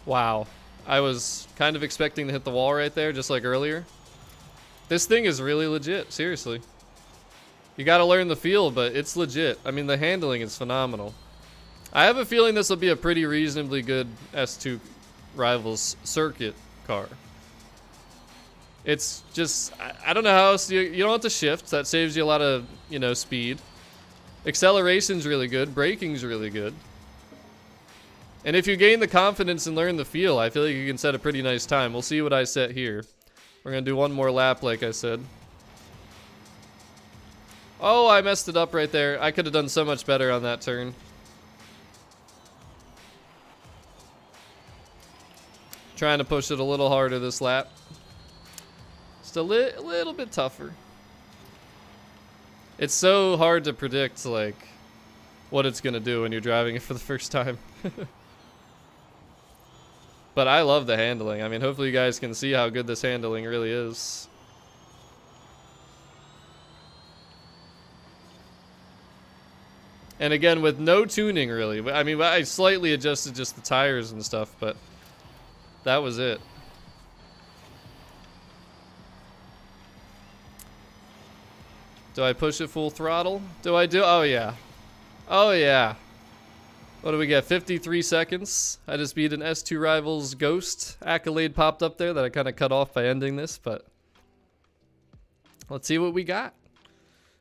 S1: Wow. I was kind of expecting to hit the wall right there, just like earlier. This thing is really legit, seriously. You got to learn the feel, but it's legit. I mean, the handling is phenomenal. I have a feeling this will be a pretty reasonably good S2 Rivals circuit car. It's just, I don't know how else, you don't have to shift. That saves you a lot of, you know, speed. Acceleration's really good. Braking's really good. And if you gain the confidence and learn the feel, I feel like you can set a pretty nice time. We'll see what I set here. We're going to do one more lap, like I said. Oh, I messed it up right there. I could have done so much better on that turn. Trying to push it a little harder this lap. Just a little bit tougher. It's so hard to predict, like, what it's going to do when you're driving it for the first time. But I love the handling. I mean, hopefully you guys can see how good this handling really is. And again, with no tuning, really. I mean, I slightly adjusted just the tires and stuff, but that was it. Do I push it full throttle? Do I do? Oh, yeah. Oh, yeah. What do we get? 53 seconds. I just beat an S2 Rivals Ghost. Accolade popped up there that I kind of cut off by ending this, but let's see what we got.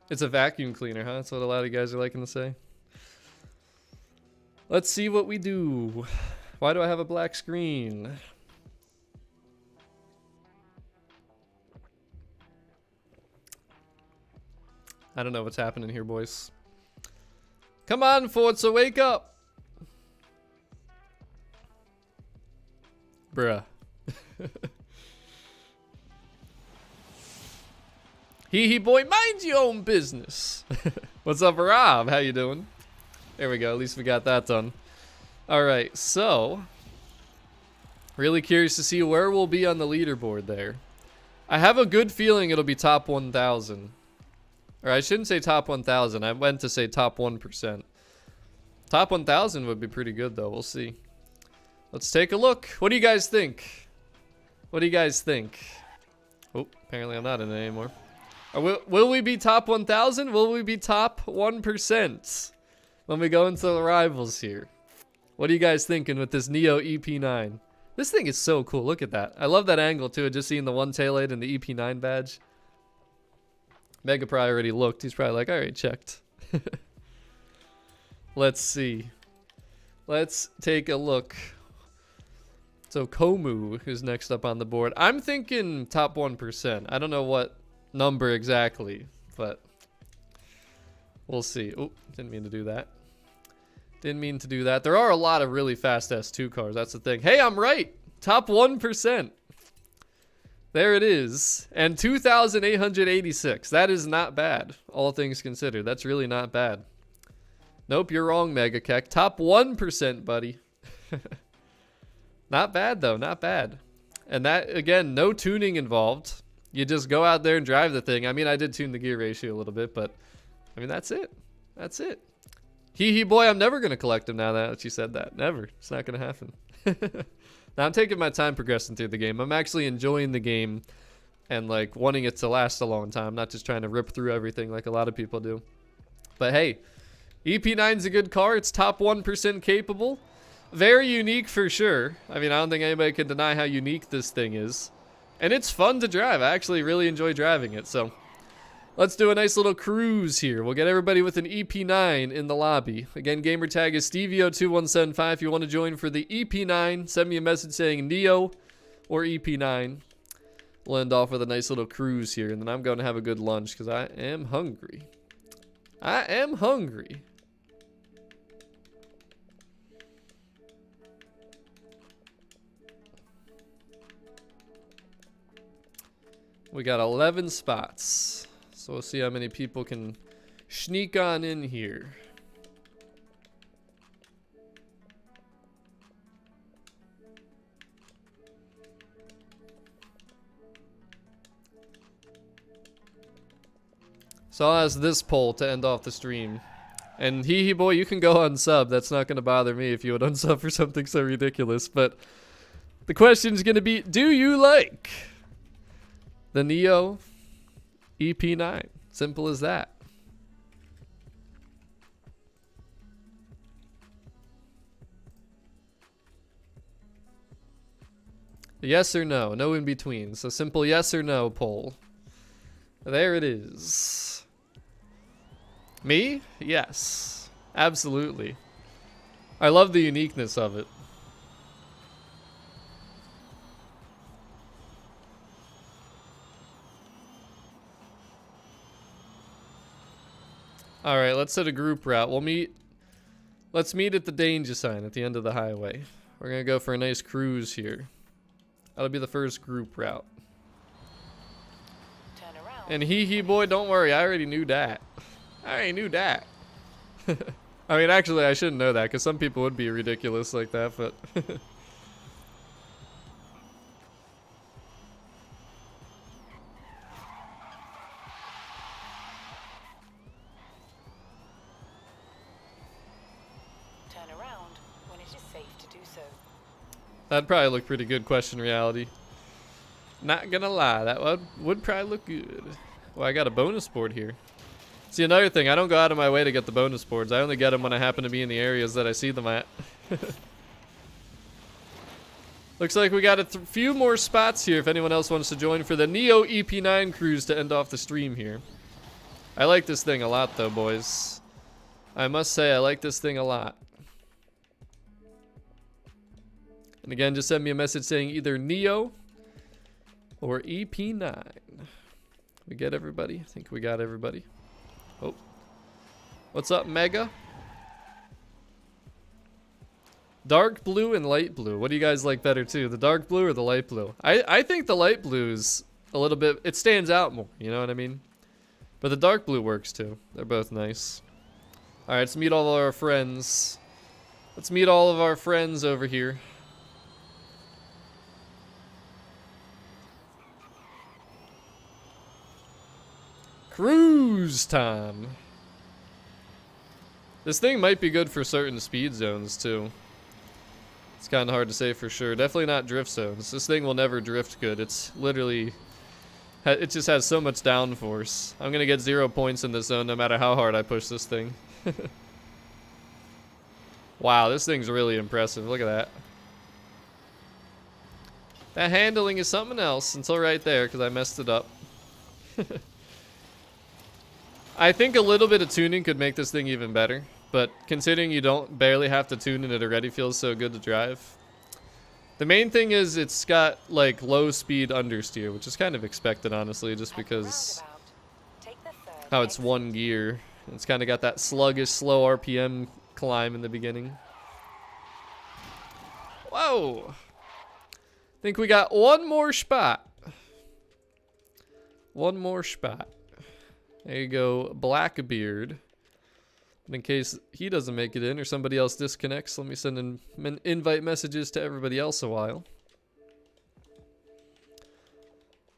S1: It's a vacuum cleaner, huh? That's what a lot of guys are liking to say. Let's see what we do. Why do I have a black screen? I don't know what's happening here, boys. Come on, Forza, wake up! Bruh. Hee boy, mind your own business. What's up, Rob? How you doing? There we go. At least we got that done. All right, so really curious to see where we'll be on the leaderboard there. I have a good feeling it'll be top 1,000. Or I shouldn't say top 1,000. I went to say top 1%. Top 1,000 would be pretty good, though. We'll see. Let's take a look. What do you guys think? What do you guys think? Oh, apparently I'm not in it anymore. Will we be top 1,000? Will we be top 1% when we go into the rivals here? What are you guys thinking with this Neo EP9? This thing is so cool. Look at that. I love that angle too. Just seeing the one taillight and the EP9 badge. Mega probably already looked. He's probably like, all right, checked. Let's see. Let's take a look. So Komu is next up on the board. I'm thinking top 1%. I don't know what number exactly, but we'll see. Oh, didn't mean to do that. Didn't mean to do that. There are a lot of really fast S2 cars. That's the thing. Hey, I'm right. Top 1%. There it is. And 2,886. That is not bad, all things considered. That's really not bad. Nope, you're wrong, MegaKek. Top 1%, buddy. Not bad, though. Not bad. And that, again, no tuning involved. You just go out there and drive the thing. I mean, I did tune the gear ratio a little bit, but I mean, that's it. That's it. Hee boy, I'm never going to collect him now that you said that. Never. It's not going to happen. Now, I'm taking my time progressing through the game. I'm actually enjoying the game and, like, wanting it to last a long time. Not just trying to rip through everything like a lot of people do. But, hey, EP9's a good car. It's top 1% capable. Very unique for sure. I mean, I don't think anybody can deny how unique this thing is. And it's fun to drive. I actually really enjoy driving it. So let's do a nice little cruise here. We'll get everybody with an EP9 in the lobby. Again, gamer tag is STEVIO2175. If you want to join for the EP9, send me a message saying Neo or EP9. We'll end off with a nice little cruise here. And then I'm going to have a good lunch because I am hungry. I am hungry. We got 11 spots. So we'll see how many people can sneak on in here. So I'll ask this poll to end off the stream. And hee boy, you can go unsub. That's not going to bother me if you would unsub for something so ridiculous. But the question is going to be, do you like the Neo EP9? Simple as that. Yes or no? No in between. So simple yes or no poll. There it is. Me? Yes. Absolutely. I love the uniqueness of it. All right, let's set a group route. Let's meet at the danger sign at the end of the highway. We're gonna go for a nice cruise here. That'll be the first group route.
S2: Turn around.
S1: And hee boy, don't worry, I already knew that. I already knew that. I mean, actually, I shouldn't know that because some people would be ridiculous like that, but
S2: is safe to do so.
S1: That'd probably look pretty good, question reality. Not gonna lie, that would probably look good. Well, I got a bonus board here. See, another thing, I don't go out of my way to get the bonus boards. I only get them when I happen to be in the areas that I see them at. Looks like we got a few more spots here if anyone else wants to join for the Neo EP9 cruise to end off the stream here. I like this thing a lot though, boys. I must say I like this thing a lot. And again, just send me a message saying either Neo or EP9. We get everybody? I think we got everybody. Oh. What's up, Mega? Dark blue and light blue. What do you guys like better too? The dark blue or the light blue? I think the light blue is a little bit, it stands out more, you know what I mean? But the dark blue works too. They're both nice. Alright, let's meet all of our friends. Let's meet all of our friends over here. Cruise time. This thing might be good for certain speed zones too. It's kind of hard to say for sure. Definitely not drift zones. This thing will never drift good. It's literally, it just has so much downforce. I'm gonna get 0 points in this zone no matter how hard I push this thing. Wow, this thing's really impressive. Look at that. That handling is something else until right there because I messed it up. I think a little bit of tuning could make this thing even better, but considering you don't barely have to tune and it already feels so good to drive. The main thing is it's got like low speed understeer, which is kind of expected honestly, just because how it's one gear. It's kind of got that sluggish, slow RPM climb in the beginning. Whoa! I think we got one more spot. One more spot. There you go, Blackbeard. And in case he doesn't make it in or somebody else disconnects, let me send in invite messages to everybody else a while.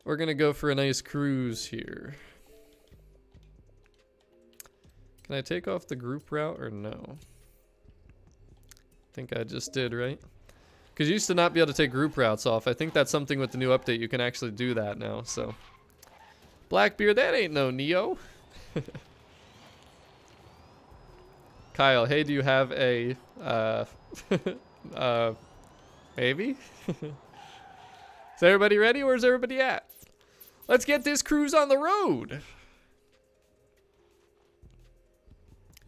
S1: We're gonna go for a nice cruise here. Can I take off the group route or no? I think I just did, right? Because you used to not be able to take group routes off. I think that's something with the new update. You can actually do that now, so. Blackbeard, that ain't no Neo. Kyle, hey, do you have a, maybe? Is everybody ready? Where's everybody at? Let's get this cruise on the road.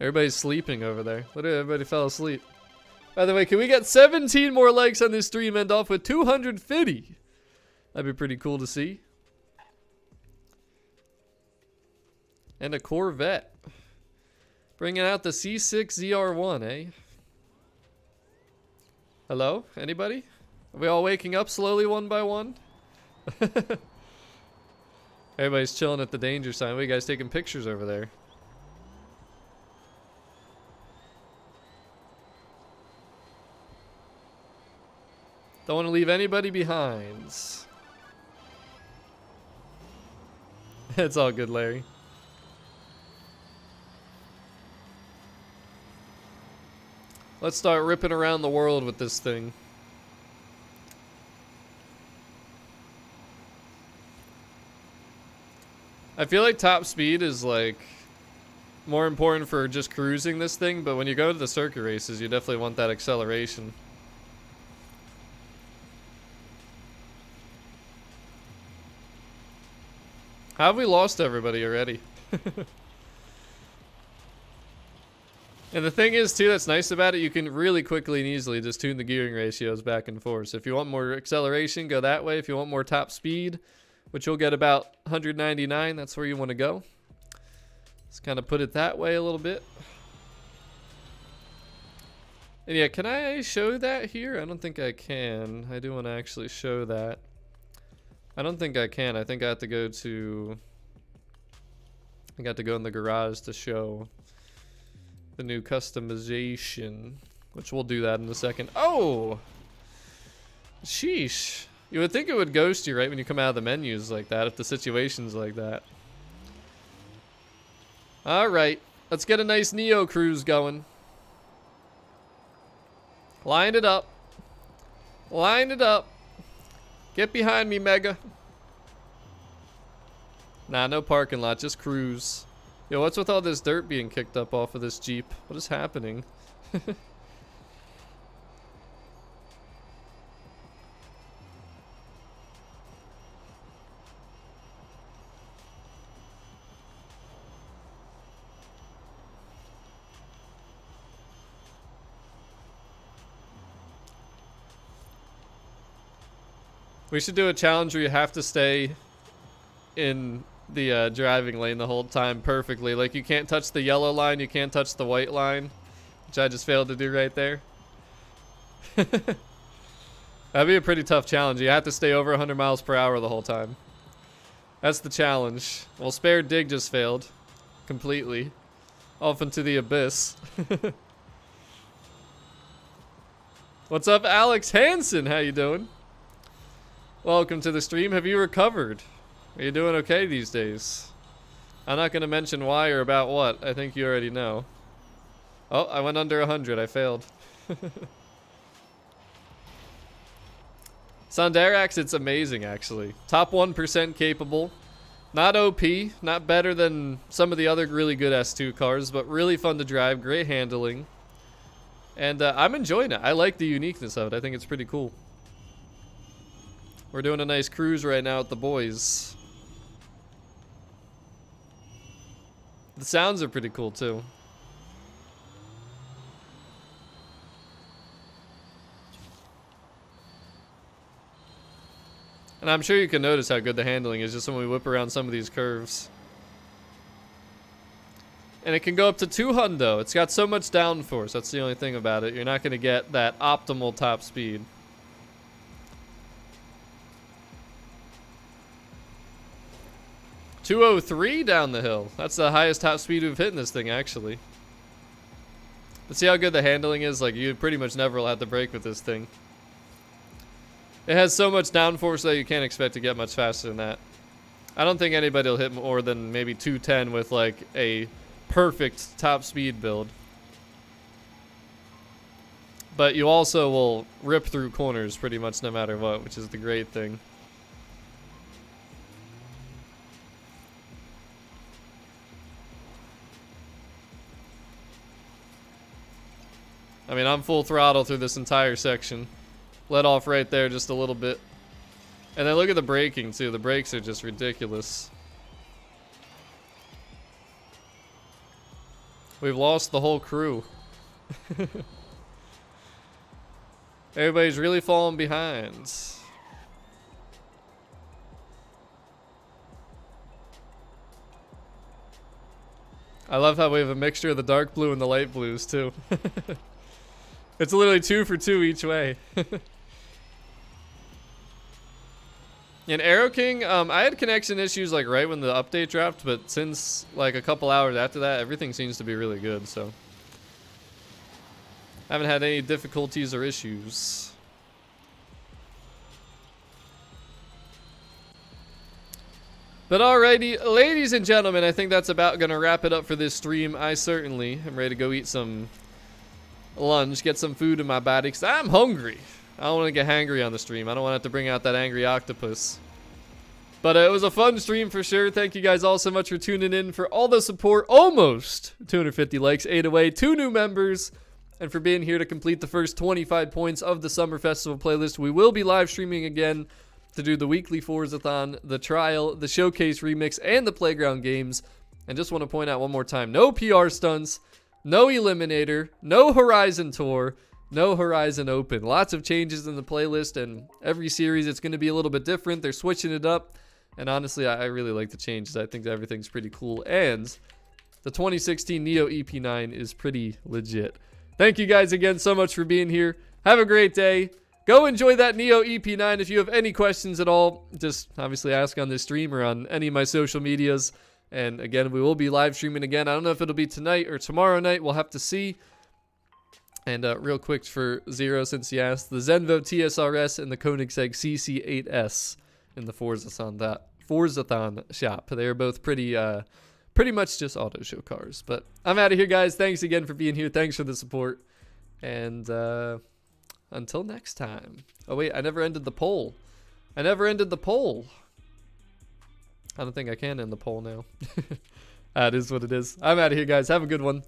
S1: Everybody's sleeping over there. Literally, everybody fell asleep. By the way, can we get 17 more likes on this stream, end off with 250? That'd be pretty cool to see. And a Corvette. Bringing out the C6ZR1, eh? Hello? Anybody? Are we all waking up slowly one by one? Everybody's chilling at the danger sign. What are you guys taking pictures over there? Don't want to leave anybody behind. It's all good, Larry. Let's start ripping around the world with this thing. I feel like top speed is like more important for just cruising this thing, but when you go to the circuit races, you definitely want that acceleration. How have we lost everybody already? And the thing is, too, that's nice about it, you can really quickly and easily just tune the gearing ratios back and forth. So if you want more acceleration, go that way. If you want more top speed, which you'll get about 199, that's where you want to go. Let's kind of put it that way a little bit. And yeah, can I show that here? I don't think I can. I do want to actually show that. I don't think I can. I think I have to go to... I got to go in the garage to show the new customization, which we'll do that in a second. Oh! Sheesh. You would think it would ghost you right when you come out of the menus like that, if the situation's like that. Alright, let's get a nice Neo cruise going. Line it up. Line it up. Get behind me, Mega. Nah, no parking lot, just cruise. Yo, what's with all this dirt being kicked up off of this Jeep? What is happening? We should do a challenge where you have to stay in the driving lane the whole time perfectly. Like, you can't touch the yellow line, you can't touch the white line, which I just failed to do right there. That'd be a pretty tough challenge. You have to stay over 100 miles per hour the whole time. That's the challenge. Well, Spare Dig just failed completely. Off into the abyss. What's up, Alex Hansen? How you doing? Welcome to the stream. Have you recovered? Are you doing okay these days? I'm not going to mention why or about what. I think you already know. Oh, I went under 100. I failed. Sonderax, it's amazing, actually. Top 1% capable. Not OP. Not better than some of the other really good S2 cars, but really fun to drive. Great handling. And I'm enjoying it. I like the uniqueness of it. I think it's pretty cool. We're doing a nice cruise right now with the boys. The sounds are pretty cool too. And I'm sure you can notice how good the handling is just when we whip around some of these curves. And it can go up to 2 hundo. It's got so much downforce. That's the only thing about it. You're not going to get that optimal top speed. .203 down the hill. That's the highest top speed we've hit in this thing, actually. But see how good the handling is? Like, you pretty much never will have to brake with this thing. It has so much downforce that you can't expect to get much faster than that. I don't think anybody will hit more than maybe 210 with, like, a perfect top speed build. But you also will rip through corners pretty much no matter what, which is the great thing. I mean, I'm full throttle through this entire section. Let off right there just a little bit. And then look at the braking too. The brakes are just ridiculous. We've lost the whole crew. Everybody's really falling behind. I love how we have a mixture of the dark blue and the light blues too. It's literally 2 for 2 each way. In Aero King, I had connection issues like right when the update dropped, but since like a couple hours after that, everything seems to be really good, so. I haven't had any difficulties or issues. But alrighty, ladies and gentlemen, I think that's about gonna wrap it up for this stream. I certainly am ready to go eat some lunch, get some food in my body, because I'm hungry. I don't want to get hangry on the stream. I don't want to have to bring out that angry octopus. But it was a fun stream for sure. Thank you guys all so much for tuning in, for all the support. Almost 250 likes, 8 away, 2 new members, and for being here to complete the first 25 points of the Summer Festival playlist. We will be live streaming again to do the weekly Forzathon, the trial, the showcase remix, and the playground games. And just want to point out one more time, no PR stunts, no Eliminator, no Horizon Tour, no Horizon Open. Lots of changes in the playlist, and every series it's going to be a little bit different. They're switching it up, and honestly, I really like the changes. I think everything's pretty cool, and the 2016 Neo EP9 is pretty legit. Thank you guys again so much for being here. Have a great day. Go enjoy that Neo EP9. If you have any questions at all, just obviously ask on this stream or on any of my social medias. And again, we will be live streaming again. I don't know if it'll be tonight or tomorrow night. We'll have to see. And real quick for Zero, since you asked, the Zenvo TSRS and the Koenigsegg CC8S in the Forzathon shop. They are both pretty much just auto show cars. But I'm out of here, guys. Thanks again for being here. Thanks for the support. And until next time. Oh wait, I never ended the poll. I never ended the poll. I don't think I can end the poll now. That is what it is. I'm out of here, guys. Have a good one.